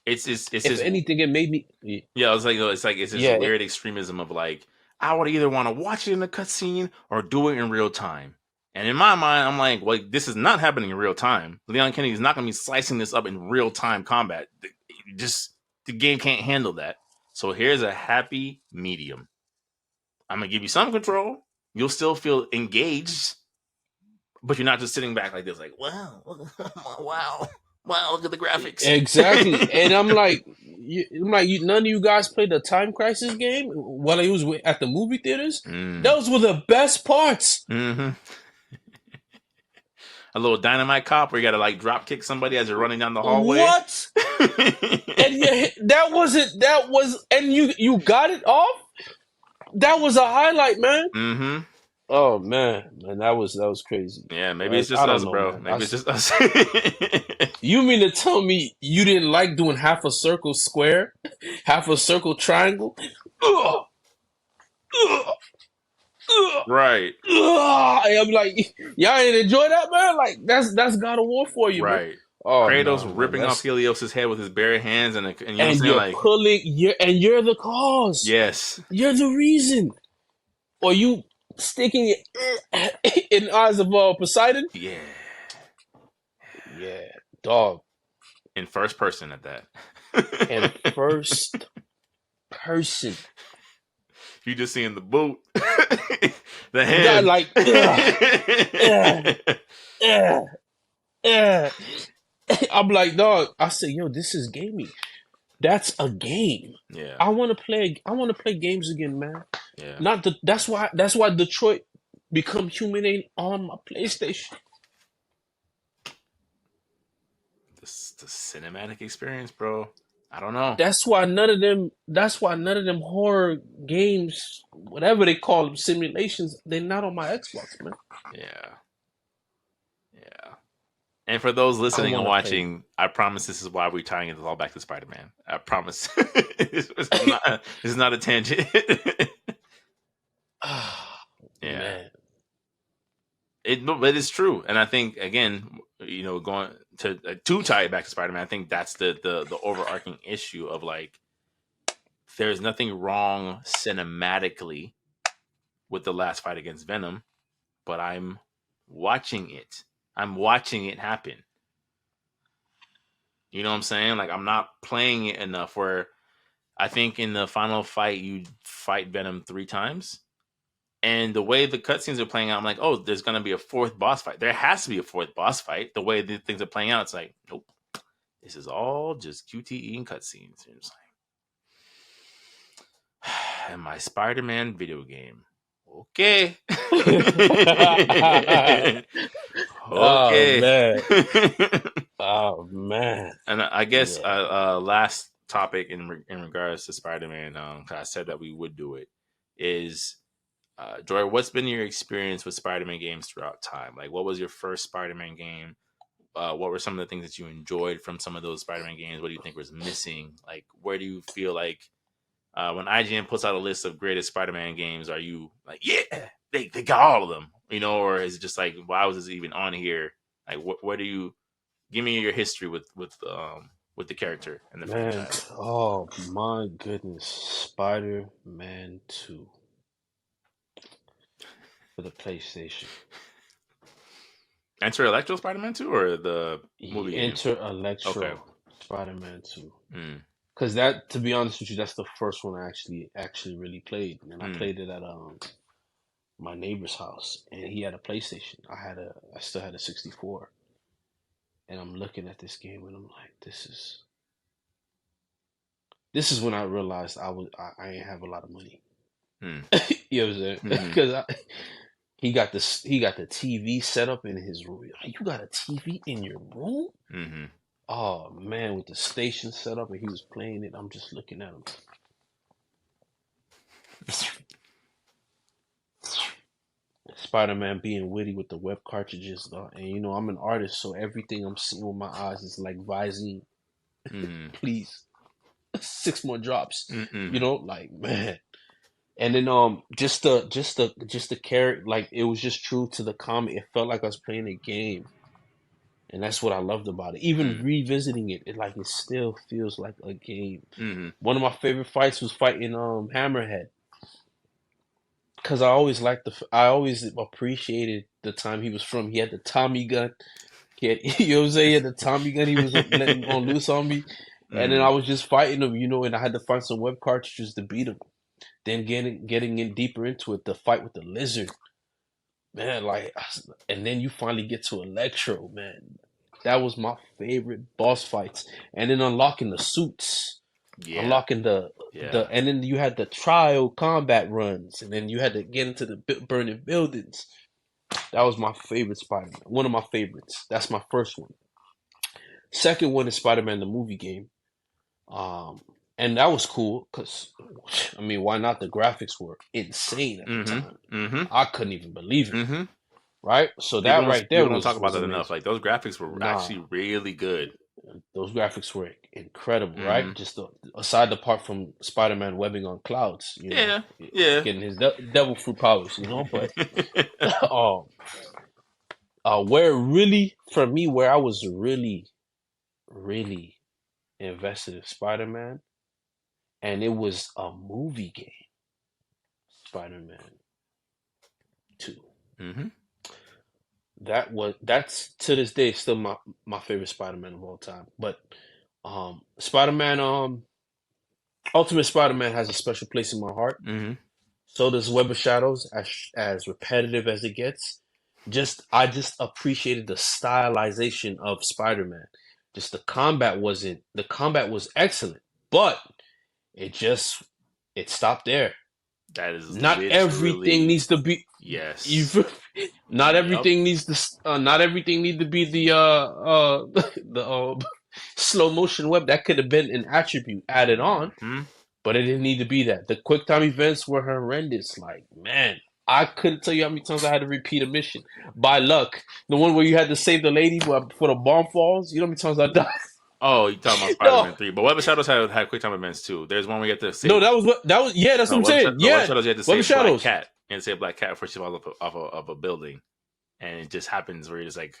S1: It's
S2: If
S1: just
S2: anything, it made me.
S1: yeah. It's this weird extremism of like I would either want to watch it in the cutscene or do it in real time. And in my mind, I'm like, well, this is not happening in real time. Leon Kennedy is not going to be slicing this up in real time combat. The game can't handle that. So here's a happy medium. I'm gonna give you some control. You'll still feel engaged, but you're not just sitting back like this, like, wow, wow, look at the graphics.
S2: Exactly. And I'm like, none of you guys played the Time Crisis game while he was at the movie theaters? Those were the best parts.
S1: Mm-hmm. A little dynamite cop where you gotta like drop kick somebody as you're running down the hallway.
S2: What? And and you got it off? That was a highlight, man.
S1: Mm-hmm.
S2: Oh man, that was crazy.
S1: Yeah, maybe it's just us, bro. Man. Maybe it's just us.
S2: You mean to tell me you didn't like doing half a circle square, half a circle triangle?
S1: Right.
S2: I'm like, y'all ain't enjoy that, man. Like that's God of War for you,
S1: right?
S2: Man. Oh,
S1: Kratos ripping off Helios' head with his bare hands, and you know
S2: and you're pulling, you're the cause.
S1: Yes,
S2: you're the reason. Or you sticking it in the eyes of Poseidon?
S1: Yeah,
S2: dog.
S1: In first person at that.
S2: In first person.
S1: You just seeing the boot, the hand.
S2: God, like, I'm like, dog. I said, yo, this is gaming. That's a game.
S1: Yeah.
S2: I want to play games again, man.
S1: Yeah.
S2: That's why Detroit Become Human ain't on my PlayStation.
S1: The cinematic experience, bro. I don't know.
S2: That's why none of them horror games, whatever they call them, simulations, they're not on my Xbox, man.
S1: Yeah. And for those listening and watching, I promise this is why we're tying it all back to Spider-Man. I promise. This is not a tangent.
S2: Man.
S1: But it's true, and I think again, you know, going to tie it back to Spider-Man, I think that's the overarching issue of like, there's nothing wrong cinematically with the last fight against Venom, but I'm watching it. I'm watching it happen. You know what I'm saying? Like, I'm not playing it enough where I think in the final fight, you fight Venom 3 times. And the way the cutscenes are playing out, I'm like, oh, there's going to be a 4th boss fight. There has to be a 4th boss fight. The way the things are playing out, it's like, nope. This is all just QTE and cutscenes. And it's like, and my Spider-Man video game. Okay. Okay.
S2: Oh, man. Oh, man.
S1: And I guess last topic in regards to Spider-Man, because I said that we would do it, is, Joy, what's been your experience with Spider-Man games throughout time? Like, what was your first Spider-Man game? What were some of the things that you enjoyed from some of those Spider-Man games? What do you think was missing? Like, where do you feel like when IGN puts out a list of greatest Spider-Man games, are you like, yeah, they got all of them, you know, or is it just like, why was this even on here? Like, where do you give me your history with the character and the franchise?
S2: Oh my goodness, Spider-Man 2 for the PlayStation.
S1: Enter Electro Spider-Man 2 or the movie?
S2: Enter Electro Spider-Man 2. Because that, to be honest with you, that's the first one I actually really played, and I played it at my neighbor's house, and he had a PlayStation. I still had a 64, and I'm looking at this game, and I'm like, this is when I realized I ain't have a lot of money. You know what I'm saying? Because he got the TV set up in his room. You got a TV in your room?
S1: Mm-hmm.
S2: Oh man, with the station set up and he was playing it, I'm just looking at him. Spider-Man being witty with the web cartridges, though. And you know, I'm an artist, so everything I'm seeing with my eyes is like Visine. Please. 6 more drops.
S1: Mm-mm.
S2: You know, like man. And then just the character, like it was just true to the comic. It felt like I was playing a game. And that's what I loved about it. Even revisiting it, it still feels like a game.
S1: Mm-hmm.
S2: One of my favorite fights was fighting Hammerhead. Cause I always appreciated the time he was from. He had the Tommy gun. You know what I'm saying? He had the Tommy gun. He was letting on loose on me, and then I was just fighting him. You know, and I had to find some web cartridges to beat him. Then getting in deeper into it, the fight with the lizard, man. And then you finally get to Electro, man. That was my favorite boss fights. And then unlocking the suits.
S1: Yeah.
S2: Unlocking and then you had the trial combat runs, and then you had to get into the burning buildings. That was my favorite Spider-Man. One of my favorites. That's my first one. Second one is Spider-Man the movie game. And that was cool because, I mean, why not? The graphics were insane at the time.
S1: Mm-hmm.
S2: I couldn't even believe it.
S1: Mm-hmm.
S2: Right? So that right there
S1: we don't talk about that enough. Like those graphics were actually really good.
S2: Those graphics were incredible, right? Just aside apart from Spider-Man webbing on clouds, you know, getting his devil fruit powers, you know. But where really, for me, where I was really, really invested in Spider-Man, and it was a movie game, Spider-Man 2.
S1: Mm-hmm.
S2: That's to this day still my favorite Spider-Man of all time. But Spider-Man Ultimate Spider-Man has a special place in my heart.
S1: Mm-hmm.
S2: So does Web of Shadows, as repetitive as it gets. I just appreciated the stylization of Spider-Man. Just the combat was excellent, but it stopped there.
S1: That is
S2: not everything needs to be.
S1: Yes.
S2: Not everything needs to. Not everything need to be the slow motion web. That could have been an attribute added on, but it didn't need to be that. The quick time events were horrendous. Like, man, I couldn't tell you how many times I had to repeat a mission by luck. The one where you had to save the lady before the bomb falls. You know how many times I died.
S1: Oh, you're talking about Spider-Man 3. But Web of Shadows had quick time events too. There's one where you have to save.
S2: No, that's what I'm saying.
S1: Web of Shadows, you had to save Black Cat. And save Black Cat before she falls off a building. And it just happens where you're just like,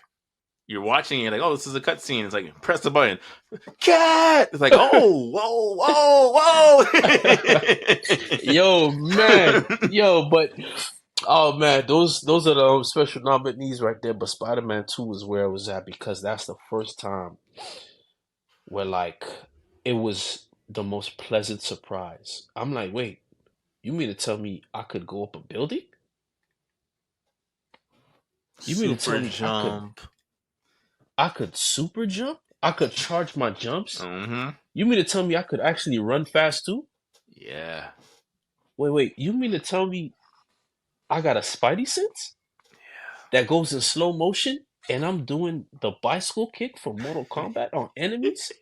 S1: you're watching and you're like, oh, this is a cutscene. It's like, press the button. Cat! It's like, oh, whoa.
S2: Yo, man. But oh man, those are the special nominees right there. But Spider-Man 2 is where I was at because that's the first time where it was the most pleasant surprise. I'm like, wait, you mean to tell me I could go up a building? You mean to tell me
S1: jump?
S2: I could super jump? I could charge my jumps?
S1: Mm-hmm.
S2: You mean to tell me I could actually run fast too?
S1: Yeah.
S2: Wait. You mean to tell me I got a Spidey sense? Yeah. That goes in slow motion and I'm doing the bicycle kick from Mortal Kombat on enemies?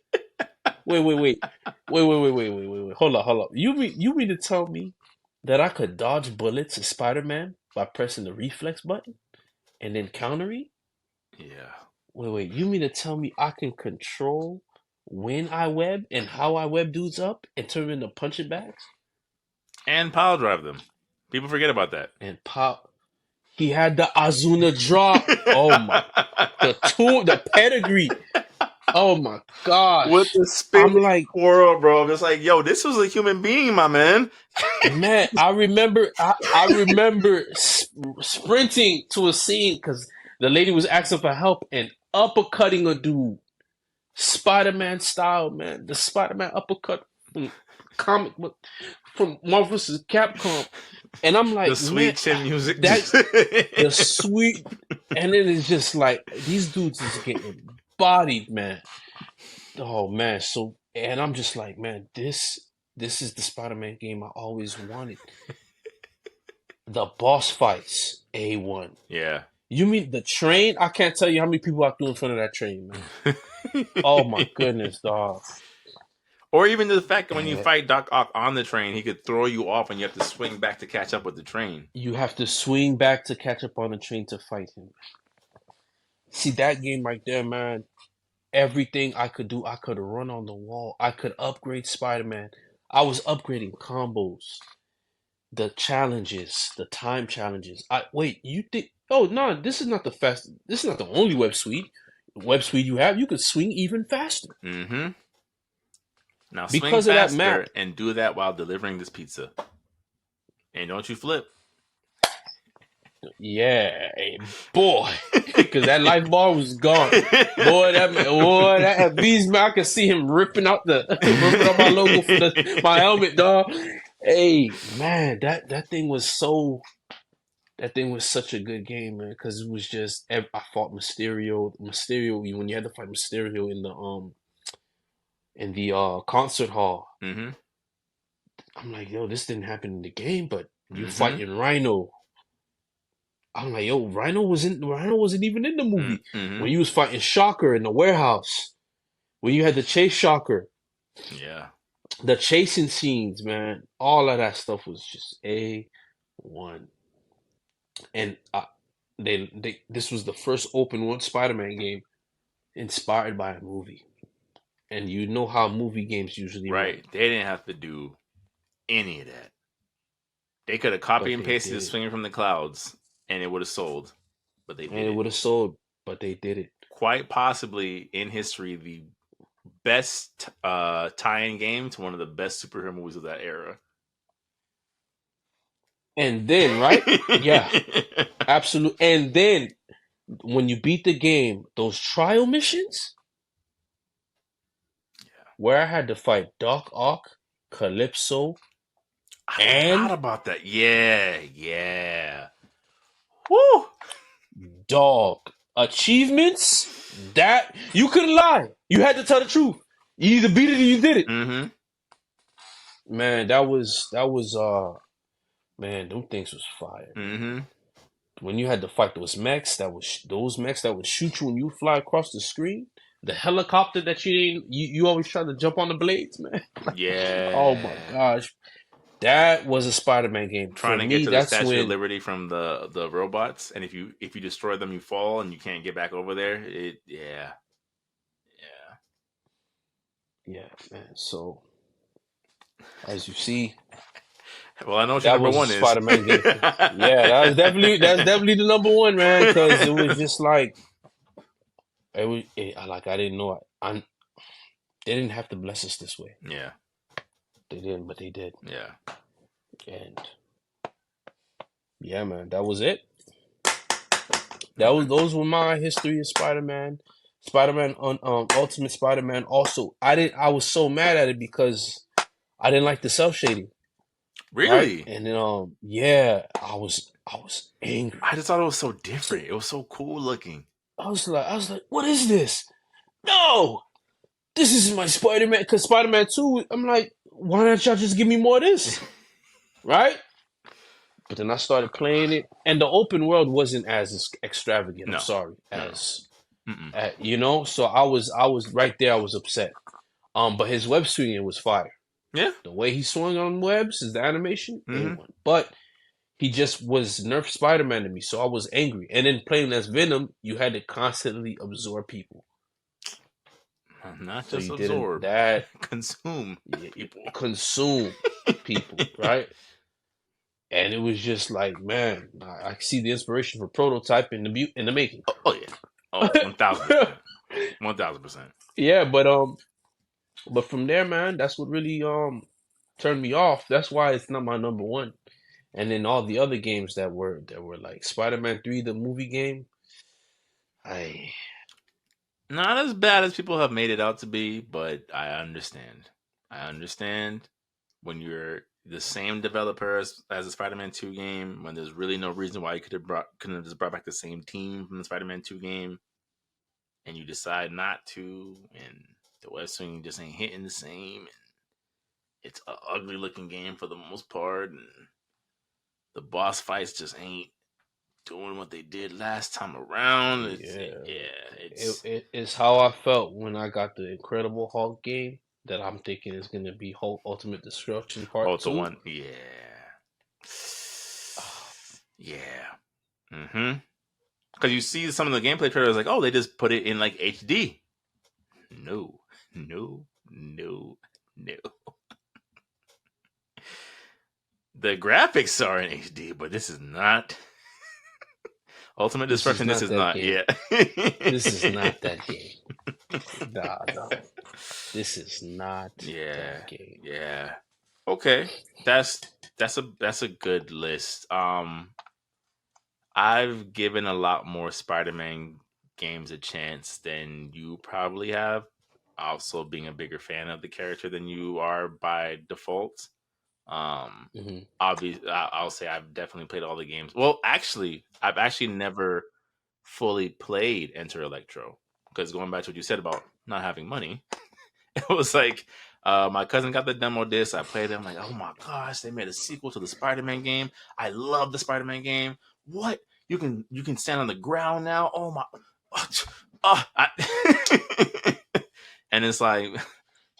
S2: Wait. Hold up. You mean to tell me that I could dodge bullets as Spider-Man by pressing the reflex button and then countering?
S1: Yeah.
S2: Wait. You mean to tell me I can control when I web and how I web dudes up and turn them into punching bags?
S1: And power drive them. People forget about that.
S2: And he had the Azuna drop. Oh my. The pedigree. Oh my God!
S1: With the spinning world, bro. It's like, yo, this was a human being, my man.
S2: Man, I remember sprinting to a scene because the lady was asking for help and uppercutting a dude, Spider-Man style, man. The Spider-Man uppercut from Marvel vs. Capcom, and I'm like,
S1: the sweet chin music,
S2: the sweet, and then it's just like these dudes is getting bodied, man. Oh man, and I'm just like, man, this is the Spider-Man game I always wanted. The boss fights, A1.
S1: Yeah.
S2: You mean the train? I can't tell you how many people I threw in front of that train, man. Oh my goodness, dog.
S1: Or even the fact that when you fight Doc Ock on the train, he could throw you off and you have to swing back to catch up with the train.
S2: You have to swing back to catch up on the train to fight him. See, that game right there, man, everything I could do. I could run on the wall. I could upgrade Spider-Man. I was upgrading combos, the challenges, the time challenges. You think? Oh no, this is not the fast. This is not the only web suite. Web suite you have, you could swing even faster.
S1: Mm-hmm. Now swing
S2: Because of that
S1: faster
S2: map.
S1: and do that while delivering this pizza. And don't you flip.
S2: Yeah, boy, because that life bar was gone. Boy, that beast man, I could see him ripping out my logo for my helmet, dog. Hey, man, that thing was such a good game, man. Because it was just I fought Mysterio. When you had to fight Mysterio in the concert hall,
S1: Mm-hmm.
S2: I'm like, yo, this didn't happen in the game, but you
S1: Mm-hmm.
S2: fighting Rhino. I'm like, yo, Rhino wasn't even in the movie.
S1: Mm-hmm.
S2: When you was fighting Shocker in the warehouse, when you had to chase Shocker,
S1: Yeah.
S2: the chasing scenes, man, all of that stuff was just A1. And this was the first open world Spider-Man game inspired by a movie. And you know how movie games usually run.
S1: Right. They didn't have to do any of that. They could have copied
S2: But
S1: and
S2: they
S1: pasted
S2: did
S1: the
S2: it.
S1: swinging from the clouds and it would have sold. But they
S2: And
S1: did
S2: it
S1: it.
S2: would have sold, but they did it.
S1: Quite possibly in history, the best tie-in game to one of the best superhero movies of that era.
S2: And then, right? Yeah, absolutely. And then when you beat the game, those trial missions where I had to fight Doc Ock, Calypso,
S1: I forgot about that. Yeah. Woo!
S2: Dog. Achievements? That you couldn't lie. You had to tell the truth. You either beat it or you did it.
S1: Mm-hmm.
S2: Man, man, them things was fire.
S1: Mm-hmm.
S2: When you had to fight those mechs that would shoot you when you fly across the screen. The helicopter that you always try to jump on the blades, man.
S1: Yeah.
S2: Oh my gosh. That was a Spider-Man game.
S1: Trying
S2: For
S1: to get
S2: me,
S1: to the
S2: that's
S1: Statue of
S2: when
S1: Liberty from the robots, and if you destroy them, you fall and you can't get back over there. Yeah.
S2: yeah, man. So as you see,
S1: Well, I know what your
S2: that
S1: number
S2: was a
S1: one is.
S2: Spider-Man game. Yeah, that's definitely the number one, man. Because it was just like like I didn't know they didn't have to bless us this way.
S1: Yeah.
S2: They didn't, but they did.
S1: Yeah.
S2: And yeah, man, that was it. Those were my history of Spider-Man. Spider-Man on Ultimate Spider-Man. Also, I was so mad at it because I didn't like the cell shading.
S1: Really?
S2: Right? And then yeah, I was angry.
S1: I just thought it was so different. It was so cool looking.
S2: I was like, what is this? No, this is my Spider-Man. Because Spider-Man 2, I'm like, why don't y'all just give me more of this? Right? But then I started playing it, and the open world wasn't as extravagant.
S1: No.
S2: I'm sorry,
S1: No.
S2: So I was right there. I was upset. But his web swinging was fire.
S1: Yeah.
S2: The way he swung on webs, is the animation,
S1: Mm-hmm.
S2: A1. But he just was Nerf Spider-Man to me, so I was angry. And then playing as Venom, you had to constantly absorb people.
S1: Not
S2: So
S1: just
S2: you
S1: absorb.
S2: That
S1: Consume people.
S2: Consume people, right? And it was just like, man, I see the inspiration for Prototype in the making.
S1: Oh yeah. Oh, 1,000%. 1,000%.
S2: Yeah, but from there, man, that's what really turned me off. That's why it's not my number one. And then all the other games that were like Spider-Man 3, the movie game,
S1: not as bad as people have made it out to be, but I understand. I understand when you're the same developer as the Spider-Man 2 game, when there's really no reason why you couldn't have just brought back the same team from the Spider-Man 2 game, and you decide not to, and the web swing just ain't hitting the same, and it's an ugly looking game for the most part, and the boss fights just ain't doing what they did last time around.
S2: It's how I felt when I got the Incredible Hulk game. That I'm thinking is going to be Hulk Ultimate Destruction Part 2.
S1: 1. Yeah. Mm-hmm. Because you see some of the gameplay trailers, like, oh, they just put it in like HD. No, no, no, no. The graphics are in HD, but this is not Ultimate Destruction. This is not.
S2: Game.
S1: Yeah.
S2: This is not that game. Nah. This is not that game.
S1: Yeah. Okay. That's a good list. I've given a lot more Spider-Man games a chance than you probably have. Also being a bigger fan of the character than you are by default. Obviously, I'll say I've definitely played all the games. Well, actually, I've actually never fully played Enter Electro because going back to what you said about not having money, it was like my cousin got the demo disc. I played it. I'm like, oh my gosh, they made a sequel to the Spider-Man game. I love the Spider-Man game. What you can stand on the ground now? Oh my, and it's like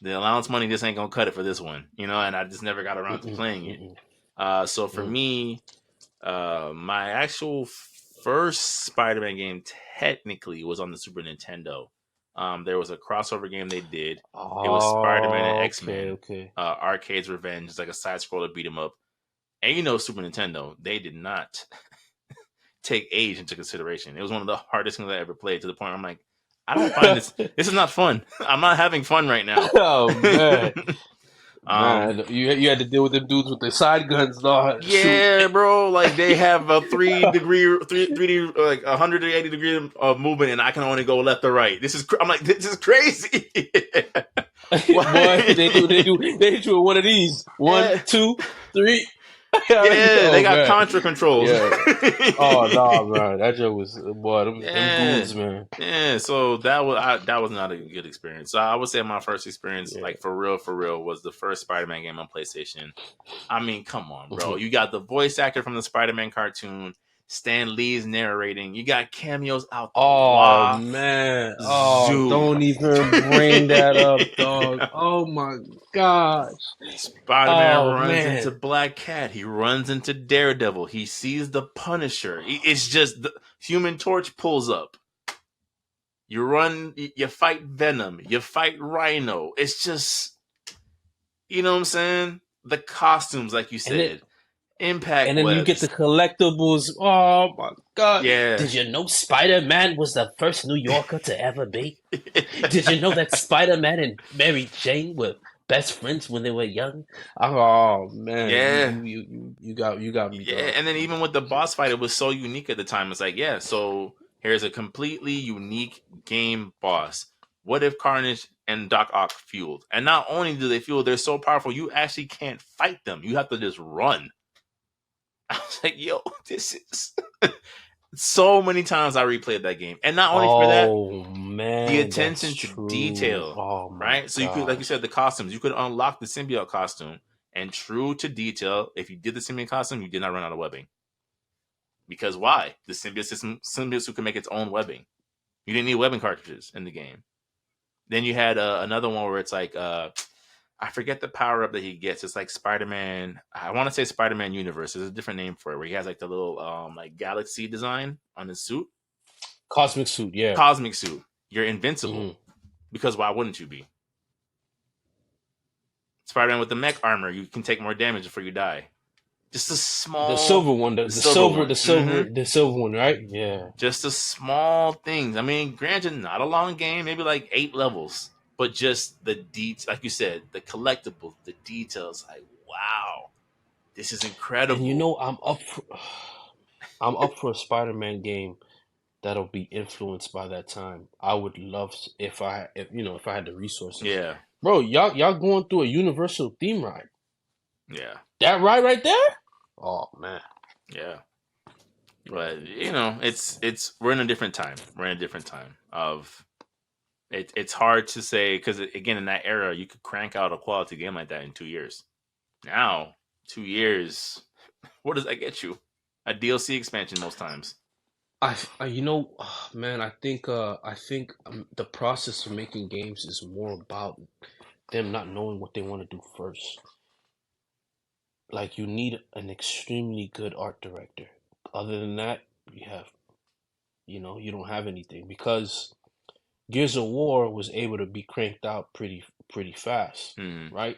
S1: the allowance money just ain't gonna cut it for this one, you know. And I just never got around to playing it. So for me, my actual first Spider-Man game technically was on the Super Nintendo. There was a crossover game they did. It was Spider-Man and X-Men. Arcade's Revenge. It's like a side scroller beat 'em up. And you know, Super Nintendo, they did not take age into consideration. It was one of the hardest things I ever played, to the point where I'm like, I don't find this. This is not fun. I'm not having fun right now.
S2: Oh man. Man, you had to deal with them dudes with the side guns, dog.
S1: Yeah, bro. Like they have a 3D, like 180 degree of movement, and I can only go left or right. I'm like, this is crazy.
S2: Boy, they hit you with one of these. 1, 2, 3.
S1: Yeah, they got contra controls.
S2: Yeah. Oh no, man, that joke was them goons, man.
S1: Yeah, so that was not a good experience. So I would say my first experience, like for real, was the first Spider-Man game on PlayStation. I mean, come on, bro. You got the voice actor from the Spider-Man cartoon. Stan Lee's narrating. You got cameos out the
S2: man. Don't even bring that up, dog. Oh my gosh.
S1: Spider-Man runs into Black Cat. He runs into Daredevil. He sees the Punisher. It's just the Human Torch pulls up. You fight Venom. You fight Rhino. It's just, you know what I'm saying? The costumes, like you said. Impact
S2: and then
S1: webs.
S2: You get the collectibles. Oh my god!
S1: Yeah.
S2: Did you know Spider-Man was the first New Yorker to ever be? Did you know that Spider-Man and Mary Jane were best friends when they were young? Oh man!
S1: Yeah.
S2: You got me.
S1: Yeah, and then even with the boss fight, it was so unique at the time. It's like, yeah, so here's a completely unique game boss. What if Carnage and Doc Ock fueled? And not only do they fuel, they're so powerful, you actually can't fight them. You have to just run. I was like, yo, this is so many times I replayed that game. And not only for that,
S2: man,
S1: the attention to detail. Right? So you could, like you said, the costumes, you could unlock the symbiote costume. And true to detail, if you did the symbiote costume, you did not run out of webbing. Because why? The symbiote suit can make its own webbing. You didn't need webbing cartridges in the game. Then you had another one where it's like I forget the power up that he gets. It's like Spider-Man. I want to say Spider-Man Universe. There's a different name for it, where he has like the little like galaxy design on his suit.
S2: Cosmic suit, yeah.
S1: Cosmic suit. You're invincible. Because why wouldn't you be? Spider-Man with the mech armor, you can take more damage before you die. Just a small,
S2: the silver one, the silver one, right? Yeah.
S1: Just a small things. I mean, granted, not a long game, maybe like 8 levels, but just the like you said, the collectibles, the details. Like, wow, this is incredible.
S2: And you know, I'm up for a Spider-Man game that'll be influenced by that time. I would love if I had the resources.
S1: Yeah,
S2: bro, y'all going through a Universal theme ride.
S1: Yeah,
S2: that ride right there. Oh man.
S1: Yeah, but you know, we're in a different time. We're in a different time of. It's hard to say because again, in that era, you could crank out a quality game like that in 2 years. Now, 2 years, what does that get you? A DLC expansion most times.
S2: Man, I think the process of making games is more about them not knowing what they want to do first. Like, you need an extremely good art director. Other than that, you don't have anything, because Gears of War was able to be cranked out pretty fast, right?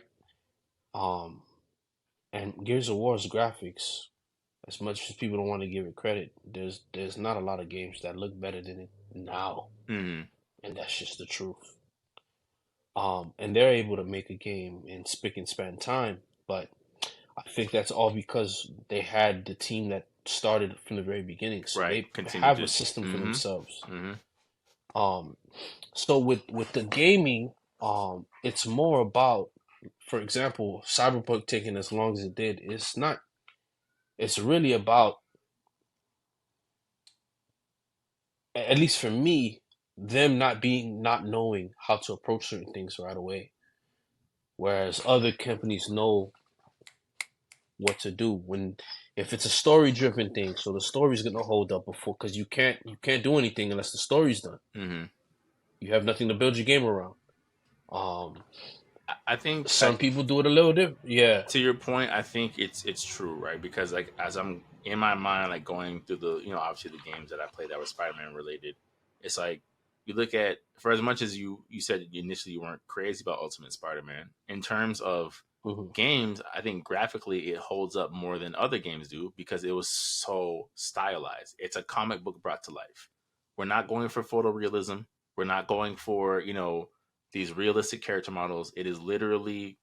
S2: And Gears of War's graphics, as much as people don't want to give it credit, there's not a lot of games that look better than it now, and that's just the truth. And they're able to make a game in spick and span time, but I think that's all because they had the team that started from the very beginning, so they have a system for themselves. So with the gaming, it's more about, for example, Cyberpunk taking as long as it did. It's really about, at least for me, them not knowing how to approach certain things right away, whereas other companies know what to do if it's a story driven thing. So the story's gonna hold up before, because you can't do anything unless the story's done. You have nothing to build your game around.
S1: I think
S2: some people do it a little different. Yeah.
S1: To your point, I think it's true, right? Because like as I'm in my mind, like going through the obviously the games that I played that were Spider-Man related, it's like you look at, for as much as you said initially you weren't crazy about Ultimate Spider-Man, in terms of games, I think graphically it holds up more than other games do because it was so stylized. It's a comic book brought to life. We're not going for photorealism. We're not going for these realistic character models. It is literally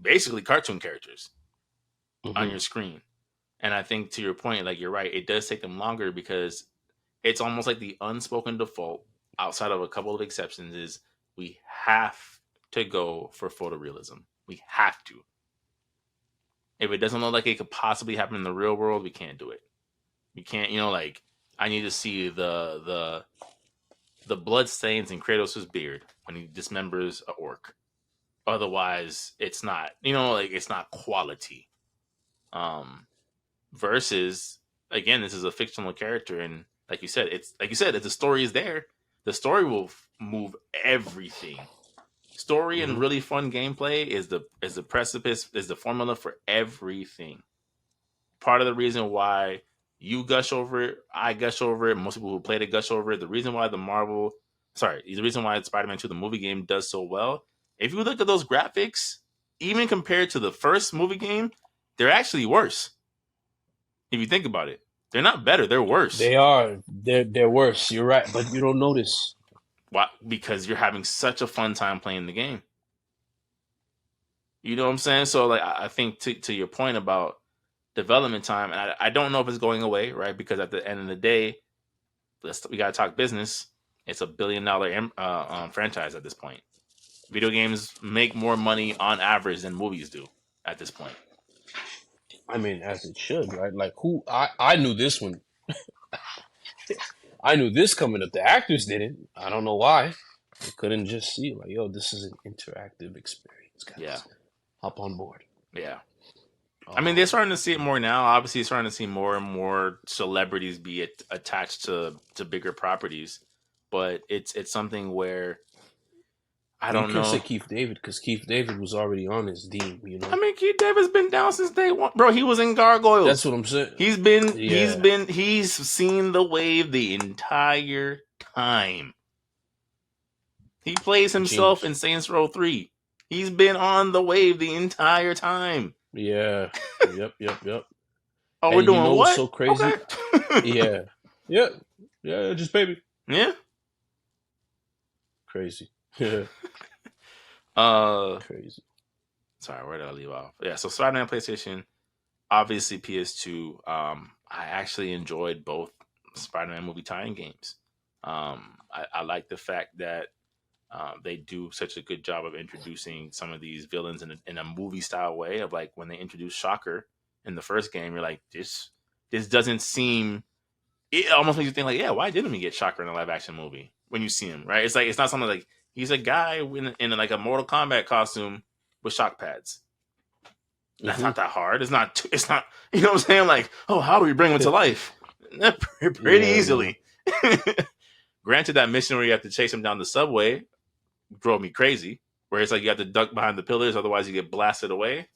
S1: basically cartoon characters on your screen. And I think to your point, like you're right, it does take them longer because it's almost like the unspoken default, outside of a couple of exceptions, is we have to go for photorealism. We have to. If it doesn't look like it could possibly happen in the real world, we can't do it. We can't, like I need to see the blood stains in Kratos' beard when he dismembers an orc. Otherwise, it's not, it's not quality. Versus, again, this is a fictional character, and like you said, if the story is there, the story will move everything. Story and really fun gameplay is the precipice, is the formula for everything. Part of the reason why you gush over it, I gush over it, most people who played it gush over it. The reason why the reason why Spider-Man 2, the movie game, does so well, if you look at those graphics, even compared to the first movie game, they're actually worse. If you think about it, they're not better, they're worse.
S2: They are. They're worse. You're right, but you don't notice.
S1: Why? Because you're having such a fun time playing the game. You know what I'm saying? So, like, I think to your point about development time, and I don't know if it's going away, right? Because at the end of the day, we got to talk business. It's $1 billion franchise at this point. Video games make more money on average than movies do at this point.
S2: I mean, as it should, right? Like, I knew this one. I knew this coming up. The actors didn't. I don't know why. They couldn't just see, like, yo, this is an interactive experience, guys.
S1: Yeah.
S2: Hop on board.
S1: Yeah. I mean, they're starting to see it more now. Obviously, starting to see more and more celebrities be attached to bigger properties. But it's something where I don't know.
S2: You could say Keith David, because Keith David was already on his team,
S1: I mean, Keith David's been down since day one, bro. He was in Gargoyles.
S2: That's what I'm saying.
S1: He's seen the wave the entire time. He plays himself in Saints Row 3. He's been on the wave the entire time.
S2: Yeah. Yep.
S1: Oh, and we're doing what?
S2: So crazy. Okay. Yeah. Just baby.
S1: Yeah.
S2: Crazy.
S1: Crazy. Sorry, where did I leave off? Yeah, so Spider-Man PlayStation, obviously PS2. I actually enjoyed both Spider-Man movie tie-in games. I like the fact that they do such a good job of introducing some of these villains in a movie style way. Of like when they introduced Shocker in the first game, you're like, this doesn't seem. It almost makes you think like, yeah, why didn't we get Shocker in a live action movie when you see him? Right? It's like, it's not something like he's a guy in like a Mortal Kombat costume with shock pads. That's not that hard. It's not. You know what I'm saying? Like, oh, how do we bring him to life? Pretty easily. Granted, that mission where you have to chase him down the subway drove me crazy. Where it's like you have to duck behind the pillars, otherwise you get blasted away.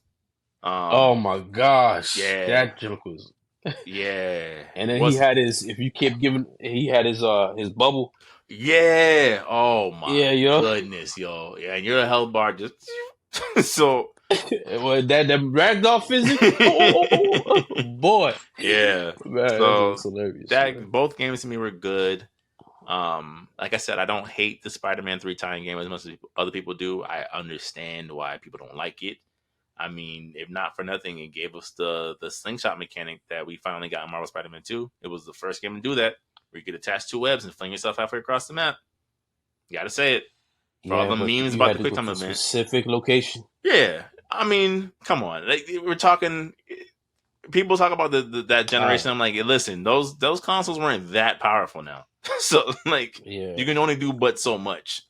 S2: Oh my gosh!
S1: Yeah,
S2: that joke was.
S1: Yeah,
S2: and then he had his. If you kept giving, he had his bubble.
S1: Yeah. Oh my
S2: Yeah, yo.
S1: goodness, yo. Yeah, and you're a hell bar just so.
S2: Well, that ragdoll physics. Oh, boy.
S1: Yeah.
S2: Man, that
S1: So
S2: was hilarious,
S1: that
S2: man.
S1: both games to me were good. Like I said, I don't hate the Spider-Man 3 tie-in game as much as other people do. I understand why people don't like it. I mean, if not for nothing, it gave us the slingshot mechanic that we finally got in Marvel Spider-Man 2. It was the first game to do that, where you could attach two webs and fling yourself halfway across the map. You gotta say it. For all
S2: Yeah,
S1: the
S2: but
S1: memes
S2: you
S1: about
S2: had
S1: the
S2: to go
S1: QuickTime
S2: to a
S1: event.
S2: specific location.
S1: Yeah. I mean, come on. Like, we're talking people talk about that generation. I'm like, listen, those consoles weren't that powerful now. So like
S2: Yeah.
S1: you can only do but so much.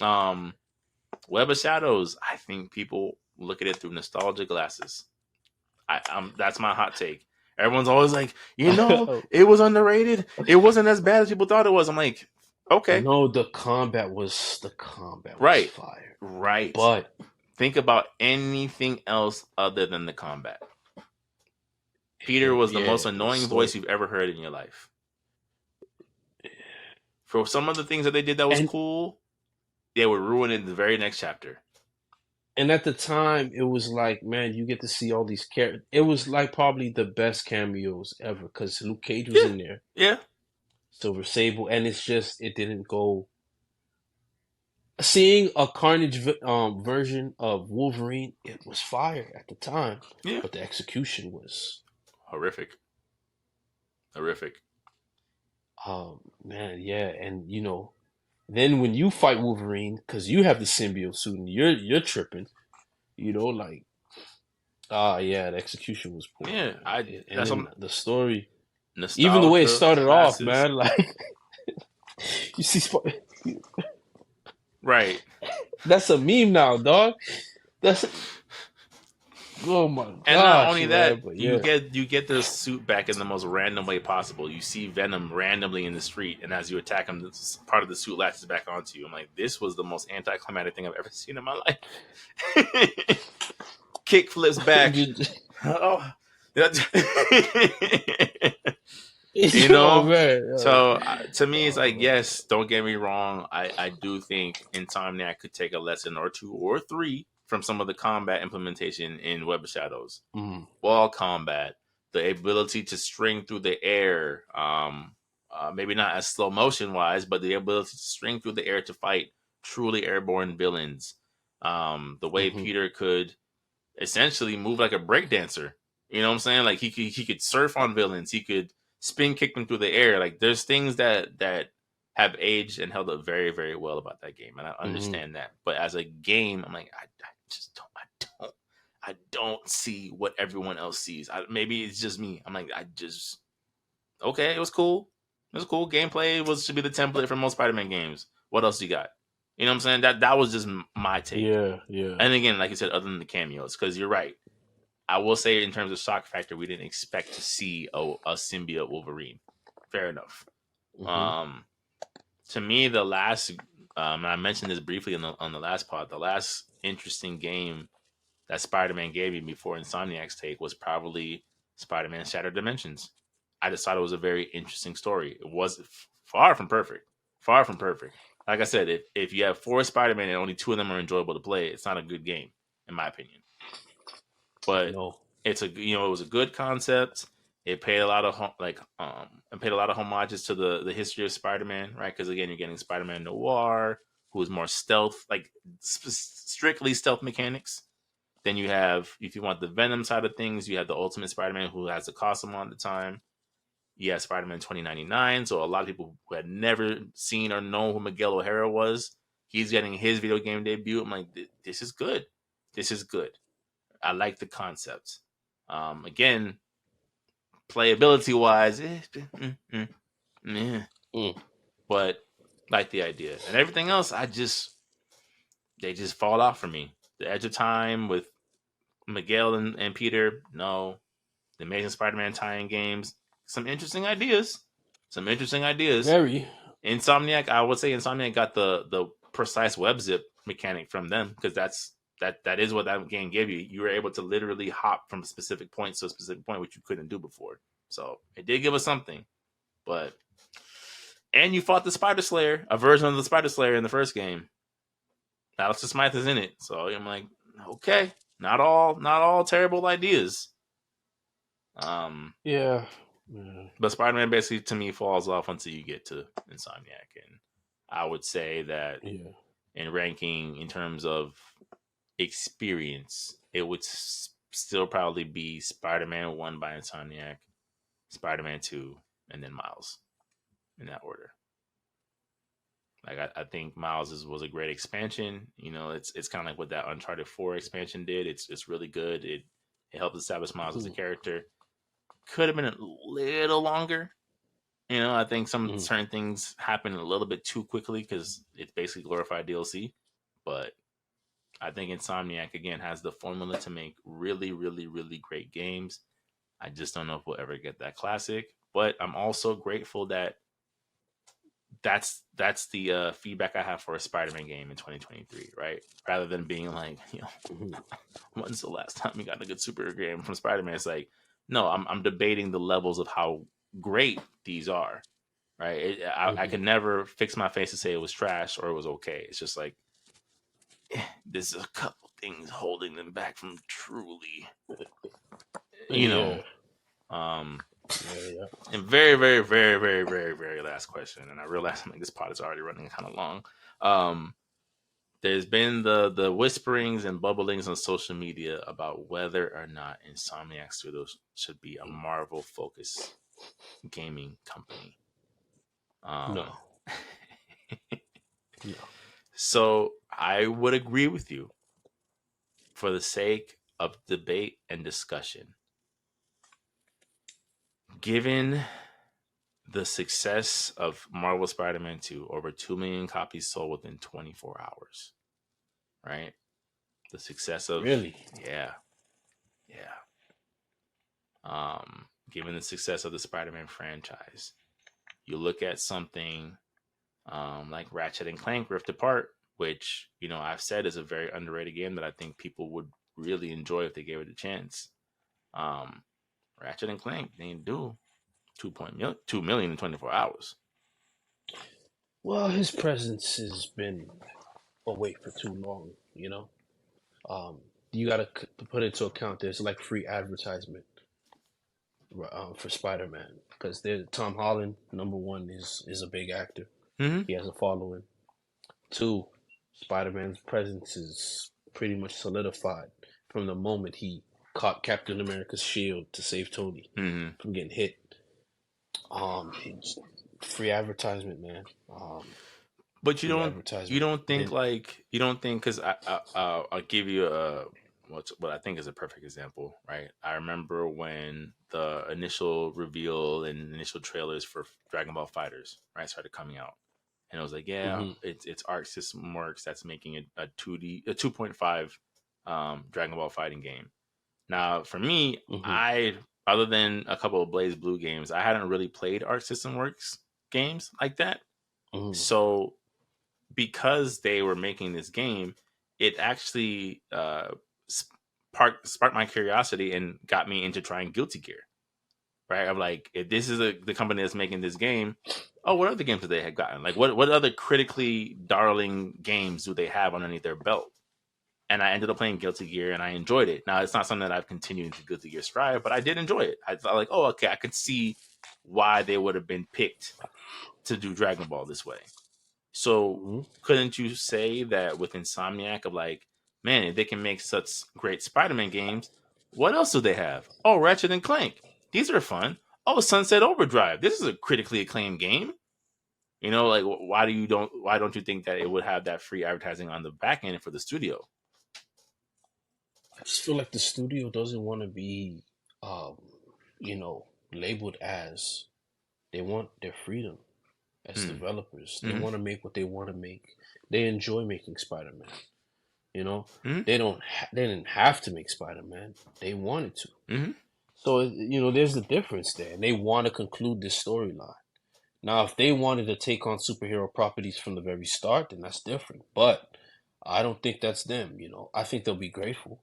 S1: Web of Shadows, I think people look at it through nostalgia glasses. That's my hot take. Everyone's always like, it was underrated. It wasn't as bad as people thought it was. I'm like, okay.
S2: No, the combat was
S1: Right.
S2: fire.
S1: Right.
S2: But
S1: Think about anything else other than the combat. Peter was the most annoying voice you've ever heard in your life. For some of the things that they did that was cool, they would ruin it in the very next chapter.
S2: And at the time, it was like, man, you get to see all these characters. It was like probably the best cameos ever because Luke Cage was in there.
S1: Yeah.
S2: Silver Sable, and it's just it didn't go. Seeing a Carnage version of Wolverine, it was fire at the time.
S1: Yeah.
S2: But the execution was
S1: horrific.
S2: Man, yeah, and then when you fight Wolverine, because you have the symbiote suit and you're tripping, like yeah, the excution was poor.
S1: Yeah,
S2: and then the story,
S1: nostalgia,
S2: even the way it started
S1: classes.
S2: off, man, like you see,
S1: right?
S2: That's a meme now, dog. That's. Oh my god!
S1: And not only
S2: man,
S1: that,
S2: yeah.
S1: you get the suit back in the most random way possible. You see Venom randomly in the street, and as you attack him, this part of the suit latches back onto you. I'm like, this was the most anticlimactic thing I've ever seen in my life. Kick flips back. Oh. You know,
S2: man.
S1: So to me, it's like, yes, don't get me wrong. I do think Insomniac could take a lesson or two or three from some of the combat implementation in Web of Shadows. Wall combat, the ability to string through the air, maybe not as slow motion wise, but the ability to string through the air to fight truly airborne villains. The way Peter could essentially move like a breakdancer. You know what I'm saying? Like he could surf on villains. He could spin kick them through the air. Like there's things that have aged and held up very, very well about that game, and I understand that. But as a game, I'm like, I just I don't see what everyone else sees. Maybe it's just me. I'm like, okay, it was cool. It was cool. Gameplay should be the template for most Spider-Man games. What else you got? You know what I'm saying? That was just my take.
S2: Yeah.
S1: And again, like you said, other than the cameos, because you're right. I will say, in terms of shock factor, we didn't expect to see a symbiote Wolverine. Fair enough. To me, the last, and I mentioned this briefly on the last pod, the last interesting game that Spider-Man gave me before Insomniac's take was probably Spider-Man Shattered Dimensions. I just thought it was a very interesting story. It was far from perfect. Far from perfect. Like I said, if you have 4 Spider-Man and only 2 of them are enjoyable to play, it's not a good game, in my opinion. But it was a good concept. It paid a lot of homages to the history of Spider-Man, right? Because again, you're getting Spider-Man Noir, who is more stealth, like strictly stealth mechanics. Then you have, if you want the Venom side of things, you have the Ultimate Spider-Man who has the costume on the time. You have Spider-Man 2099, so a lot of people who had never seen or known who Miguel O'Hara was, he's getting his video game debut. I'm like, this is good. This is good. I like the concept. Again, playability wise, but like the idea and everything else. They just fall off for me. The Edge of Time with Miguel and Peter, no. The Amazing Spider-Man tie-in games, some interesting ideas.
S2: Very.
S1: Insomniac, I would say Insomniac got the precise web zip mechanic from them, because that is what that game gave you. You were able to literally hop from specific points to a specific point, which you couldn't do before. So it did give us something, but And you fought the Spider Slayer, a version of the Spider Slayer in the first game. Alistair Smythe is in it, so I'm like, okay, not all terrible ideas.
S2: Yeah.
S1: But Spider-Man basically to me falls off until you get to Insomniac, and I would say that in ranking in terms of experience, it would still probably be Spider-Man 1 by Insomniac, Spider-Man 2, and then Miles in that order. Like I think Miles was a great expansion. You know, it's kind of like what that Uncharted 4 expansion did. It's really good. It helped establish Miles as a character. Could have been a little longer. You know, I think some certain things happen a little bit too quickly because it's basically glorified DLC. But I think Insomniac again has the formula to make really, really, really great games. I just don't know if we'll ever get that classic. But I'm also grateful that that's the feedback I have for a Spider-Man game in 2023, right? Rather than being like, you know, when's the last time we got a good superhero game from Spider-Man? It's like, no, I'm debating the levels of how great these are, right? I could never fix my face to say it was trash or it was okay. It's just like there's a couple things holding them back from truly, you know. And very, very, very, very, very, very last question, and I realize like this pod is already running kind of long. There's been the whisperings and bubblings on social media about whether or not Insomniac Studios should be a Marvel focused gaming company.
S2: No.
S1: No. So I would agree with you for the sake of debate and discussion. Given the success of Marvel Spider-Man 2, over 2 million copies sold within 24 hours, right? The success of
S2: really,
S1: yeah. Given the success of the Spider-Man franchise, you look at something like Ratchet and Clank Rift Apart, which you know I've said is a very underrated game that I think people would really enjoy if they gave it a chance. Ratchet and Clank didn't do 2 million in 24 hours.
S2: Well, his presence has been away for too long, you know. You got to put into account there's like free advertisement for Spider-Man because Tom Holland, number one, is a big actor.
S1: Mm-hmm.
S2: He has a following. Two, Spider-Man's presence is pretty much solidified from the moment he caught Captain America's shield to save Tony from getting hit. It's free advertisement, man.
S1: But you don't think because I'll give you what I think is a perfect example, right? I remember when the initial reveal and initial trailers for Dragon Ball Fighters right started coming out, and it was like, yeah, it's Arc System Works that's making a 2.5 Dragon Ball fighting game. Now, for me, I other than a couple of Blaze Blue games, I hadn't really played Arc System Works games like that. So because they were making this game, it actually sparked my curiosity and got me into trying Guilty Gear. Right? I'm like, if this is the company that's making this game, oh, what other games do they have gotten? Like, what other critically darling games do they have underneath their belt? And I ended up playing Guilty Gear, and I enjoyed it. Now, it's not something that I've continued to Guilty Gear Strive, but I did enjoy it. I thought, like, oh, okay, I could see why they would have been picked to do Dragon Ball this way. So couldn't you say that with Insomniac of like, man, if they can make such great Spider-Man games, what else do they have? Oh, Ratchet and Clank. These are fun. Oh, Sunset Overdrive. This is a critically acclaimed game. You know, like why don't you think that it would have that free advertising on the back end for the studio?
S2: I just feel like the studio doesn't want to be, labeled as. They want their freedom as developers. They want to make what they want to make. They enjoy making Spider-Man. You know, they didn't have to make Spider-Man. They wanted to. So there's the difference there. And they want to conclude this storyline. Now, if they wanted to take on superhero properties from the very start, then that's different. But I don't think that's them. I think they'll be grateful,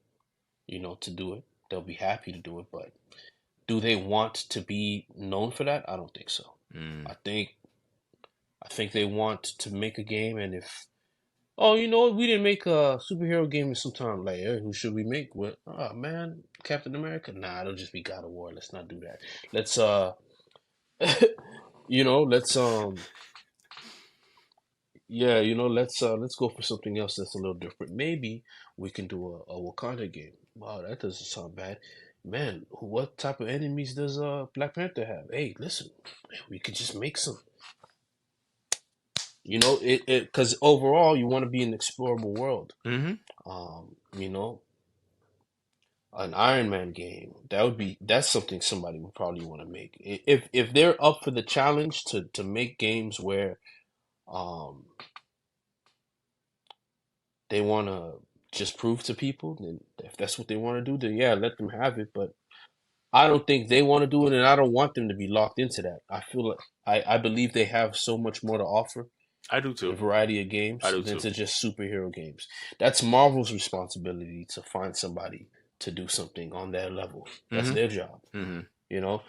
S2: to do it. They'll be happy to do it. But do they want to be known for that? I don't think so. I think I think they want to make a game, and if oh, you know, we didn't make a superhero game in some time. Like, hey, who should we make? What? Oh man, Captain America? Nah, it'll just be God of War. Let's not do that. Let's you know, yeah, you know, let's go for something else that's a little different. Maybe we can do a Wakanda game. Wow, that doesn't sound bad. Man, what type of enemies does Black Panther have? Hey, listen, we could just make some. You know, it because overall you want to be an explorable world.
S1: Mm-hmm.
S2: You know, an Iron Man game. That's something somebody would probably want to make. If they're up for the challenge to make games where um they want to just prove to people, then if that's what they want to do, then yeah, let them have it. But I don't think they want to do it, and I don't want them to be locked into that. I feel like I believe they have so much more to offer
S1: I do
S2: in a
S1: too.
S2: variety of
S1: I
S2: games
S1: do
S2: than
S1: too.
S2: to just superhero games. That's Marvel's responsibility to find somebody to do something on their level. That's
S1: Mm-hmm.
S2: their job,
S1: Mm-hmm.
S2: you know.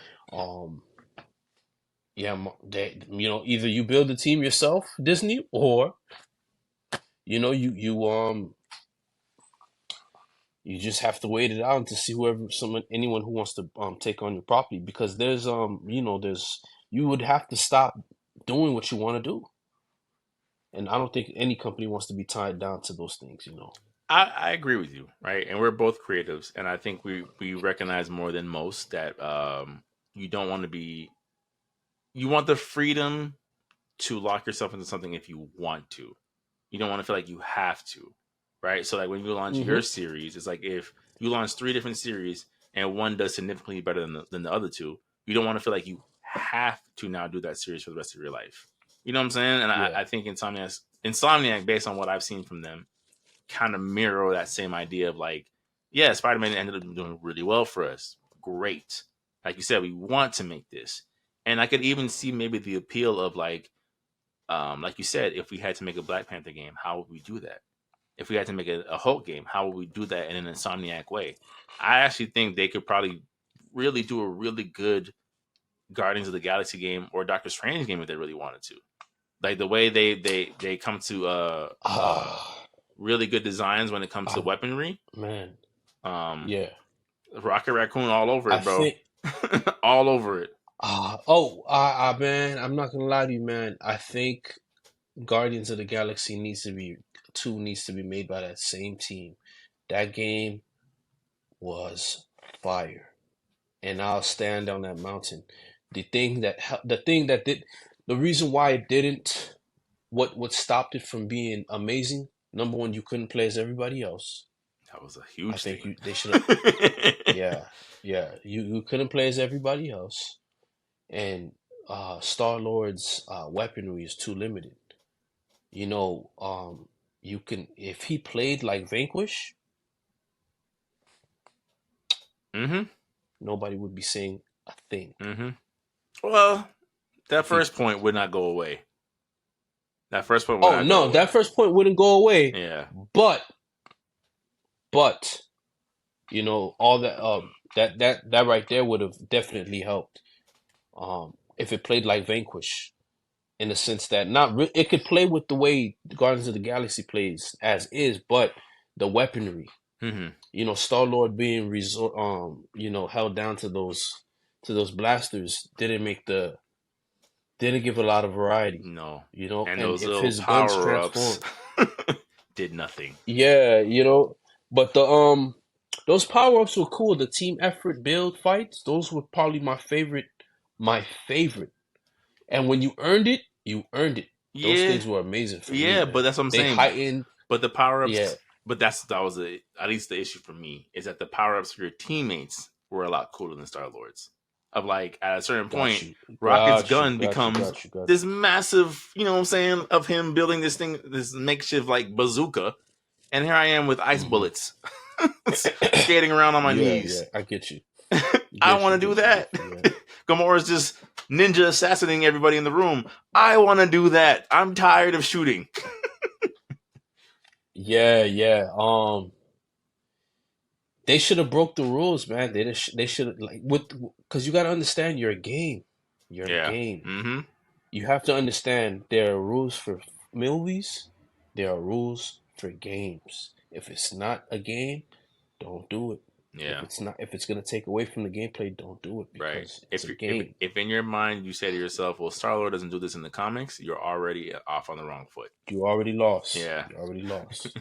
S2: Yeah, they, you know, either you build the team yourself, Disney, or you know, you just have to wait it out to see anyone who wants to take on your property, because there's you know, there's you would have to stop doing what you want to do, and I don't think any company wants to be tied down to those things, you know.
S1: I agree with you, right? And we're both creatives, and I think we recognize more than most that you don't want to be. You want the freedom to lock yourself into something if you want to. You don't want to feel like you have to, right? So like when you launch your
S2: Mm-hmm.
S1: series, it's like if you launch three different series and one does significantly better than the other two, you don't want to feel like you have to now do that series for the rest of your life. You know what I'm saying? And
S2: Yeah.
S1: I think Insomniac, based on what I've seen from them, kind of mirror that same idea of like, yeah, Spider-Man ended up doing really well for us. Great. Like you said, we want to make this. And I could even see maybe the appeal of like you said, if we had to make a Black Panther game, how would we do that? If we had to make a Hulk game, how would we do that in an Insomniac way? I actually think they could probably really do a really good Guardians of the Galaxy game or Doctor Strange game if they really wanted to. Like the way they come to
S2: Ah,
S1: really good designs when it comes to
S2: I,
S1: weaponry.
S2: man.
S1: Um,
S2: Yeah.
S1: Rocket Raccoon all over
S2: I
S1: it, bro.
S2: think.
S1: All over it.
S2: Man, I'm not gonna lie to you, man. I think Guardians of the Galaxy needs to be made by that same team. That game was fire, and I'll stand on that mountain. The thing that did the reason why it didn't what stopped it from being amazing. Number one, you couldn't play as everybody else.
S1: That was a
S2: I
S1: huge
S2: think
S1: thing.
S2: they should have. Yeah, yeah. You couldn't play as everybody else, and Star Lord's weaponry is too limited. You know, you can if he played like Vanquish,
S1: Mm-hmm.
S2: nobody would be saying a thing.
S1: Mm-hmm. Well, that
S2: If he,
S1: first point would not go away. That first point would
S2: oh
S1: not go
S2: no,
S1: away.
S2: that first point wouldn't go away.
S1: Yeah.
S2: But but you know all that that right there would have definitely helped. If it played like Vanquish, in the sense that it could play with the way Guardians of the Galaxy plays as is, but the weaponry,
S1: Mm-hmm.
S2: you know, Star Lord being you know, held down to those blasters didn't give a lot of variety,
S1: No.
S2: you know,
S1: And
S2: and
S1: those
S2: if
S1: little
S2: his guns
S1: power ups
S2: transformed,
S1: did nothing.
S2: yeah, you know, but those power ups were cool. The team effort build fights, those were probably my favorite. And when you earned it, you earned it. Those
S1: Yeah.
S2: things were amazing for me,
S1: Yeah, but
S2: man.
S1: that's what I'm
S2: They
S1: saying.
S2: heightened,
S1: But the power
S2: yeah.
S1: ups, but that was at least the issue for me is that the power ups for your teammates were a lot cooler than Star Lord's. Of like at a certain
S2: Got
S1: point,
S2: you,
S1: Rocket's
S2: got you,
S1: gun
S2: got you,
S1: becomes
S2: got you, got
S1: this
S2: you.
S1: massive, you know what I'm saying, of him building this thing, this makeshift like bazooka, and here I am with ice
S2: Hmm.
S1: bullets, skating around on my
S2: Yeah, yeah,
S1: knees.
S2: I get you,
S1: I want to do
S2: get
S1: that.
S2: you, yeah.
S1: Gamora's just ninja assassinating everybody in the room. I want to do that. I'm tired of shooting.
S2: Yeah, yeah. They should have broke the rules, man. They should have like with because you got to understand you're a game. You're a
S1: Yeah.
S2: game.
S1: Mm-hmm.
S2: You have to understand there are rules for movies, there are rules for games. If it's not a game, don't do it.
S1: Yeah.
S2: If it's gonna take away from the gameplay, don't do it
S1: Right.
S2: because it's a game.
S1: If in your mind you say to yourself, "Well, Star Lord doesn't do this in the comics," you're already off on the wrong foot.
S2: You already lost.
S1: Yeah.
S2: You already lost.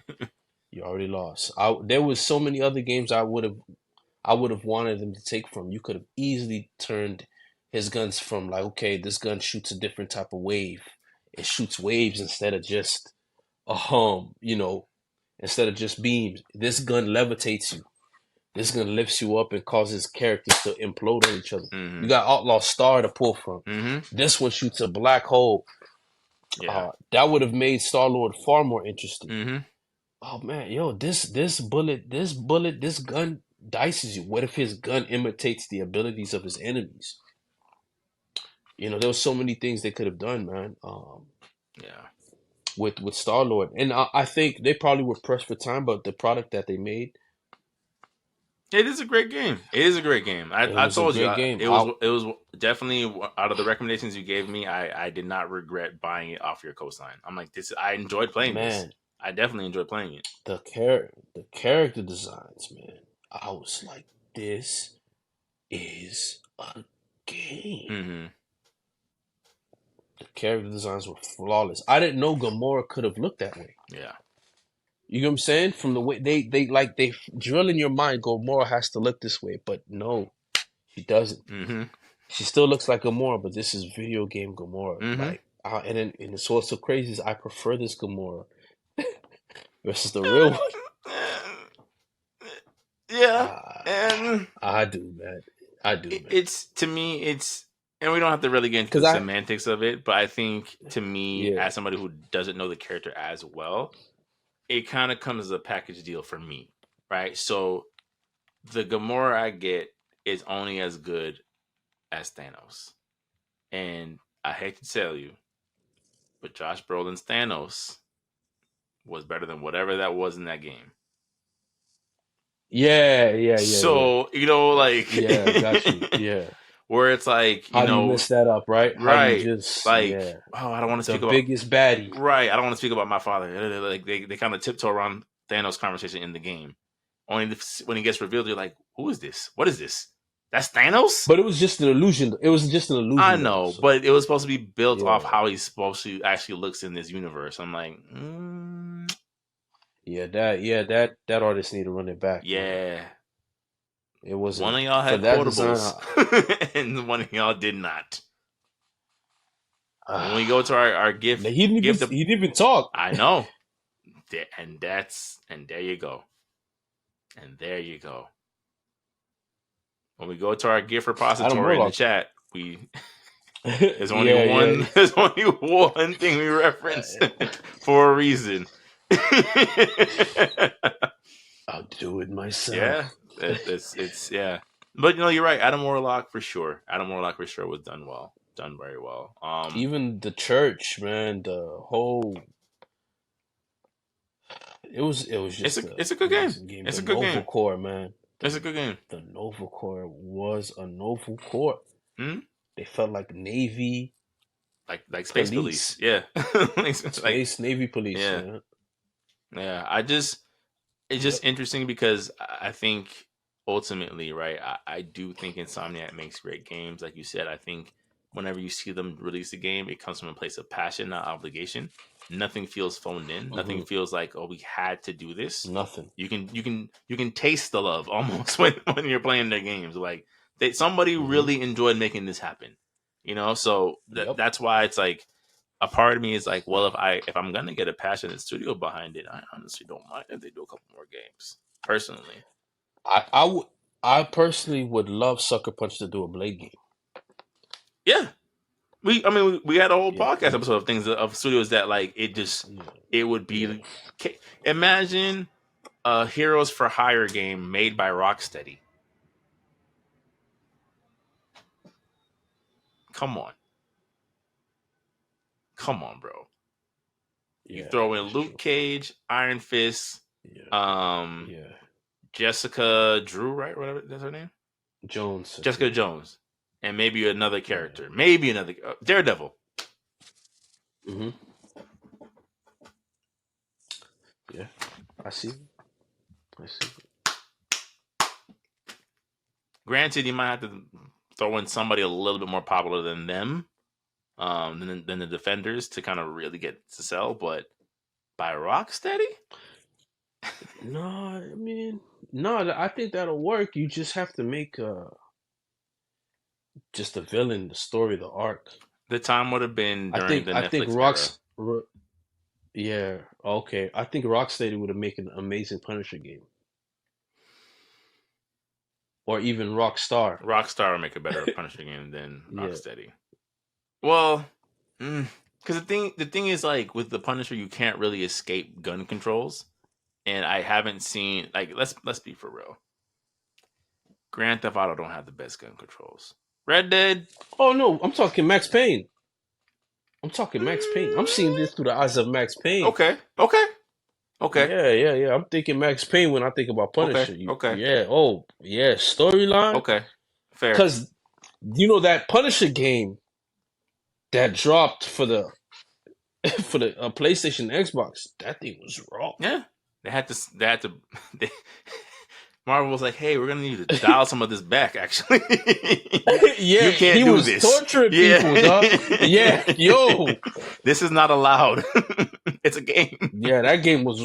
S2: You already lost. There was so many other games I would have wanted them to take from. You could have easily turned his guns from like, okay, this gun shoots a different type of wave. It shoots waves instead of just a instead of just beams. This gun levitates you. This gun lifts you up and causes characters to implode on each other.
S1: Mm-hmm.
S2: You got Outlaw Star to pull from.
S1: Mm-hmm.
S2: This one shoots a black hole.
S1: Yeah.
S2: That would have made Star Lord far more interesting.
S1: Mm-hmm.
S2: Oh man, yo, this gun dices you. What if his gun imitates the abilities of his enemies? There was so many things they could have done, man.
S1: Yeah.
S2: With Star Lord, and I think they probably were pressed for time, but the product that they made,
S1: it is a great game. It is a great game. I told you,
S2: game.
S1: it was definitely out of the recommendations you gave me. I did not regret buying it off your cosign. I'm like this. I enjoyed playing this. I definitely enjoyed playing it.
S2: The character designs, man. I was like, this is a game.
S1: Mm-hmm.
S2: The character designs were flawless. I didn't know Gamora could have looked that way.
S1: Yeah.
S2: You know what I'm saying? From the way they drill in your mind, Gamora has to look this way, but no, she doesn't.
S1: Mm-hmm.
S2: She still looks like Gamora, but this is video game Gamora.
S1: Mm-hmm.
S2: Like, and it's what's so crazy is I prefer this Gamora versus the real one.
S1: Yeah, and
S2: I do, man. I do. Man.
S1: It's to me, and we don't have to really get into the semantics of it, but I think to me, as somebody who doesn't know the character as well, it kind of comes as a package deal for me, right? So the Gamora I get is only as good as Thanos, and I hate to tell you, but Josh Brolin's Thanos was better than whatever that was in that game.
S2: Yeah.
S1: So like,
S2: got you. Yeah.
S1: Where it's like,
S2: how do you mess that up, right?
S1: Right.
S2: How you just
S1: I don't want to speak about
S2: the biggest baddie.
S1: Right. I don't want to speak about my father. Like they kind of tiptoe around Thanos' conversation in the game. Only when he gets revealed, you're like, who is this? What is this? That's Thanos?
S2: But it was just an illusion.
S1: I know, but it was supposed to be built off how he's supposed to actually looks in this universe. I'm like,
S2: that artist need to run it back.
S1: Yeah.
S2: Man. It wasn't.
S1: One of y'all had quotables, and one of y'all did not. When we go to our gift,
S2: he didn't even talk.
S1: I know, and there you go, and there you go. When we go to our gift repository in the chat, there's only one. There's only one thing we reference for a reason.
S2: I'll do it myself.
S1: Yeah, it's yeah. But you're right. Adam Warlock for sure. Was done very well.
S2: Even the church, man. The whole. It was just.
S1: It's a good game. It's a good game.
S2: Nova Core, man.
S1: It's a good game.
S2: The Nova Core was a Nova Core.
S1: Hmm?
S2: They felt like Navy,
S1: like Space Police. Yeah,
S2: Space Navy Police.
S1: Yeah,
S2: man.
S1: Yeah. It's just interesting because I think ultimately, right? I do think Insomniac makes great games. Like you said, I think whenever you see them release a game, it comes from a place of passion, not obligation. Nothing feels phoned in. Mm-hmm. Nothing feels like, oh, we had to do this.
S2: Nothing.
S1: You can taste the love almost when you're playing their games. Like somebody really enjoyed making this happen. So that's why it's like a part of me is like, well, if I'm gonna get a passionate studio behind it, I honestly don't mind if they do a couple more games. Personally,
S2: I personally would love Sucker Punch to do a Blade game.
S1: Yeah. We had a whole podcast episode of things of studios that like it would be. Imagine a Heroes for Hire game made by Rocksteady. Come on, bro. You throw in Luke Cage, Iron Fist, Jessica Drew, right? Whatever that's her name.
S2: Jones.
S1: Jessica Jones. And maybe another character. Maybe another Daredevil.
S2: Mm-hmm. Yeah, I see. I see.
S1: Granted, you might have to throw in somebody a little bit more popular than them, than the Defenders to kind of really get to sell. But by Rocksteady,
S2: No, I mean, no, I think that'll work. You just have to make just the villain, the story, the arc.
S1: the time would have been during the
S2: I think
S1: Netflix era.
S2: Yeah, okay. I think Rocksteady would have made an amazing Punisher game, or even Rockstar.
S1: Rockstar would make a better Punisher game than
S2: Yeah.
S1: Rocksteady. Well, because the thing is, like, with the Punisher, you can't really escape gun controls, and I haven't seen, like, let's be for real. Grand Theft Auto don't have the best gun controls. Red Dead.
S2: Oh no, I'm talking Max Payne. I'm talking Max Payne. I'm seeing this through the eyes of Max Payne.
S1: Okay.
S2: Yeah. I'm thinking Max Payne when I think about Punisher.
S1: Okay.
S2: Yeah. Oh, yeah. Storyline.
S1: Okay. Fair.
S2: Because you know that Punisher game that dropped for the PlayStation, Xbox. That thing was raw.
S1: Yeah. They had to. They, Marvel was like, "Hey, we're gonna need you to dial some of this back. Actually,
S2: Yeah,
S1: you can't
S2: he
S1: do
S2: was
S1: this.
S2: torturing people, dog. Yeah, yo.
S1: This is not allowed. It's a game.
S2: Yeah, that game was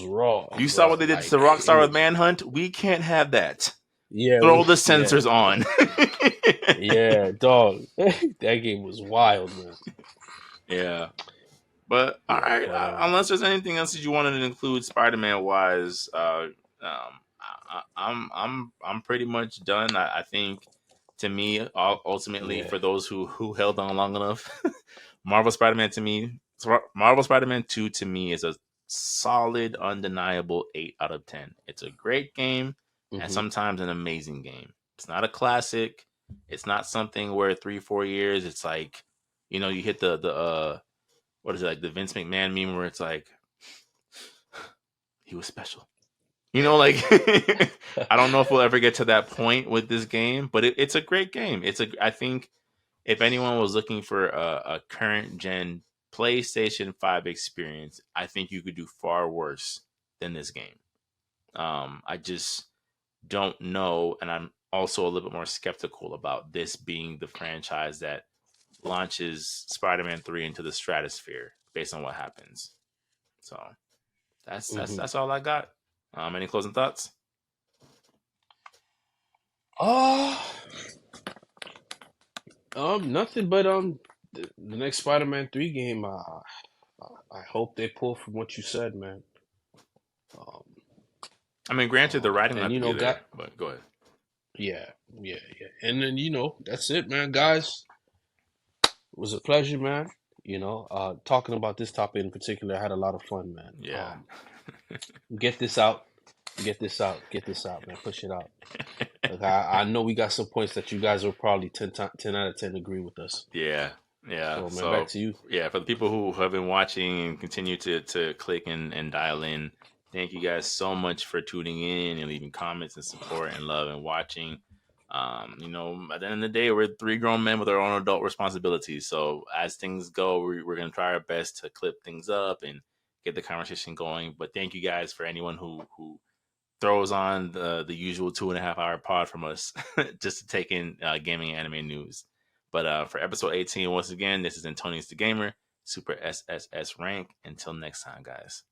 S2: raw.
S1: You saw
S2: bro.
S1: what they did
S2: Like,
S1: to Rockstar with
S2: was,
S1: Manhunt. We can't have that.
S2: yeah,
S1: Throw the sensors on.
S2: yeah, dog. That game was wild, man.
S1: Yeah. But all right, unless there's anything else that you wanted to include Spider-Man wise, I'm pretty much done. I think, to me, ultimately, for those who held on long enough, Marvel Spider-Man 2 to me is a solid, undeniable 8 out of 10. It's a great game, and sometimes an amazing game. It's not a classic. It's not something where 3-4 years it's like, you hit the what is it, like the Vince McMahon meme where it's like, he was special. Like, I don't know if we'll ever get to that point with this game, but it's a great game. I think if anyone was looking for a current gen PlayStation 5 experience, I think you could do far worse than this game. I just don't know, and I'm also a little bit more skeptical about this being the franchise that launches Spider-Man 3 into the stratosphere based on what happens. So that's all I got. Any closing thoughts?
S2: Nothing but the next Spider-Man 3 game. I hope they pull from what you said, man.
S1: I mean, granted, the writing not to be there, but go ahead.
S2: Yeah. And then that's it, man, guys. It was a pleasure, man. Talking about this topic in particular, I had a lot of fun, man.
S1: Yeah.
S2: Get this out, man. Push it out. Like, I know we got some points that you guys will probably 10 out of 10 agree with us.
S1: Yeah.
S2: So, man, back to you.
S1: Yeah, for the people who have been watching and continue to click and dial in, thank you guys so much for tuning in and leaving comments and support and love and watching. At the end of the day, we're 3 grown men with our own adult responsibilities. So as things go, we're going to try our best to clip things up and get the conversation going. But thank you guys for anyone who throws on the usual 2.5-hour pod from us just to take in gaming and anime news. But for episode 18, once again, this is Antonius the Gamer, Super SSS rank. Until next time, guys.